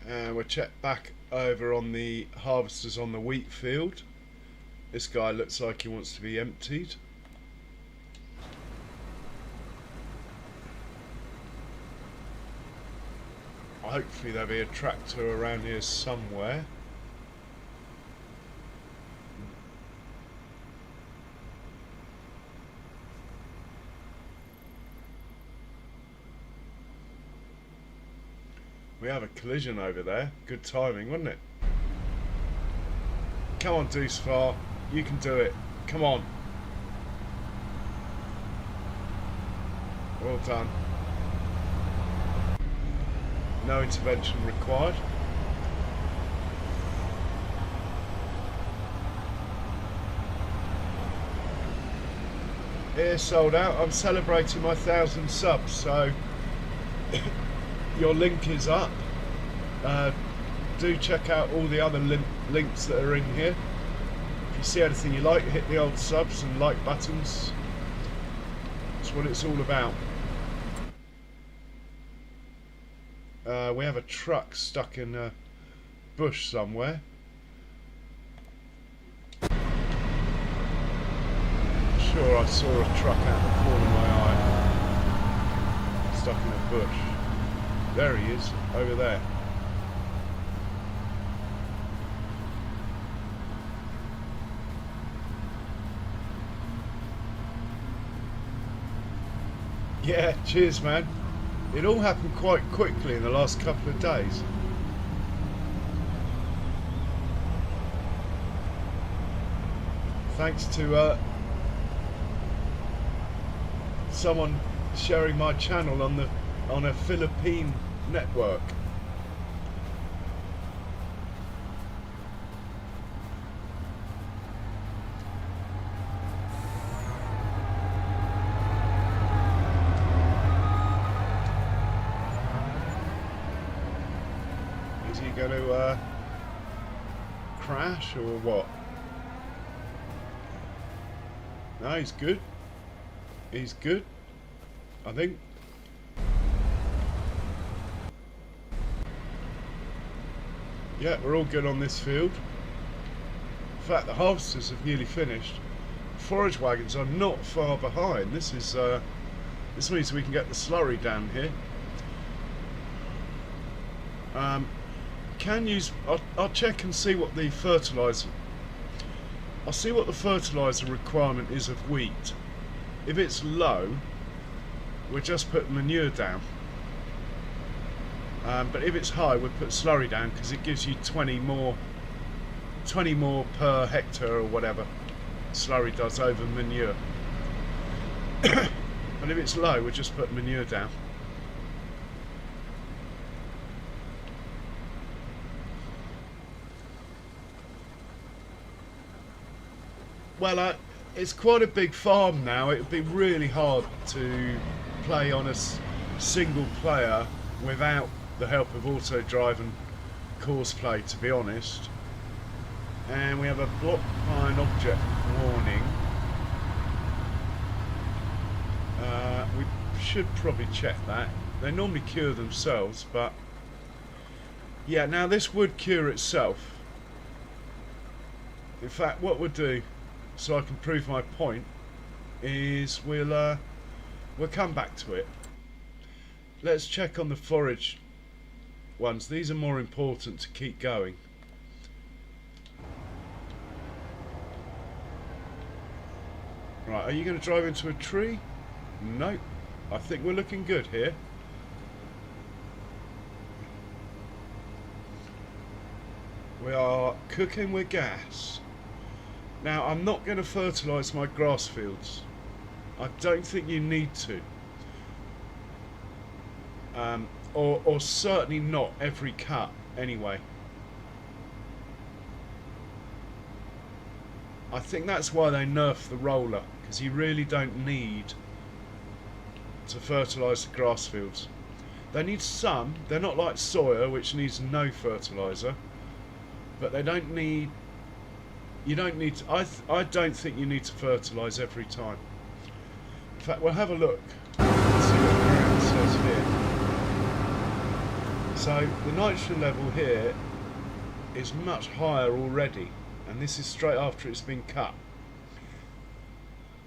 And we'll check back over on the harvesters on the wheat field. This guy looks like he wants to be emptied. Hopefully there'll be a tractor around here somewhere. We have a collision over there. Good timing, wasn't it? Come on, Deucefar. You can do it. Come on. Well done. No intervention required. Here, sold out. I'm celebrating my 1,000 subs, so your link is up. Do check out all the other links that are in here. If you see anything you like, hit the old subs and like buttons. That's what it's all about. We have a truck stuck in a bush somewhere. Sure, I saw a truck out the corner of my eye, stuck in a bush. There he is, over there. Yeah, cheers, man. It all happened quite quickly in the last couple of days. Thanks to someone sharing my channel on a Philippine network. Is he going to crash or what? No, he's good. He's good, I think. Yeah, we're all good on this field. In fact, the harvesters have nearly finished. Forage wagons are not far behind. This means we can get the slurry down here. I'll check and see what the fertilizer. I'll see what the fertilizer requirement is of wheat. If it's low, we'll just put manure down. But if it's high, we'll put slurry down because it gives you 20 more per hectare or whatever slurry does over manure. And if it's low, we'll just put manure down. Well, it's quite a big farm now. It would be really hard to play on a single player without the help of auto drive and course play, to be honest. And we have a block pine object warning. We should probably check that. They normally cure themselves, but yeah, now this would cure itself. In fact, what we'll do, so I can prove my point, is we'll come back to it. Let's check on the forage ones. These are more important to keep going. Right, are you going to drive into a tree? No, I think we're looking good here. We are cooking with gas. Now, I'm not going to fertilise my grass fields. I don't think you need to. Or certainly not every cut, anyway. I think that's why they nerfed the roller, because you really don't need to fertilise the grass fields. They need some. They're not like soya, which needs no fertiliser. But they don't need... You don't need to... I don't think you need to fertilise every time. In fact, we'll have a look. Let's see what the ground says here. So, the nitrogen level here is much higher already. And this is straight after it's been cut.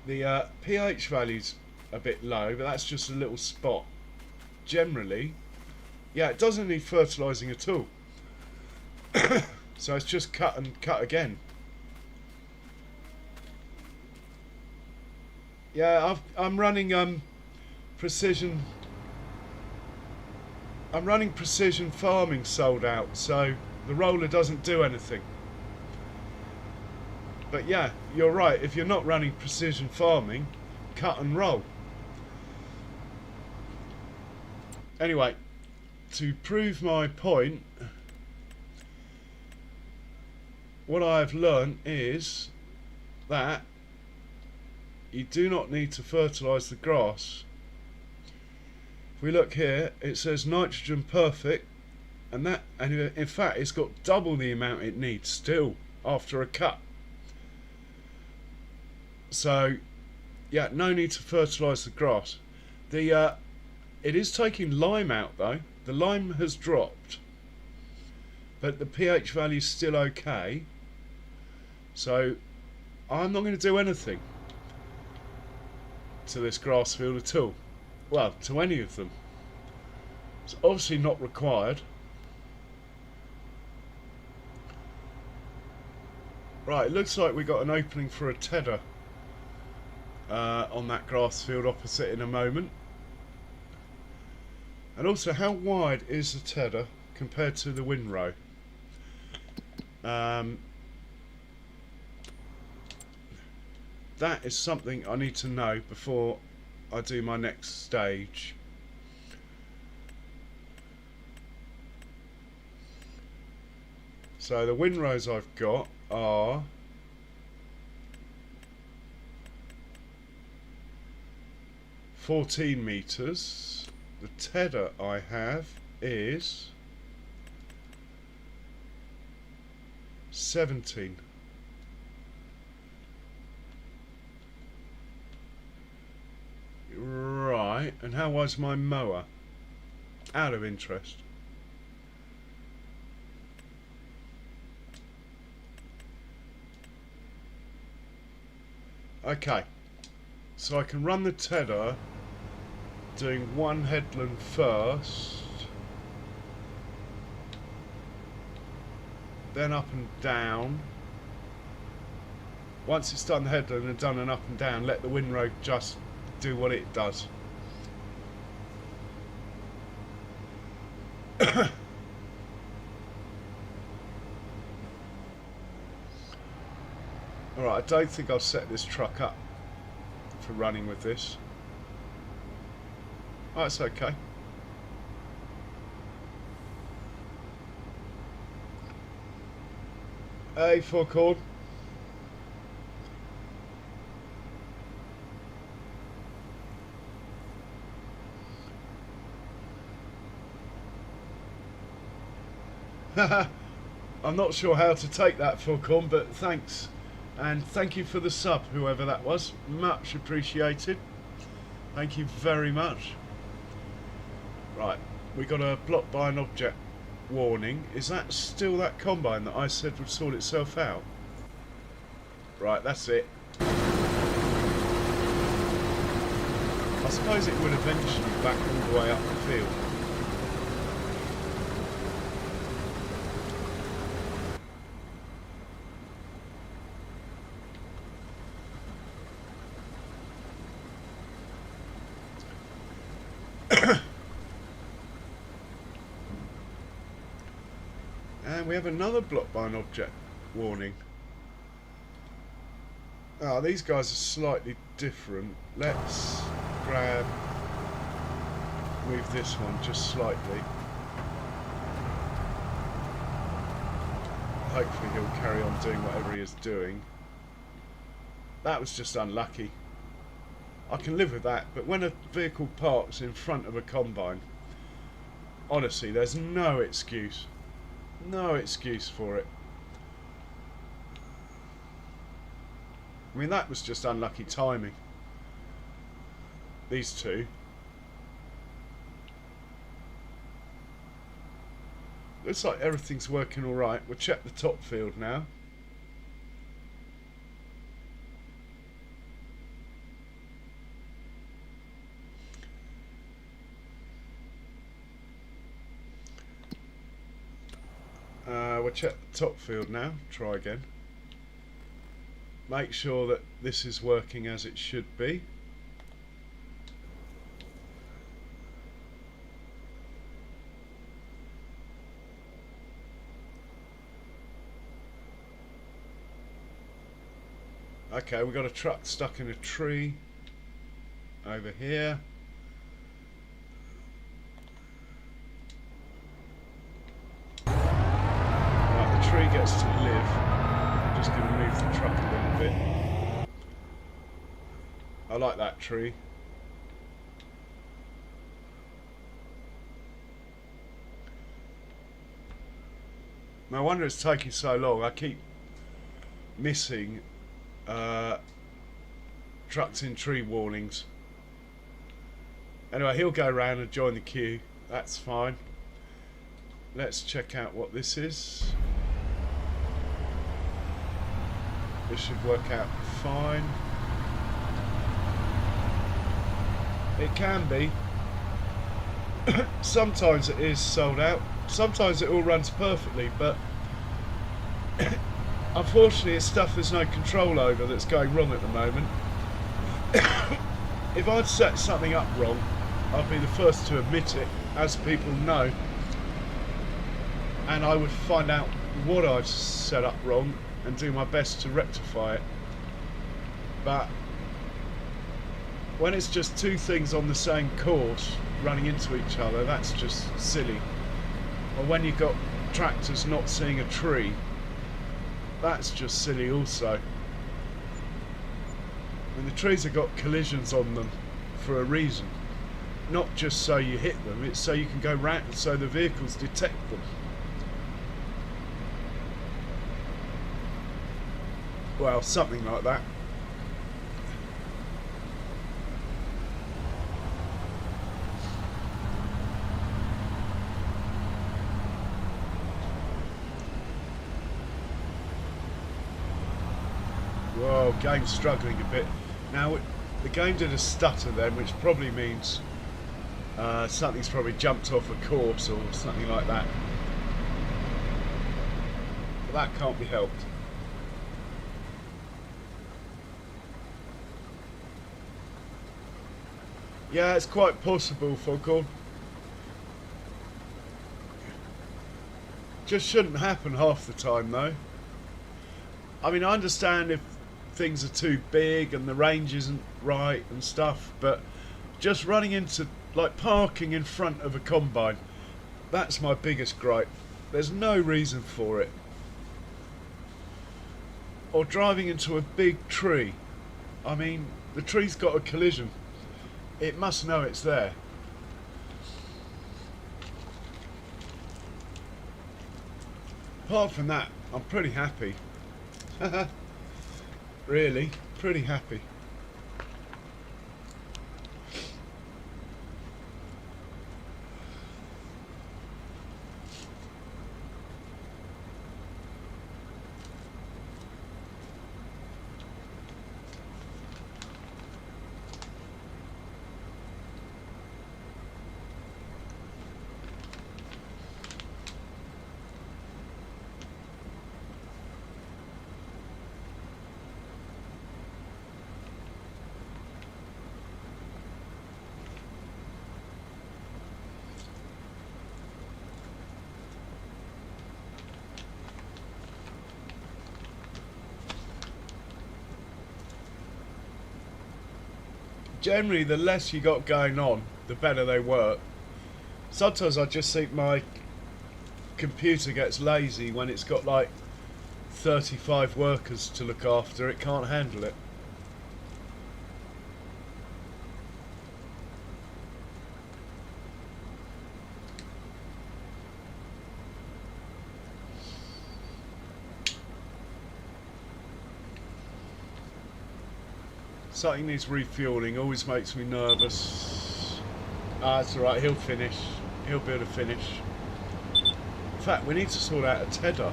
The pH value's a bit low, but that's just a little spot. Generally, yeah, it doesn't need fertilising at all. So it's just cut and cut again. Yeah, I'm running precision. I'm running precision farming sold out, so the roller doesn't do anything. But yeah, you're right. If you're not running precision farming, cut and roll. Anyway, to prove my point, what I've learned is that you do not need to fertilise the grass. If we look here, it says nitrogen perfect, and in fact it's got double the amount it needs still after a cut. So yeah, no need to fertilise the grass. It is taking lime out though. The lime has dropped, but the pH value is still okay. So I'm not going to do anything to this grass field at all. Well, to any of them. It's obviously not required. Right, it looks like we got an opening for a tedder on that grass field opposite in a moment. And also, how wide is the tedder compared to the windrow? That is something I need to know before I do my next stage. So the windrows I've got are 14 meters. The tedder I have is 17. Right, and how was my mower? Out of interest. Okay, so I can run the tedder doing one headland first, then up and down. Once it's done the headland and done an up and down, let the windrow just do what it does. Alright, I don't think I'll set this truck up for running with this. Oh, that's okay. Hey, Foghorn. I'm not sure how to take that, Foghorn, but thanks. And thank you for the sub, whoever that was. Much appreciated. Thank you very much. Right, we got a blocked by an object warning. Is that still that combine that I said would sort itself out? Right, that's it. I suppose it would eventually back all the way up the field. And we have another block by an object warning. Ah, these guys are slightly different. Let's move this one just slightly. Hopefully he'll carry on doing whatever he is doing. That was just unlucky. I can live with that, but when a vehicle parks in front of a combine, honestly, there's no excuse. No excuse for it. I mean, that was just unlucky timing. These two. Looks like everything's working alright. We'll check the top field now. We'll check the top field now. Try again. Make sure that this is working as it should be. Okay, we've got a truck stuck in a tree over here. Right, the tree gets to live. I'm just going to move the truck a little bit. I like that tree. No wonder it's taking so long. I keep missing trucks in tree warnings. Anyway, he'll go around and join the queue. That's fine. Let's check out what this is. This should work out fine. It can be. Sometimes it is sold out. Sometimes it all runs perfectly, but unfortunately it's stuff there's no control over that's going wrong at the moment. If I'd set something up wrong, I'd be the first to admit it, as people know, and I would find out what I've set up wrong and do my best to rectify it. But when it's just two things on the same course running into each other, that's just silly. Or when you've got tractors not seeing a tree, that's just silly also. And the trees have got collisions on them for a reason. Not just so you hit them, it's so you can go round, so the vehicles detect them. Well, something like that. Whoa, game's struggling a bit. Now, the game did a stutter then, which probably means something's probably jumped off a course or something like that. But that can't be helped. Yeah, it's quite possible, Foghorn. Just shouldn't happen half the time, though. I mean, I understand if things are too big and the range isn't right and stuff, but just running into, like, parking in front of a combine, that's my biggest gripe. There's no reason for it. Or driving into a big tree. I mean, the tree's got a collision. It must know it's there. Apart from that, I'm pretty happy. Really, pretty happy. Generally, the less you got going on, the better they work. Sometimes I just think my computer gets lazy when it's got like 35 workers to look after. It can't handle it. Something needs refueling, always makes me nervous. Ah, it's alright, he'll finish. He'll be able to finish. In fact, we need to sort out a tedder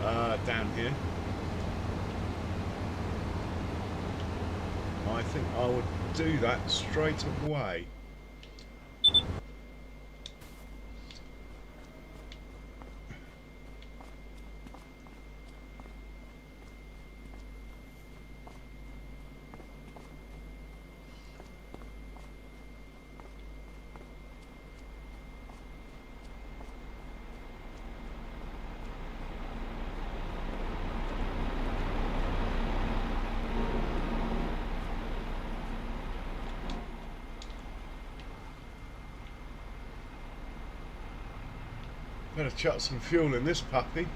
down here. I think I would do that straight away. Better chuck some fuel in this puppy.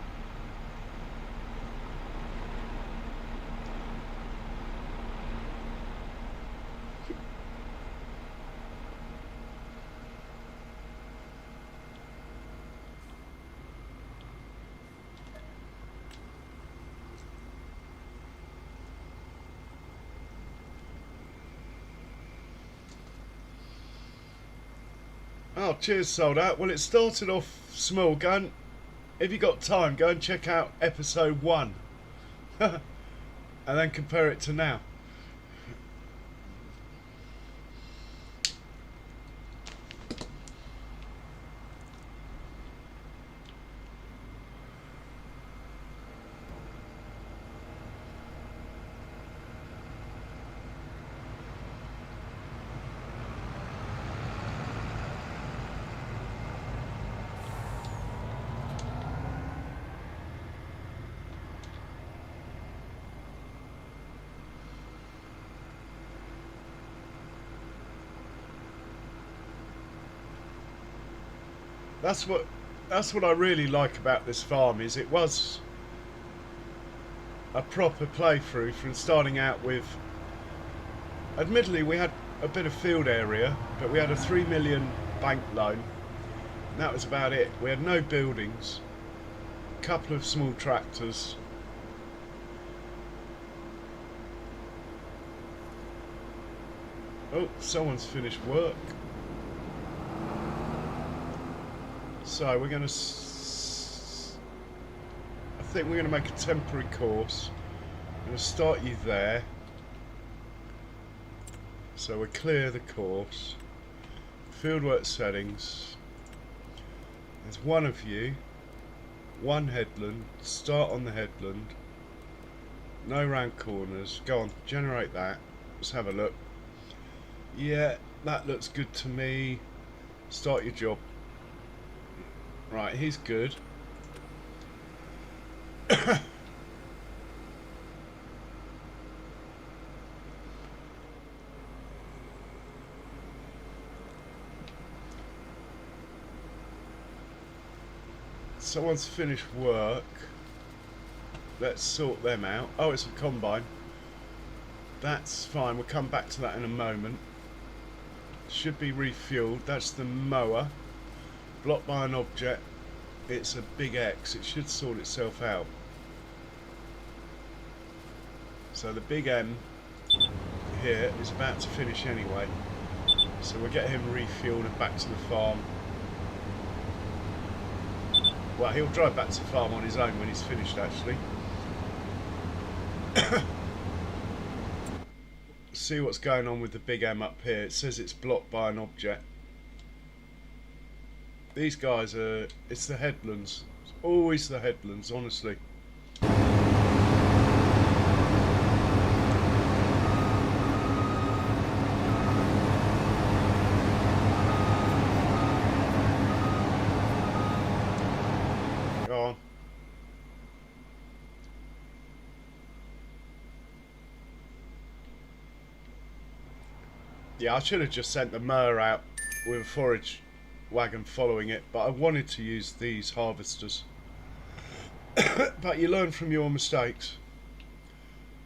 Oh, cheers, sold out. Well, it started off small. If you got time, go and check out episode 1 and then compare it to now. That's what I really like about this farm, is it was a proper playthrough from starting out with. Admittedly, we had a bit of field area, but we had a 3 million bank loan. And that was about it. We had no buildings, a couple of small tractors. Oh, someone's finished work. So we're going to, I think we're going to make a temporary course. I'm going to start you there. So we clear the course. Fieldwork settings. There's one of you. One headland. Start on the headland. No round corners. Go on, generate that. Let's have a look. Yeah, that looks good to me. Start your job. Right, he's good. someone's finished work. Let's sort them out. Oh, it's a combine. That's fine, we'll come back to that in a moment. Should be refueled. That's the mower. Blocked by an object. It's a big X. It should sort itself out. So the big M here is about to finish anyway. So we'll get him refueled and back to the farm. Well, he'll drive back to the farm on his own when he's finished, actually. See what's going on with the big M up here. It says it's blocked by an object. These guys are... it's the headlands. It's always the headlands, honestly. Go on. Yeah, I should have just sent the mower out with a forage wagon following it, but I wanted to use these harvesters. But you learn from your mistakes.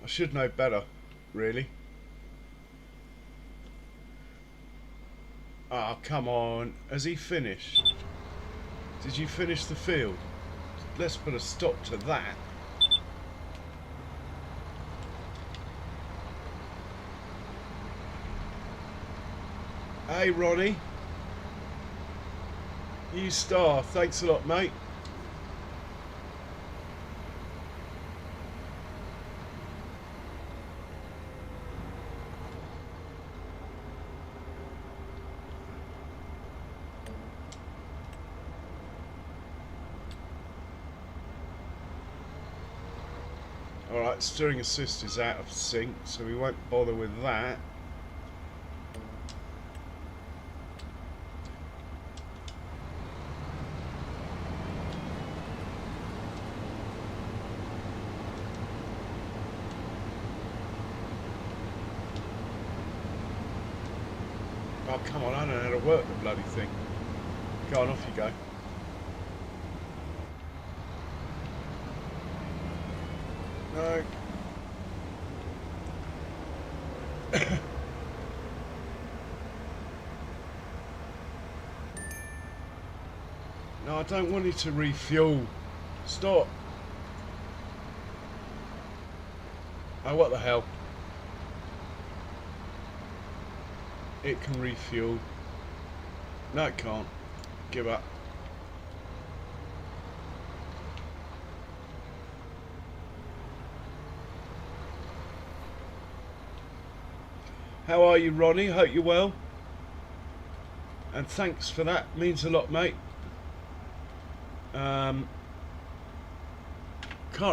I should know better, really. Ah, oh, come on. Has he finished? Did you finish the field? Let's put a stop to that. Hey, Ronnie. You star. Thanks a lot, mate. Alright, steering assist is out of sync, so we won't bother with that. Oh, come on, I don't know how to work the bloody thing. Go on, off you go. No. No, I don't want you to refuel. Stop. Oh, what the hell? It can refuel. No, it can't. Give up. How are you, Ronnie? Hope you're well. And thanks for that. Means a lot, mate. Can't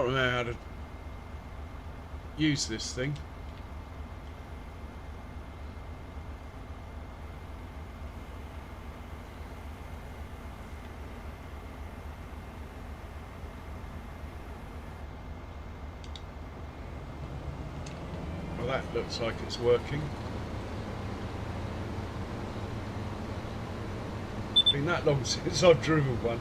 remember how to use this thing. Well, that looks like it's working. It's been that long since I've driven one.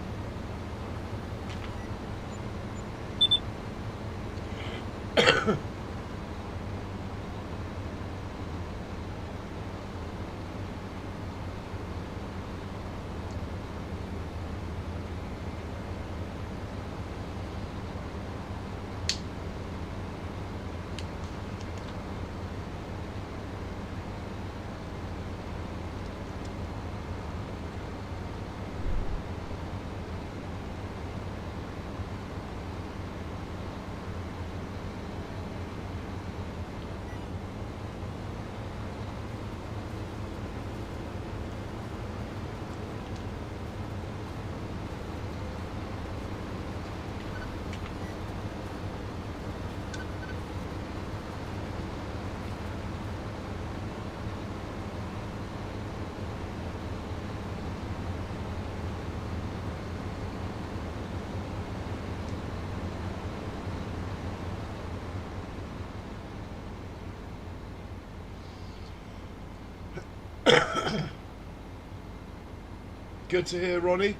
Good to hear, Ronnie.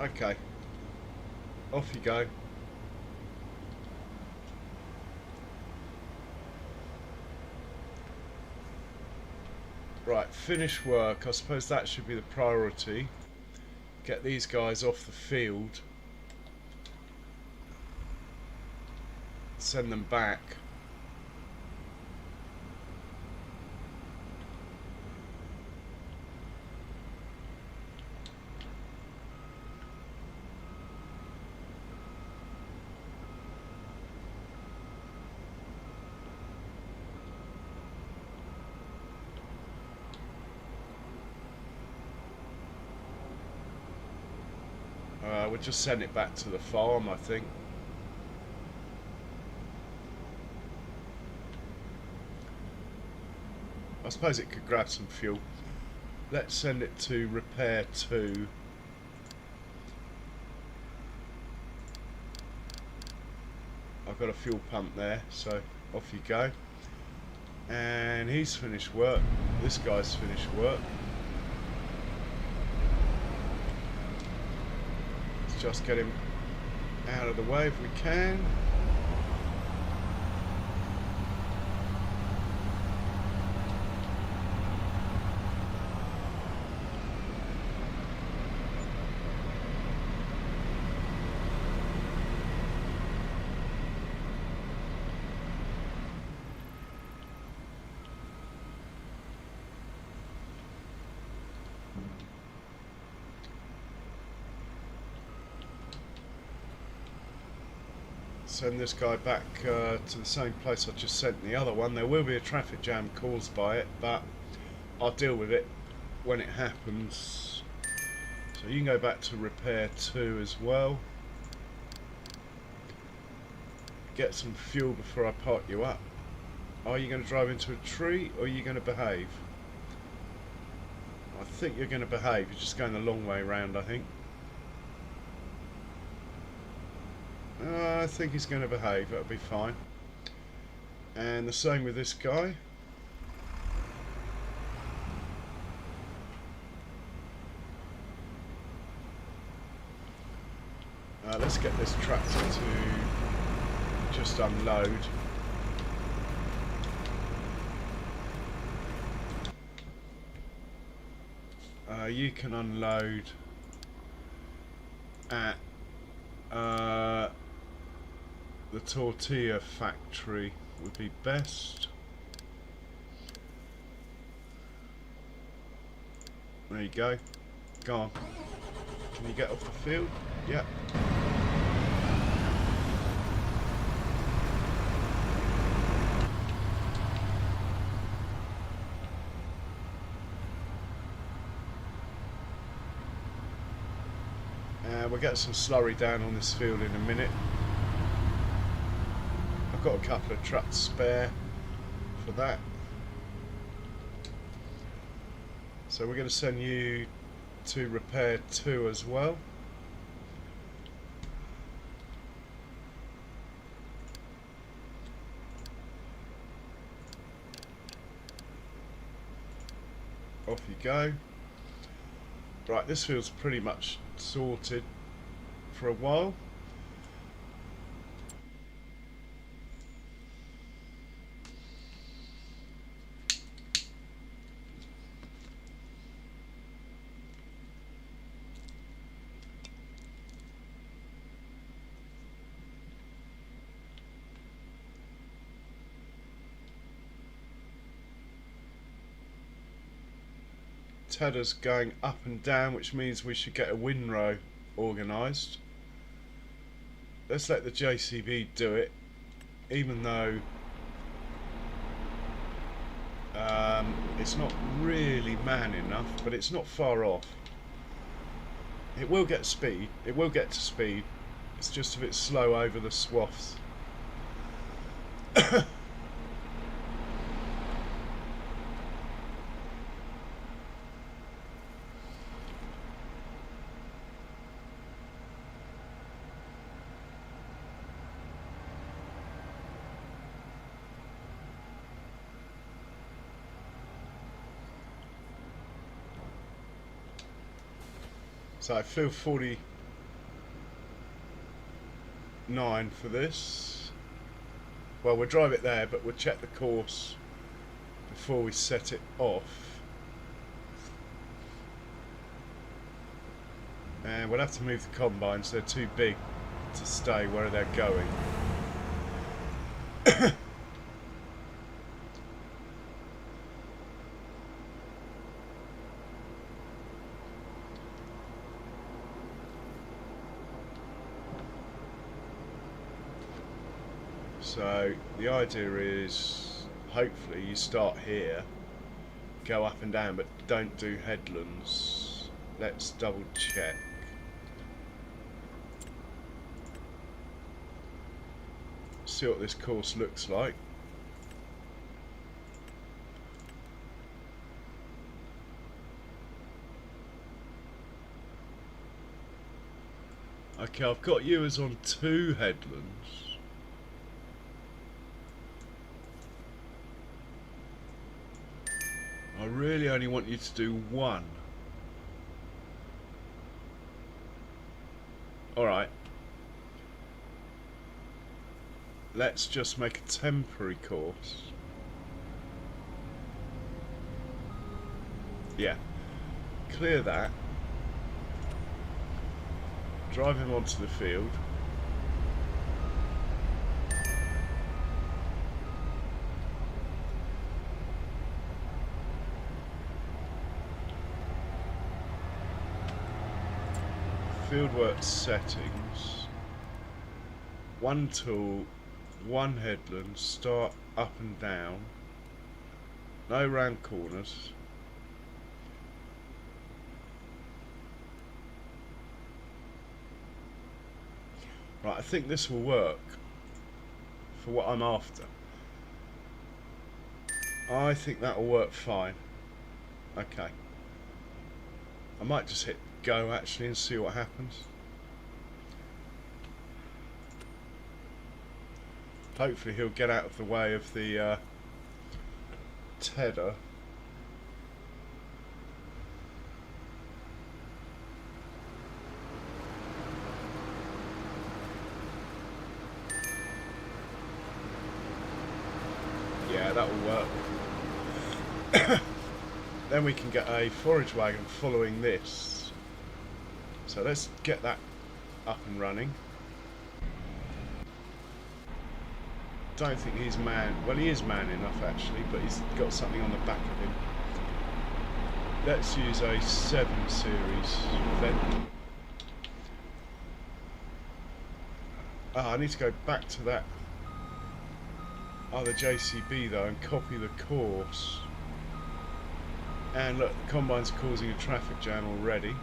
Okay, off you go. Right, finish work. I suppose that should be the priority. Get these guys off the field. Send them back. We'll just send it back to the farm, I think. I suppose it could grab some fuel. Let's send it to repair 2. I've got a fuel pump there, so off you go. And he's finished work. This guy's finished work. Let's just get him out of the way if we can. Send this guy back to the same place I just sent the other one. There will be a traffic jam caused by it, but I'll deal with it when it happens. So you can go back to repair 2 as well. Get some fuel before I park you up. Are you going to drive into a tree, or are you going to behave? I think you're going to behave. You're just going the long way round, I think. I think he's going to behave. That'll be fine. And the same with this guy. Let's get this tractor to just unload. You can unload at the tortilla factory would be best. There you go. Go on. Can you get off the field? Yep. We'll get some slurry down on this field in a minute. I've got a couple of trucks spare for that. So we're going to send you to repair 2 as well. Off you go. Right, this field's pretty much sorted for a while. Headers going up and down, which means we should get a windrow organised. Let's let the JCB do it, even though it's not really man enough, but it's not far off. It will get speed, it will get to speed, it's just a bit slow over the swaths. So field 40 9 for this. Well, we'll drive it there, but we'll check the course before we set it off. And we'll have to move the combines, they're too big to stay where they're going. So the idea is, hopefully you start here, go up and down, but don't do headlands. Let's double check. See what this course looks like. Okay, I've got you as on 2 headlands. I really only want you to do 1. Alright. Let's just make a temporary course. Yeah. Clear that. Drive him onto the field. Fieldwork settings. 1 tool, 1 headland, start up and down. No round corners. Right, I think this will work for what I'm after. I think that'll work fine. Okay. I might just hit go actually and see what happens. Hopefully he'll get out of the way of the tedder. Yeah, that will work. Then we can get a forage wagon following this. So let's get that up and running. Don't think he's man. Well, he is man enough actually, but he's got something on the back of him. Let's use a 7 series vent. I need to go back to that other JCB though and copy the course. And look, the combine's causing a traffic jam already.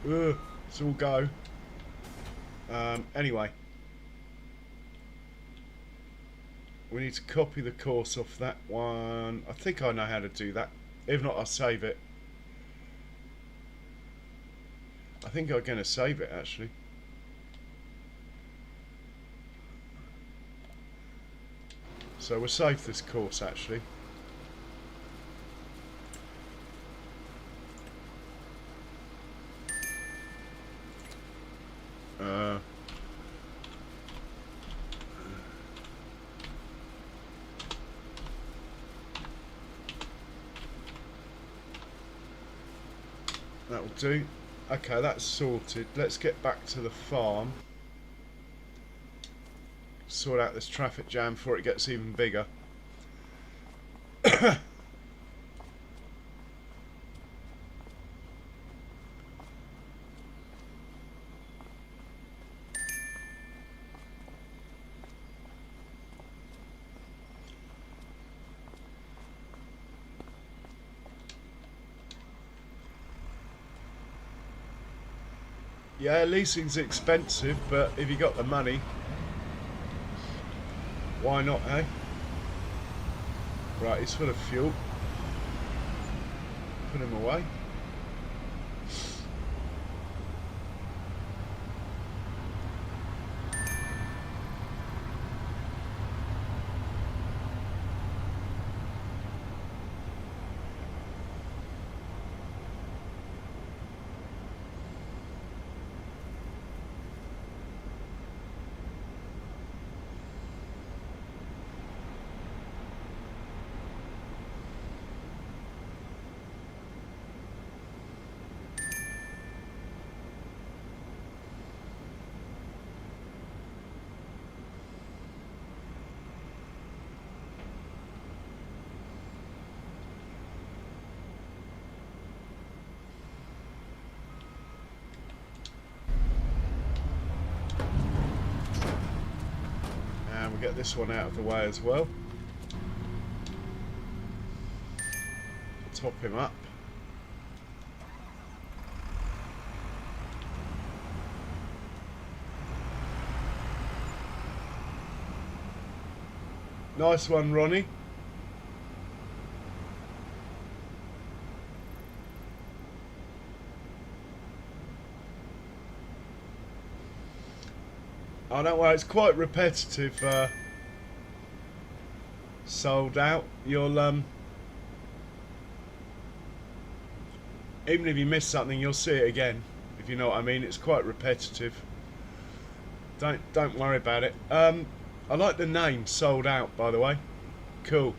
It's all go. Anyway, we need to copy the course off that one. I think I know how to do that. If not, I'll save it. I think I'm going to save it actually. So we'll save this course actually. That'll do. Okay, that's sorted. Let's get back to the farm. Sort out this traffic jam before it gets even bigger. Yeah, leasing's expensive, but if you got the money, why not, eh? Right, he's full of fuel. Put him away. get this one out of the way as well. Top him up. Nice one, Ronnie. I don't know, it's quite repetitive. Sold out. You'll even if you miss something, you'll see it again. If you know what I mean, it's quite repetitive. Don't worry about it. I like the name, Sold Out, by the way. Cool.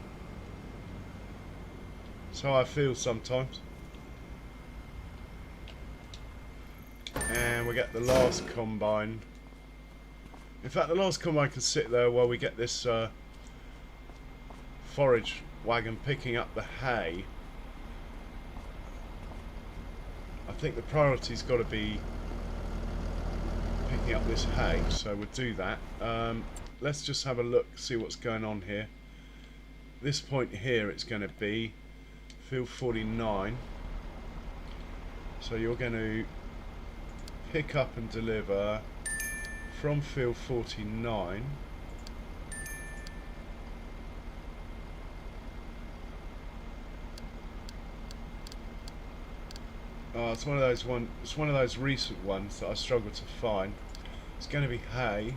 That's how I feel sometimes. And we get the last combine. In fact, the last combine can sit there while we get this forage wagon picking up the hay. I think the priority's got to be picking up this hay, so we'll do that. Let's just have a look, see what's going on here. This point here, it's going to be field 49. So you're going to pick up and deliver from field 49. Oh, it's one of those it's one of those recent ones that I struggle to find. It's going to be hay.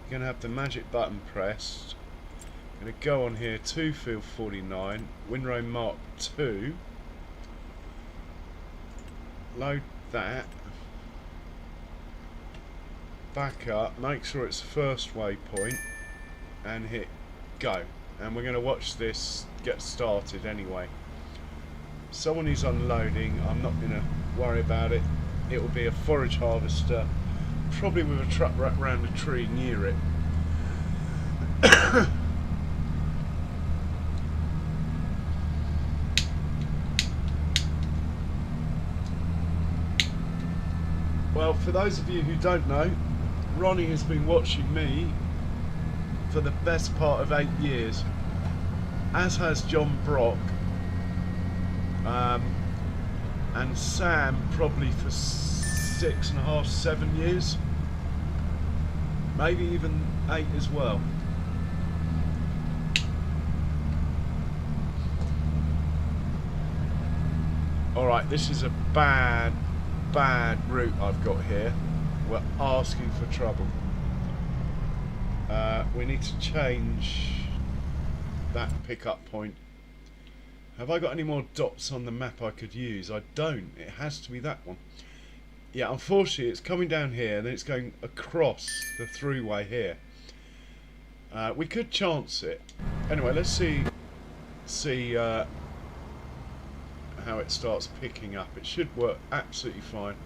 You're going to have the magic button pressed. I'm going to go on here to field 49, windrow mark 2. Load that. Back up, make sure it's first waypoint, and hit go. And we're going to watch this get started anyway. Someone is unloading, I'm not going to worry about it. It will be a forage harvester, probably with a truck wrapped around a tree near it. Well, for those of you who don't know, Ronnie has been watching me for the best part of 8 years, as has John Brock, and Sam probably for 6.5, 7 years, maybe even 8 as well. Alright, this is a bad route I've got here. We're asking for trouble. We need to change that pickup point. Have I got any more dots on the map I could use? I don't. It has to be that one. Yeah, unfortunately it's coming down here and then it's going across the throughway here. We could chance it. Anyway, let's see how it starts picking up. It should work absolutely fine.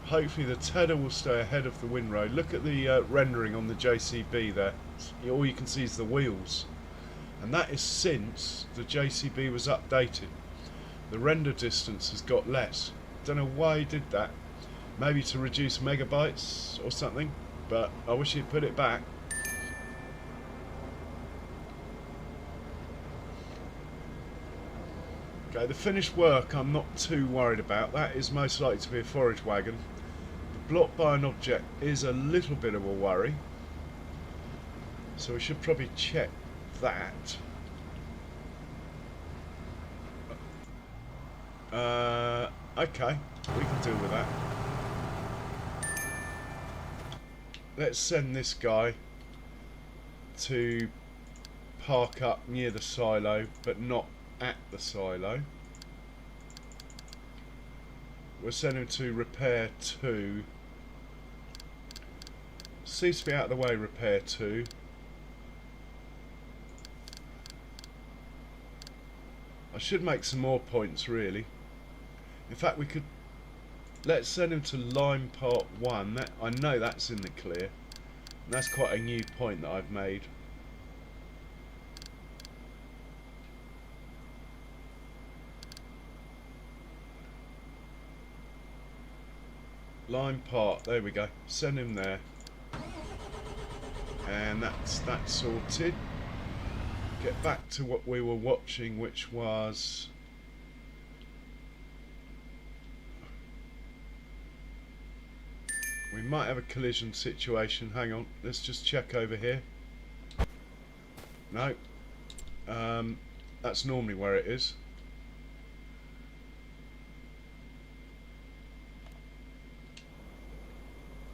Hopefully the tedder will stay ahead of the windrow. Look at the rendering on the JCB there. All you can see is the wheels. And that is since the JCB was updated. The render distance has got less. Don't know why he did that. Maybe to reduce megabytes or something. But I wish he'd put it back. Okay, the finished work I'm not too worried about. That is most likely to be a forage wagon. The block by an object is a little bit of a worry. So we should probably check that. Okay, we can deal with that. Let's send this guy to park up near the silo, but not at the silo. We'll send him to repair 2. Seems to be out of the way, repair 2. I should make some more points really. In fact, we could, let's send him to line part 1. That, I know that's in the clear. And that's quite a new point that I've made. Line part, there we go. Send him there. And that's that sorted. Get back to what we were watching, which was we might have a collision situation. Hang on, let's just check over here. No, that's normally where it is.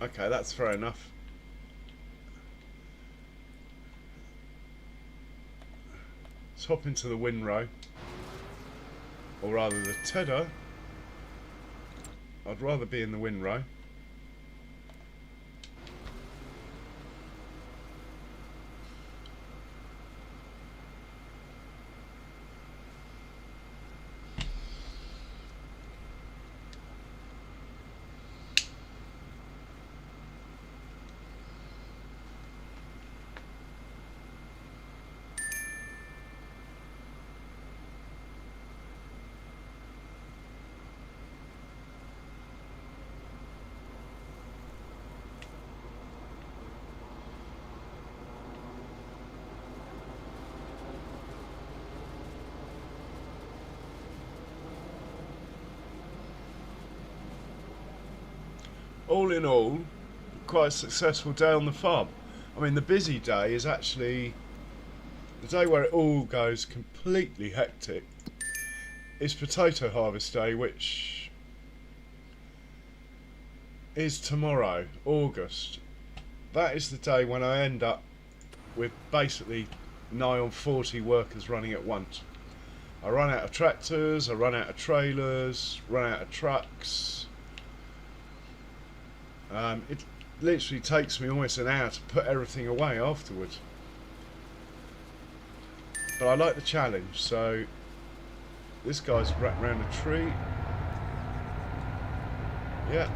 Okay, that's fair enough. Let's hop into the windrow, or rather the tedder. I'd rather be in the windrow. All in all, quite a successful day on the farm. I mean, the busy day is actually the day where it all goes completely hectic. Is potato harvest day, which is tomorrow, August. That is the day when I end up with basically nigh on 40 workers running at once. I run out of tractors, I run out of trailers, run out of trucks. It literally takes me almost an hour to put everything away afterwards. But I like the challenge, so this guy's wrapped around a tree. Yeah.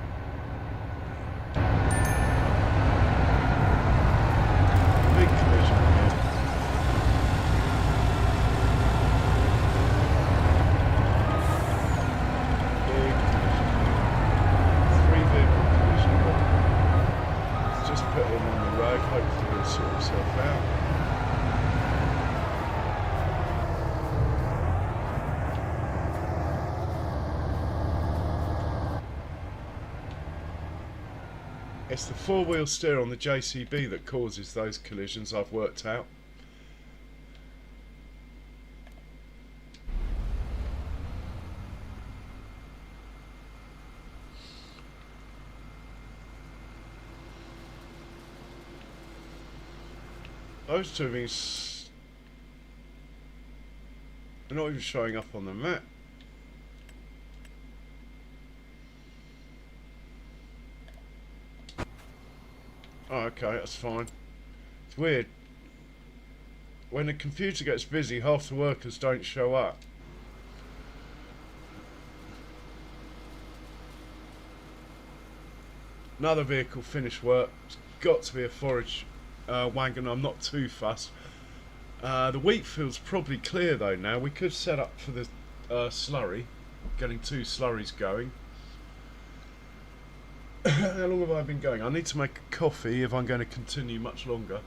Big collision here. Big collision. 3-vehicle collision. Let's just put him on the road. Hopefully he'll sort himself out. It's the four-wheel steer on the JCB that causes those collisions, I've worked out. Those two things are not even showing up on the map. Oh, okay, that's fine. It's weird. When the computer gets busy, half the workers don't show up. Another vehicle finished work. It's got to be a forage wagon. I'm not too fussed. The wheat field's probably clear though now. We could set up for the slurry. Getting 2 slurries going. How long have I been going? I need to make a coffee if I'm going to continue much longer.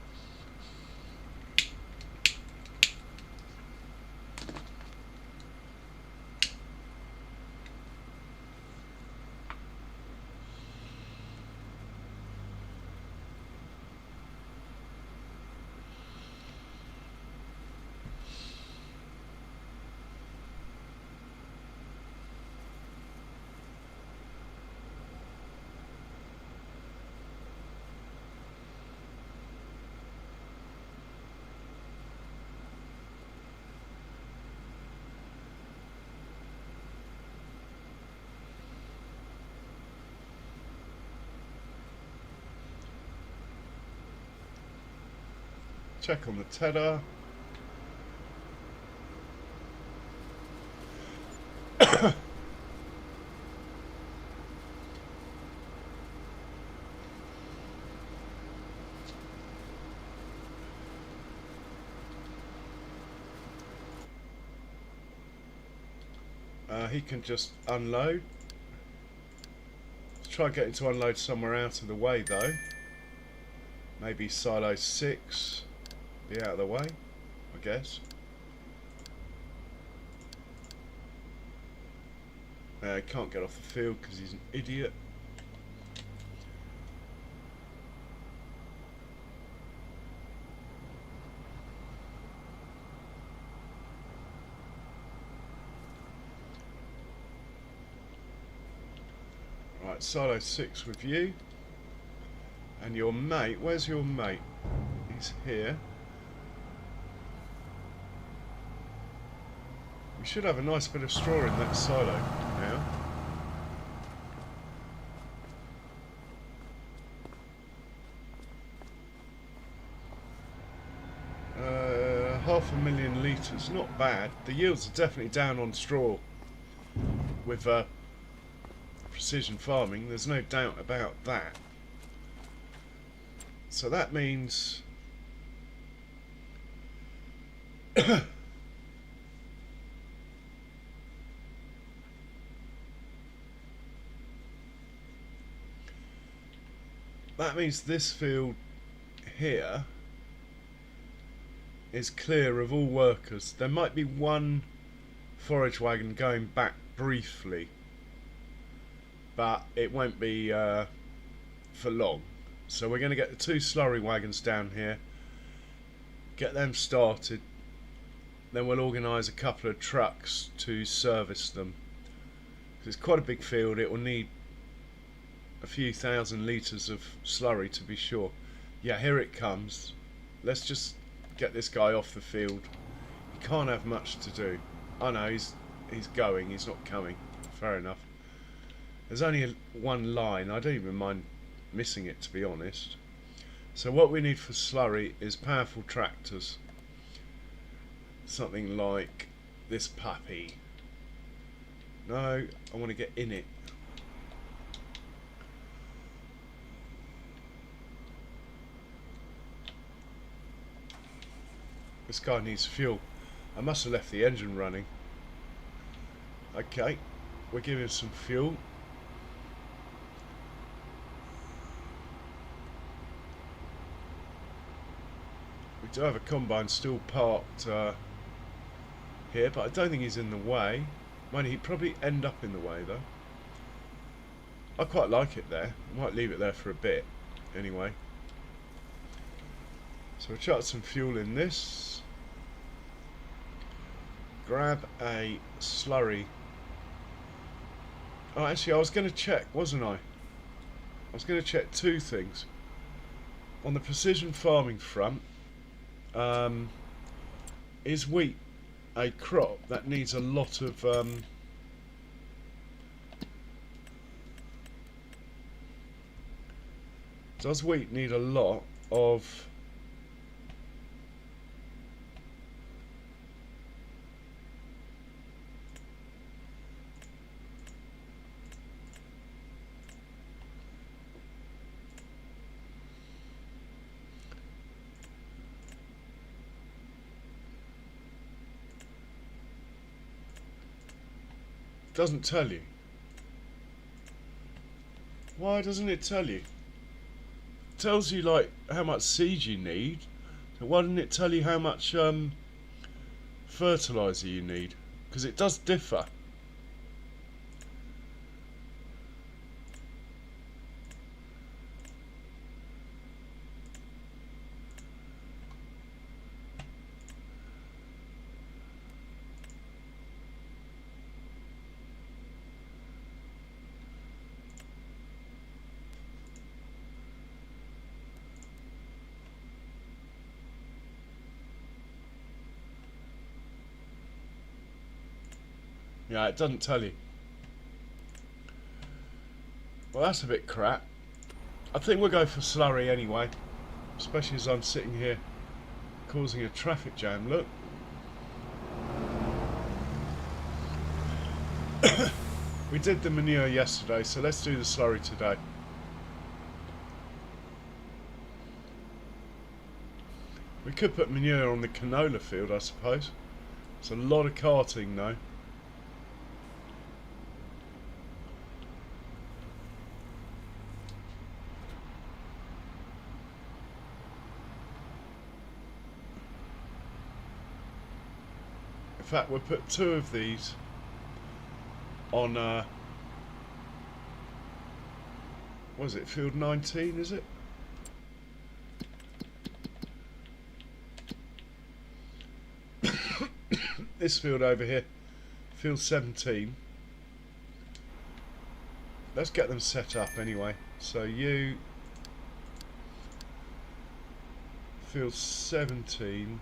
Check on the tedder. He can just unload. Let's try getting to unload somewhere out of the way though. Maybe silo 6 be out of the way, I guess. Can't get off the field because he's an idiot. Right, silo 6 with you. And your mate, where's your mate? He's here. We should have a nice bit of straw in that silo now. Uh, 500,000 litres, not bad. The yields are definitely down on straw with precision farming, there's no doubt about that. So that means this field here is clear of all workers. There might be one forage wagon going back briefly, but it won't be for long. So we're going to get the 2 slurry wagons down here, get them started, then we'll organise a couple of trucks to service them. It's quite a big field, it will need a few thousand litres of slurry to be sure. Yeah, here it comes. Let's just get this guy off the field. He can't have much to do. Oh no, he's going, he's not coming. Fair enough. There's only one line, I don't even mind missing it, to be honest. So what we need for slurry is powerful tractors. Something like this puppy. No, I want to get in it. This guy needs fuel. I must have left the engine running. Okay, we're giving some fuel. We do have a combine still parked here, but I don't think he's in the way. Mind, he'd probably end up in the way though. I quite like it there. I might leave it there for a bit anyway. So we'll chuck some fuel in this. Grab a slurry. Oh, actually I was going to check, wasn't I? I was going to check 2 things. On the precision farming front, is wheat a crop that needs a lot of does wheat need a lot of doesn't tell you. Why doesn't it tell you? It tells you like how much seed you need. So why didn't it tell you how much fertilizer you need? Because it does differ. Yeah, it doesn't tell you. Well, that's a bit crap. I think we'll go for slurry anyway, especially as I'm sitting here causing a traffic jam. Look. We did the manure yesterday, so let's do the slurry today. We could put manure on the canola field, I suppose. It's a lot of carting though. In fact, we'll put 2 of these on, what is it, field 19, is it? This field over here, field 17. Let's get them set up anyway. So you, field 17.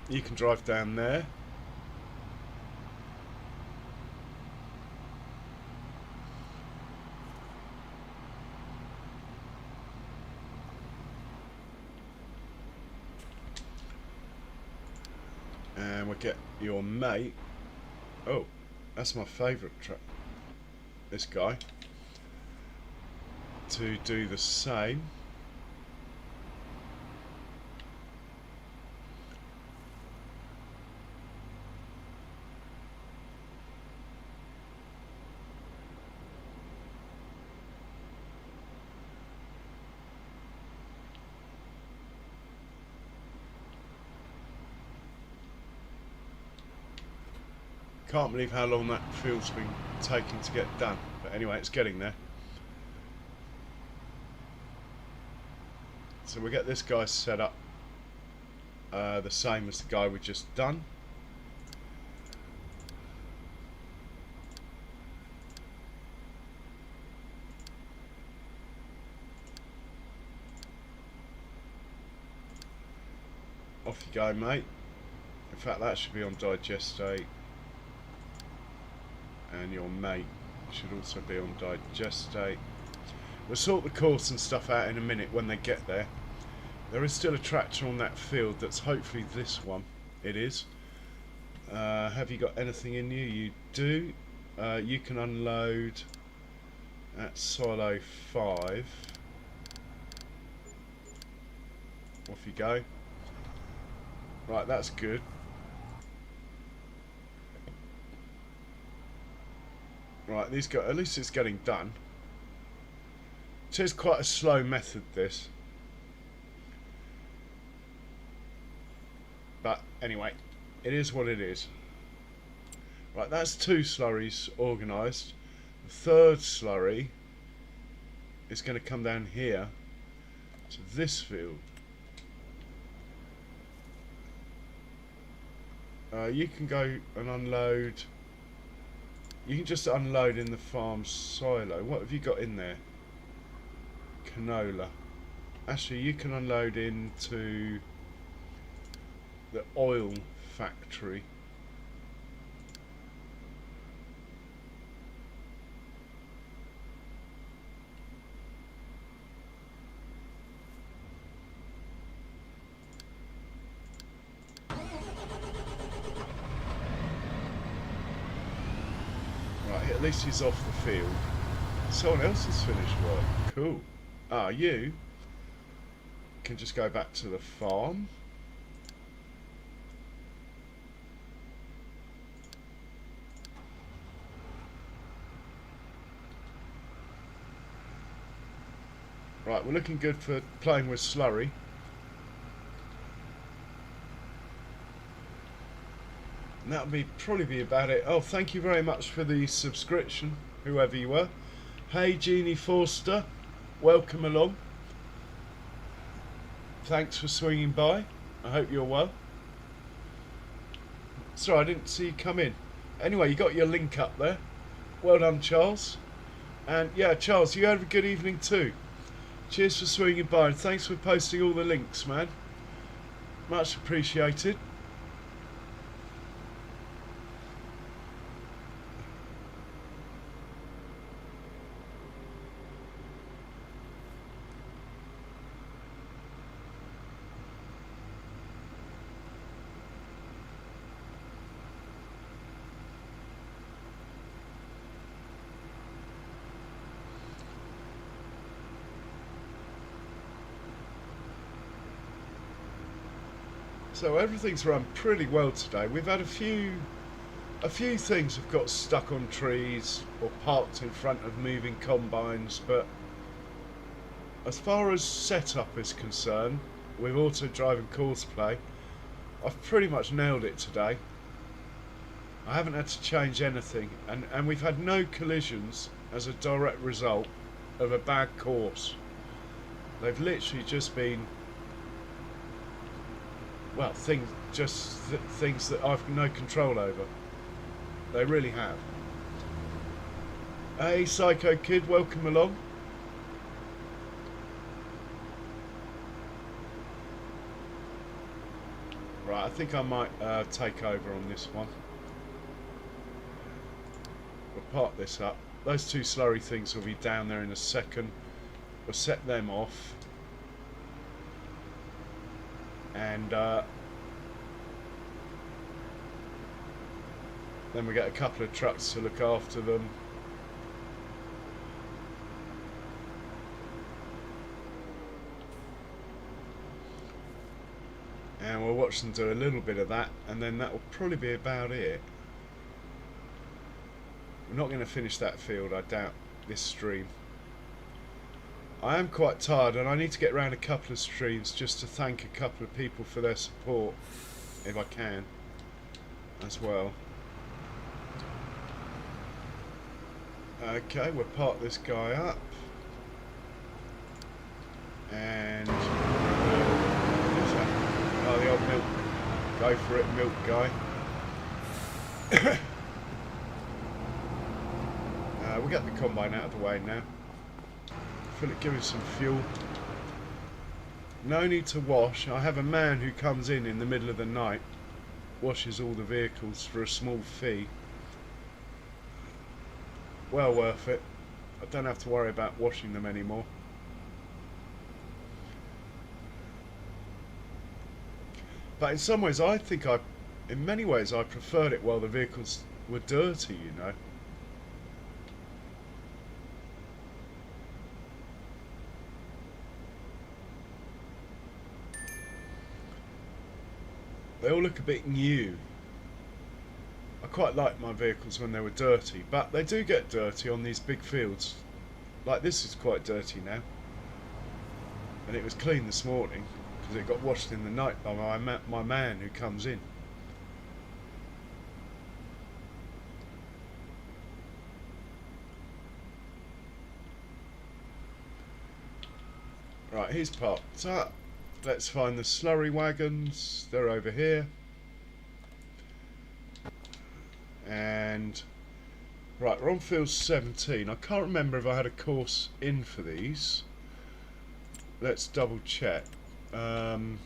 You can drive down there. And we'll get your mate. Oh, that's my favourite truck. This guy. To do the same. Can't believe how long that field's been taking to get done. But anyway, it's getting there. So we'll get this guy set up the same as the guy we just done. Off you go, mate. In fact, that should be on digestate. And your mate should also be on digestate. We'll sort the course and stuff out in a minute when they get there. There is still a tractor on that field that's hopefully this one. It is. Have you got anything in you? You do. You can unload at silo 5. Off you go. Right, that's good. Right, these guys, at least it's getting done. It is quite a slow method, this. But anyway, it is what it is. Right, that's 2 slurries organised. The 3rd slurry is going to come down here to this field. You can go and unload. You can just unload in the farm silo. What have you got in there? Canola. Actually, you can unload into the oil factory. At least he's off the field. Someone else has finished work. Cool. Ah, you can just go back to the farm. Right, we're looking good for playing with slurry. And that'll probably be about it. Oh, thank you very much for the subscription, whoever you were. Hey, Jeannie Forster, welcome along. Thanks for swinging by. I hope you're well. Sorry, I didn't see you come in. Anyway, you got your link up there. Well done, Charles. And yeah, Charles, you have a good evening too. Cheers for swinging by, and thanks for posting all the links, man. Much appreciated. So everything's run pretty well today. We've had a few A few things have got stuck on trees or parked in front of moving combines, but as far as setup is concerned, with auto driving courseplay, I've pretty much nailed it today. I haven't had to change anything, and we've had no collisions as a direct result of a bad course. They've literally just been, well, things that I've no control over. They really have. Hey, Psycho Kid, welcome along. Right, I think I might take over on this one. We'll park this up. Those two slurry things will be down there in a second. We'll set them off. And then we get a couple of trucks to look after them. And we'll watch them do a little bit of that, and then that will probably be about it. We're not going to finish that field, I doubt, this stream. I am quite tired, and I need to get around a couple of streams just to thank a couple of people for their support, if I can, as well. Okay, we'll park this guy up. And oh, the old milk. Go for it, milk guy. We'll get the combine out of the way now. Fill it, give it some fuel. No need to wash. I have a man who comes in the middle of the night, washes all the vehicles for a small fee. Well worth it. I don't have to worry about washing them anymore. But in some ways, I think in many ways, I preferred it while the vehicles were dirty, you know. They all look a bit new. I quite like my vehicles when they were dirty, but they do get dirty on these big fields. Like this is quite dirty now. And it was clean this morning, because it got washed in the night by my man who comes in. Right, he's parked up. Let's find the slurry wagons. They're over here. And right, we're on field 17. I can't remember if I had a course in for these. Let's double check. 17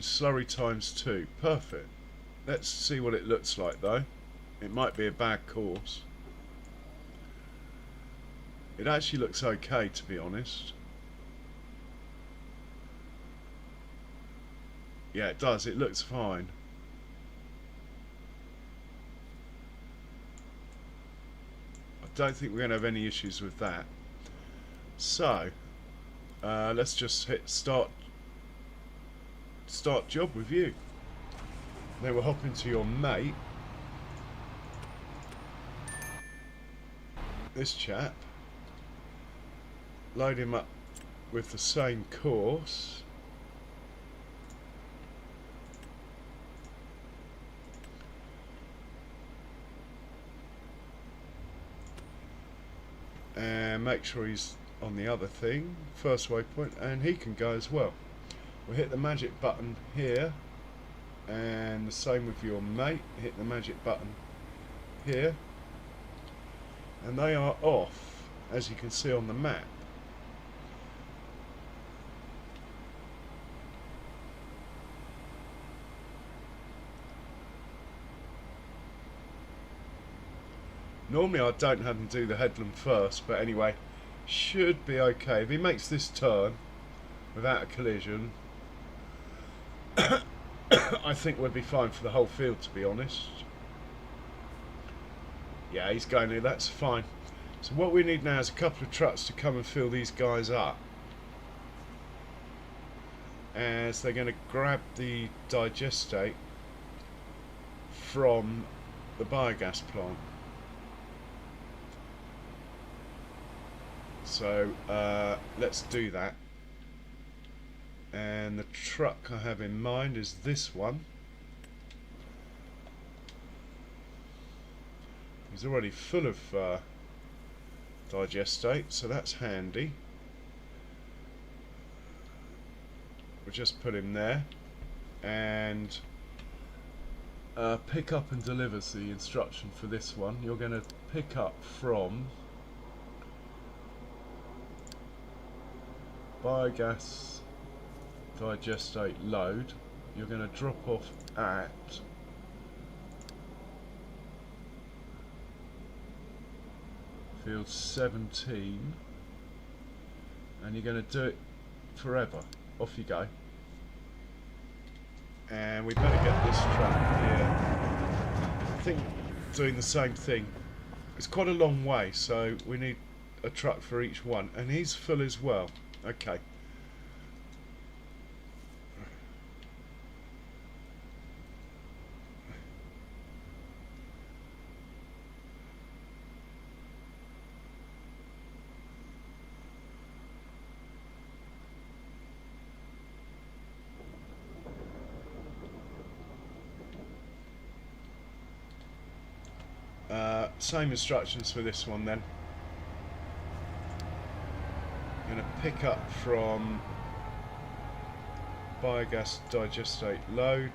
slurry times 2. Perfect. Let's see what it looks like though. It might be a bad course. It actually looks okay, to be honest. Yeah, it does. It looks fine. I don't think we're going to have any issues with that. So, let's just hit start job with you. Then we'll hop into your mate. This chap. Load him up with the same course. And make sure he's on the other thing, first waypoint, and he can go as well. We'll hit the magic button here, and the same with your mate. Hit the magic button here, and they are off, as you can see on the map. Normally I don't have him do the headland first, but anyway, should be okay. If he makes this turn without a collision, I think we'll be fine for the whole field, to be honest. Yeah, he's going there, that's fine. So what we need now is a couple of trucks to come and fill these guys up. as they're going to grab the digestate from the biogas plant. So let's do that. And the truck I have in mind is this one. He's already full of digestate, so that's handy. We'll just put him there, and pick up and delivers the instruction for this one. You're going to pick up from biogas digestate load. You're going to drop off at field 17, and you're going to do it forever. Off you go. And we better get this truck here. I think doing the same thing. It's quite a long way, so we need a truck for each one. And he's full as well. Okay. Same instructions for this one then. I'm going to pick up from biogas digestate load.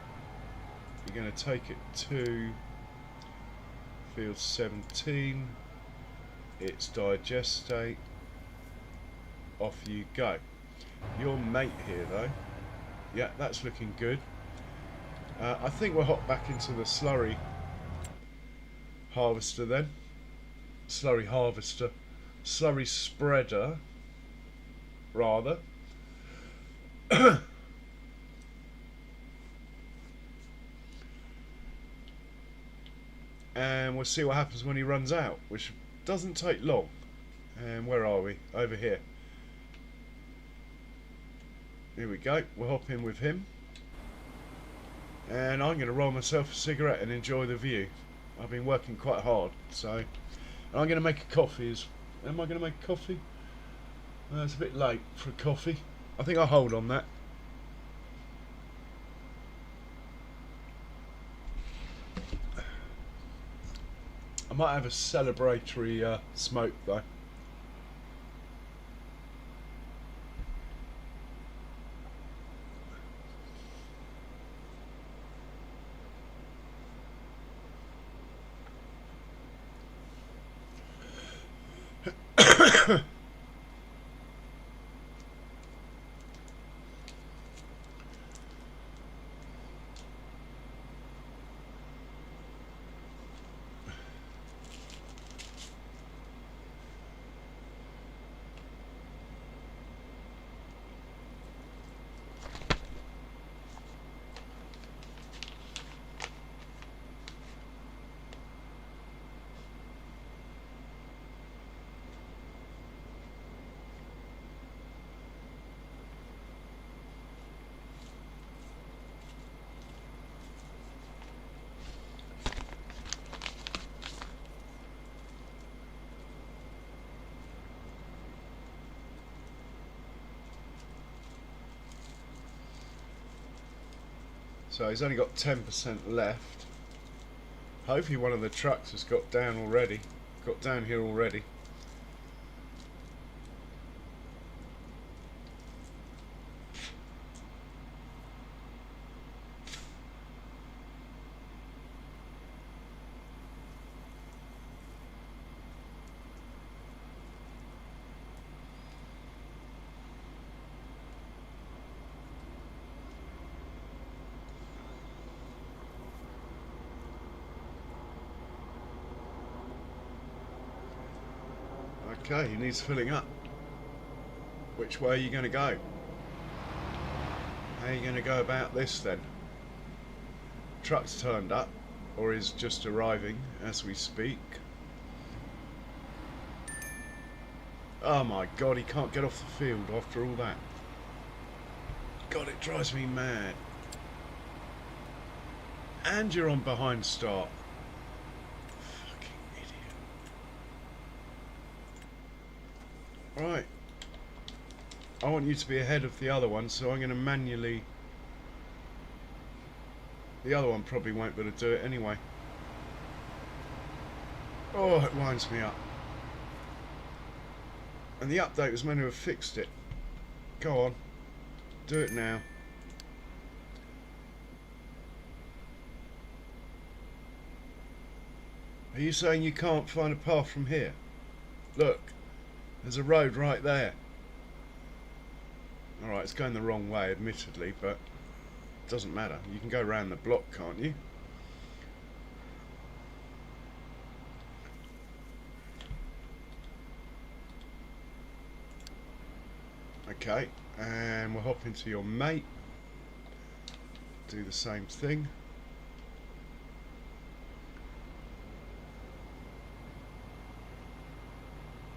You're going to take it to field 17. It's digestate. Off you go. Your mate here though. Yeah, that's looking good. I think we'll hop back into the slurry harvester then. Slurry harvester. Slurry spreader, rather. And we'll see what happens when he runs out, which doesn't take long. And where are we? Over here. Here we go. We'll hop in with him. And I'm going to roll myself a cigarette and enjoy the view. I've been working quite hard, so. And I'm going to make a coffee. Am I going to make a coffee? It's a bit late for a coffee. I think I'll hold on that. I might have a celebratory smoke though. So he's only got 10% left. Hopefully one of the trucks has got down already. Got down here already. Okay, he needs filling up. Which way are you going to go? How are you going to go about this then? Truck's turned up, or is just arriving as we speak. Oh my god, he can't get off the field after all that. God, it drives me mad. And you're on behind start. Fucking idiot. Right. I want you to be ahead of the other one, so I'm going to manually... The other one probably won't be able to do it anyway. Oh, it winds me up. And the update was meant to have fixed it. Go on. Do it now. Are you saying you can't find a path from here? Look, there's a road right there. Alright, it's going the wrong way, admittedly, but it doesn't matter. You can go around the block, can't you? Okay, and we'll hop into your mate. Do the same thing.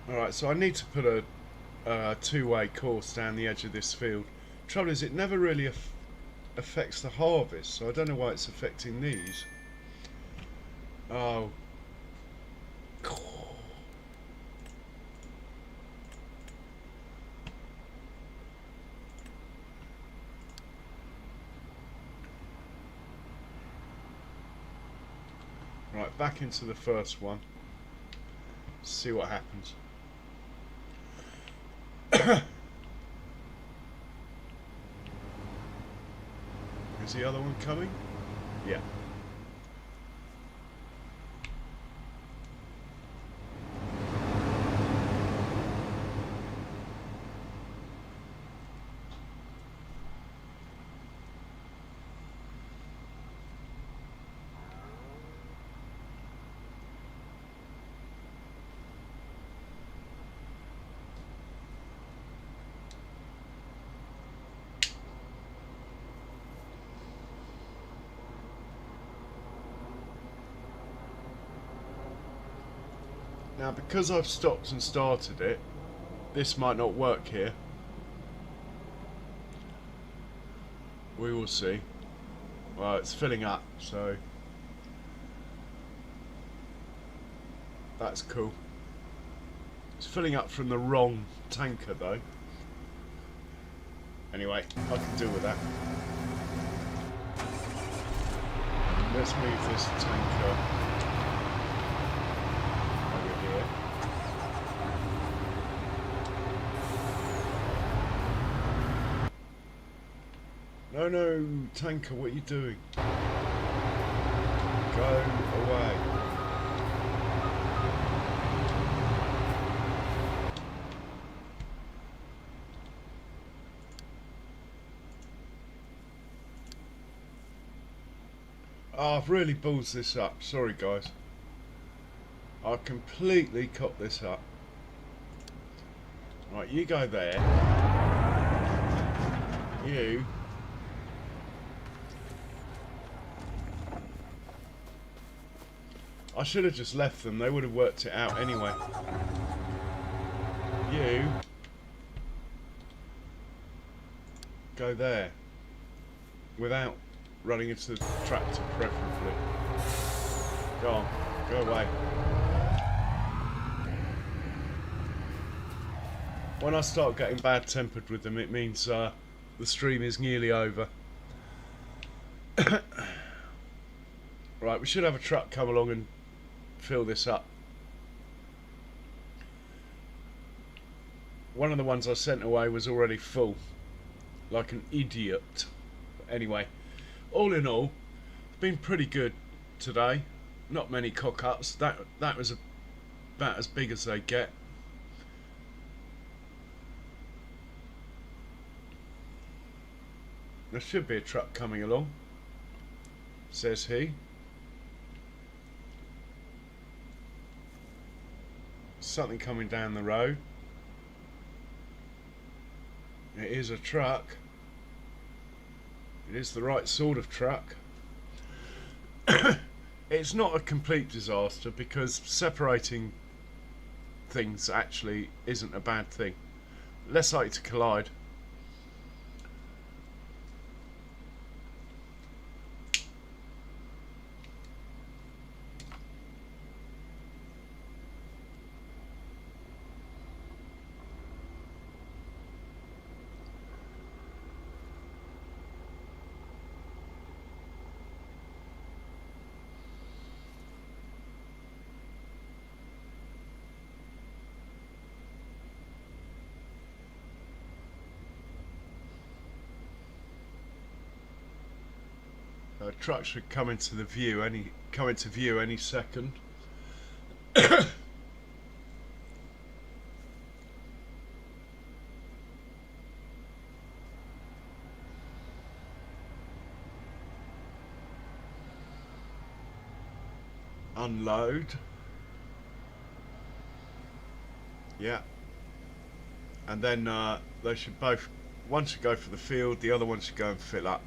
Alright, so I need to put a two-way course down the edge of this field. Trouble is, it never really affects the harvest, so I don't know why it's affecting these. Oh. Right, back into the first one. See what happens. Is the other one coming? Yeah. Now, because I've stopped and started it, this might not work here. We will see. Well, it's filling up, so that's cool. It's filling up from the wrong tanker, though. Anyway, I can deal with that. Let's move this tanker over here. No, no, tanker, what are you doing? Go away. Oh, I've really ballsed this up. Sorry, guys. I've completely cocked this up. Right, you go there. You. I should have just left them. They would have worked it out anyway. You. Go there. Without running into the tractor, preferably. Go on, go away. When I start getting bad-tempered with them, it means the stream is nearly over. Right, we should have a truck come along and fill this up. One of the ones I sent away was already full, like an idiot. Anyway. All in all, it's been pretty good today. Not many cock-ups. That was about as big as they get. There should be a truck coming along, says he. Something coming down the road. It is a truck. It is the right sort of truck. It's not a complete disaster because separating things actually isn't a bad thing. Less likely to collide. Truck should come into view any second. Unload. Yeah. And then they should both, one should go for the field, the other one should go and fill up.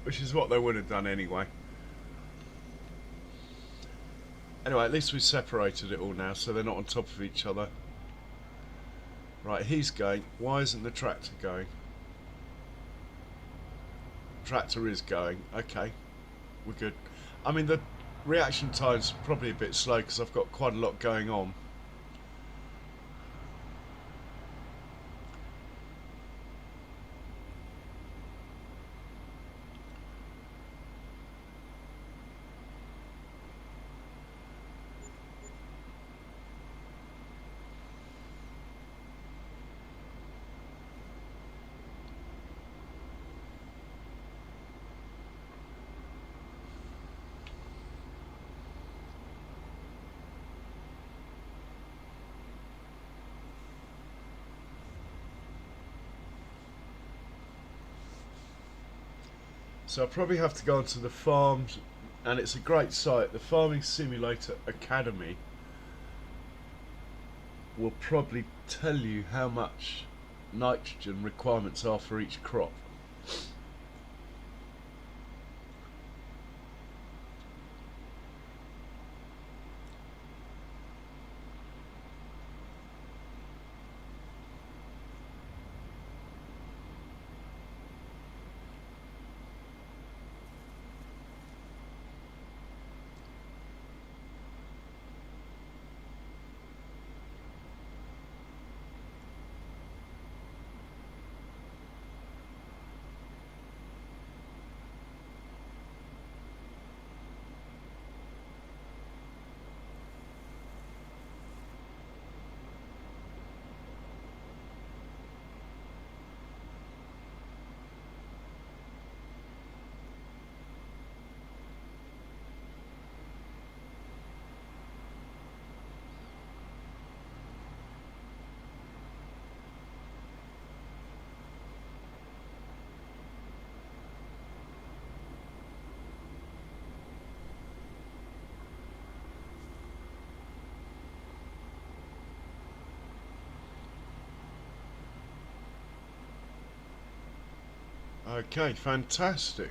Which is what they would have done anyway. Anyway, at least we separated it all now, so they're not on top of each other. Right, he's going. Why isn't the tractor going? Tractor is going. Okay, we're good. I mean, the reaction time's probably a bit slow because I've got quite a lot going on. So I'll probably have to go onto the farms, and it's a great site. The Farming Simulator Academy will probably tell you how much nitrogen requirements are for each crop. Okay, fantastic.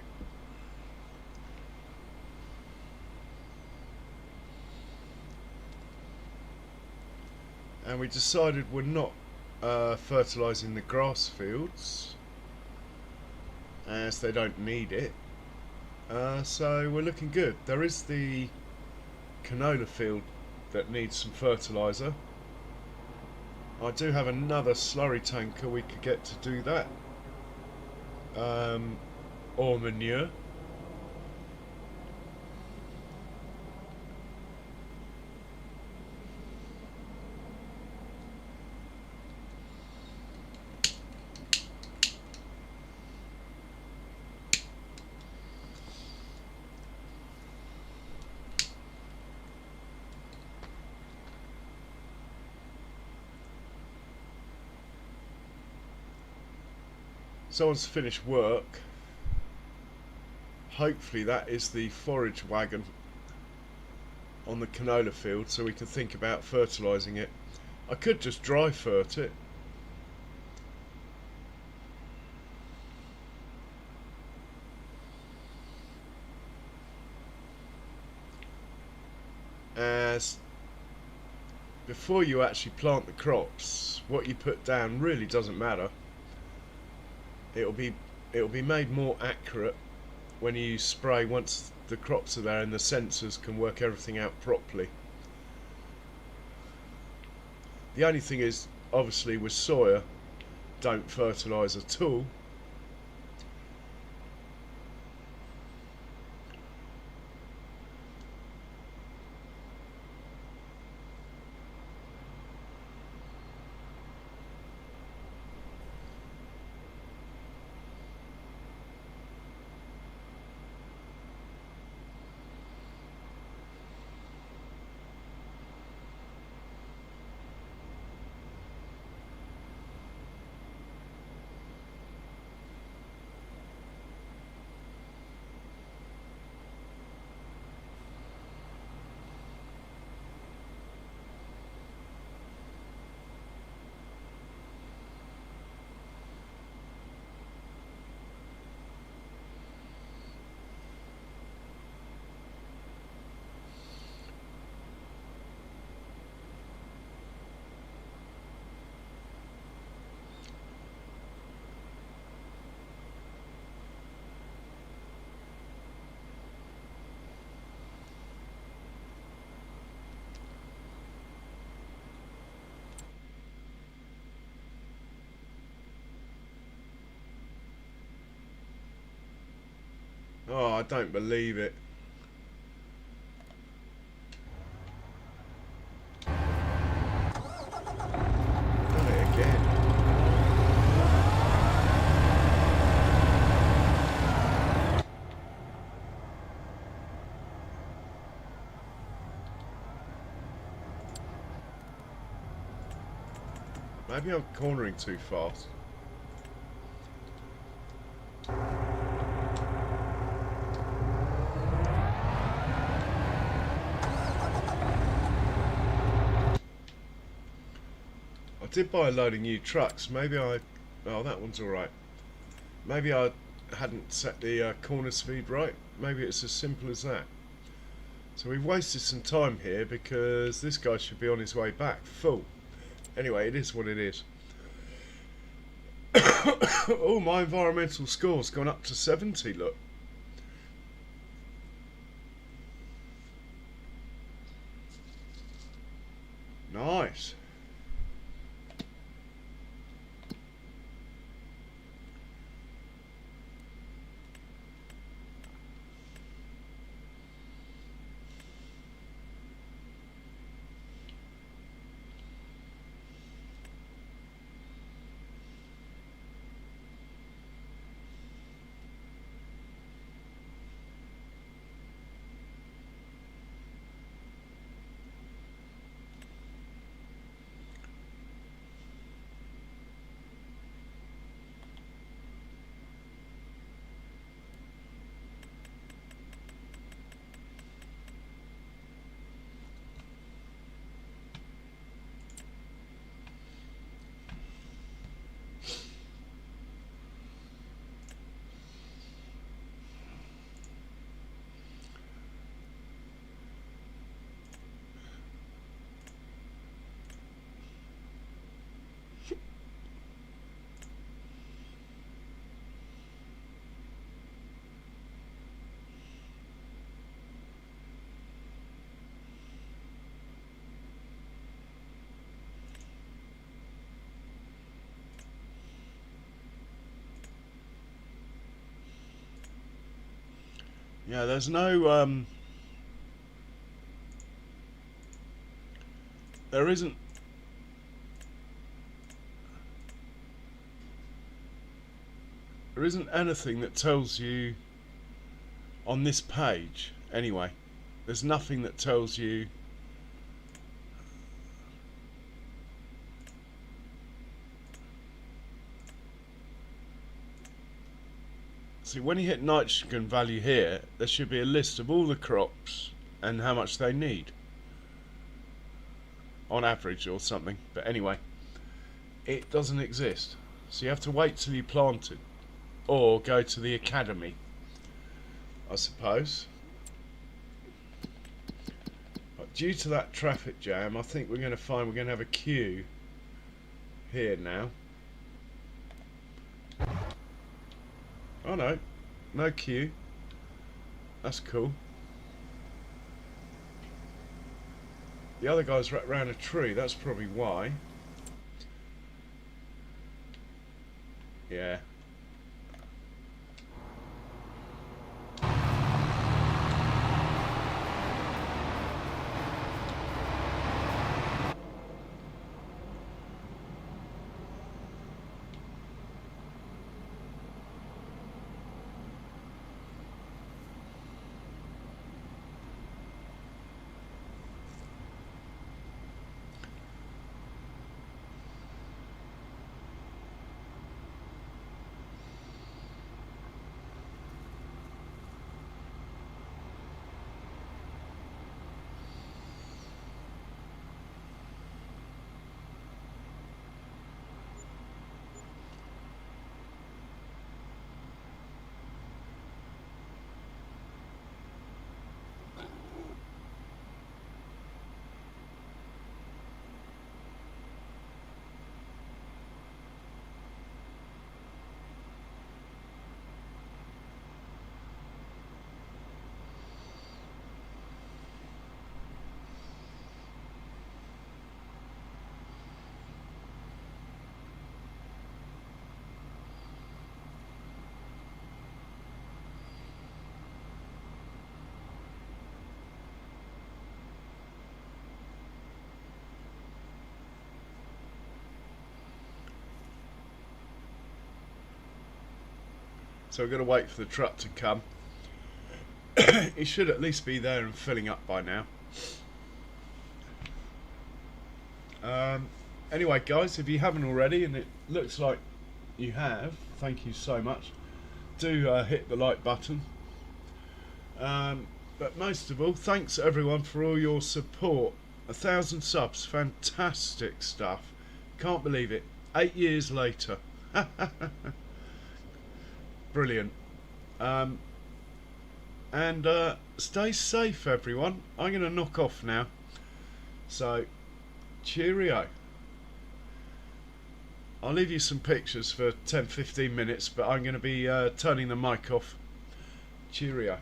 And we decided we're not fertilising the grass fields as they don't need it. So we're looking good. There is the canola field that needs some fertiliser. I do have another slurry tanker we could get to do that. Or manure. Someone's finished work. Hopefully that is the forage wagon on the canola field, so we can think about fertilising it. I could just dry fert it. As before you actually plant the crops, what you put down really doesn't matter. It'll be made more accurate when you spray once the crops are there and the sensors can work everything out properly. The only thing is, obviously with soya, don't fertilise at all. Oh, I don't believe it. Done it again. Maybe I'm cornering too fast. I did buy a load of new trucks. Maybe I... Oh, that one's alright. Maybe I hadn't set the corner speed right. Maybe it's as simple as that. So we've wasted some time here because this guy should be on his way back full. Anyway, it is what it is. Oh, my environmental score's gone up to 70, look. Nice. Yeah, there's no, there isn't anything that tells you on this page, anyway. There's nothing that tells you see, when you hit nitrogen value here, there should be a list of all the crops and how much they need on average or something, but anyway, it doesn't exist. So you have to wait till you plant it or go to the academy, I suppose. But due to that traffic jam, I think we're going to find we're going to have a queue here now. Oh no, no queue. That's cool. The other guy's wrapped around a tree, that's probably why. Yeah. so we've got to wait for the truck to come. It should at least be there and filling up by now. Anyway guys, if you haven't already, and it looks like you have, thank you so much. Do hit the like button. But most of all, thanks everyone for all your support. 1,000 subs, fantastic stuff. Can't believe it. 8 years later. Brilliant. And stay safe everyone. I'm going to knock off now. So, cheerio. I'll leave you some pictures for 10-15 minutes, but I'm going to be turning the mic off. Cheerio.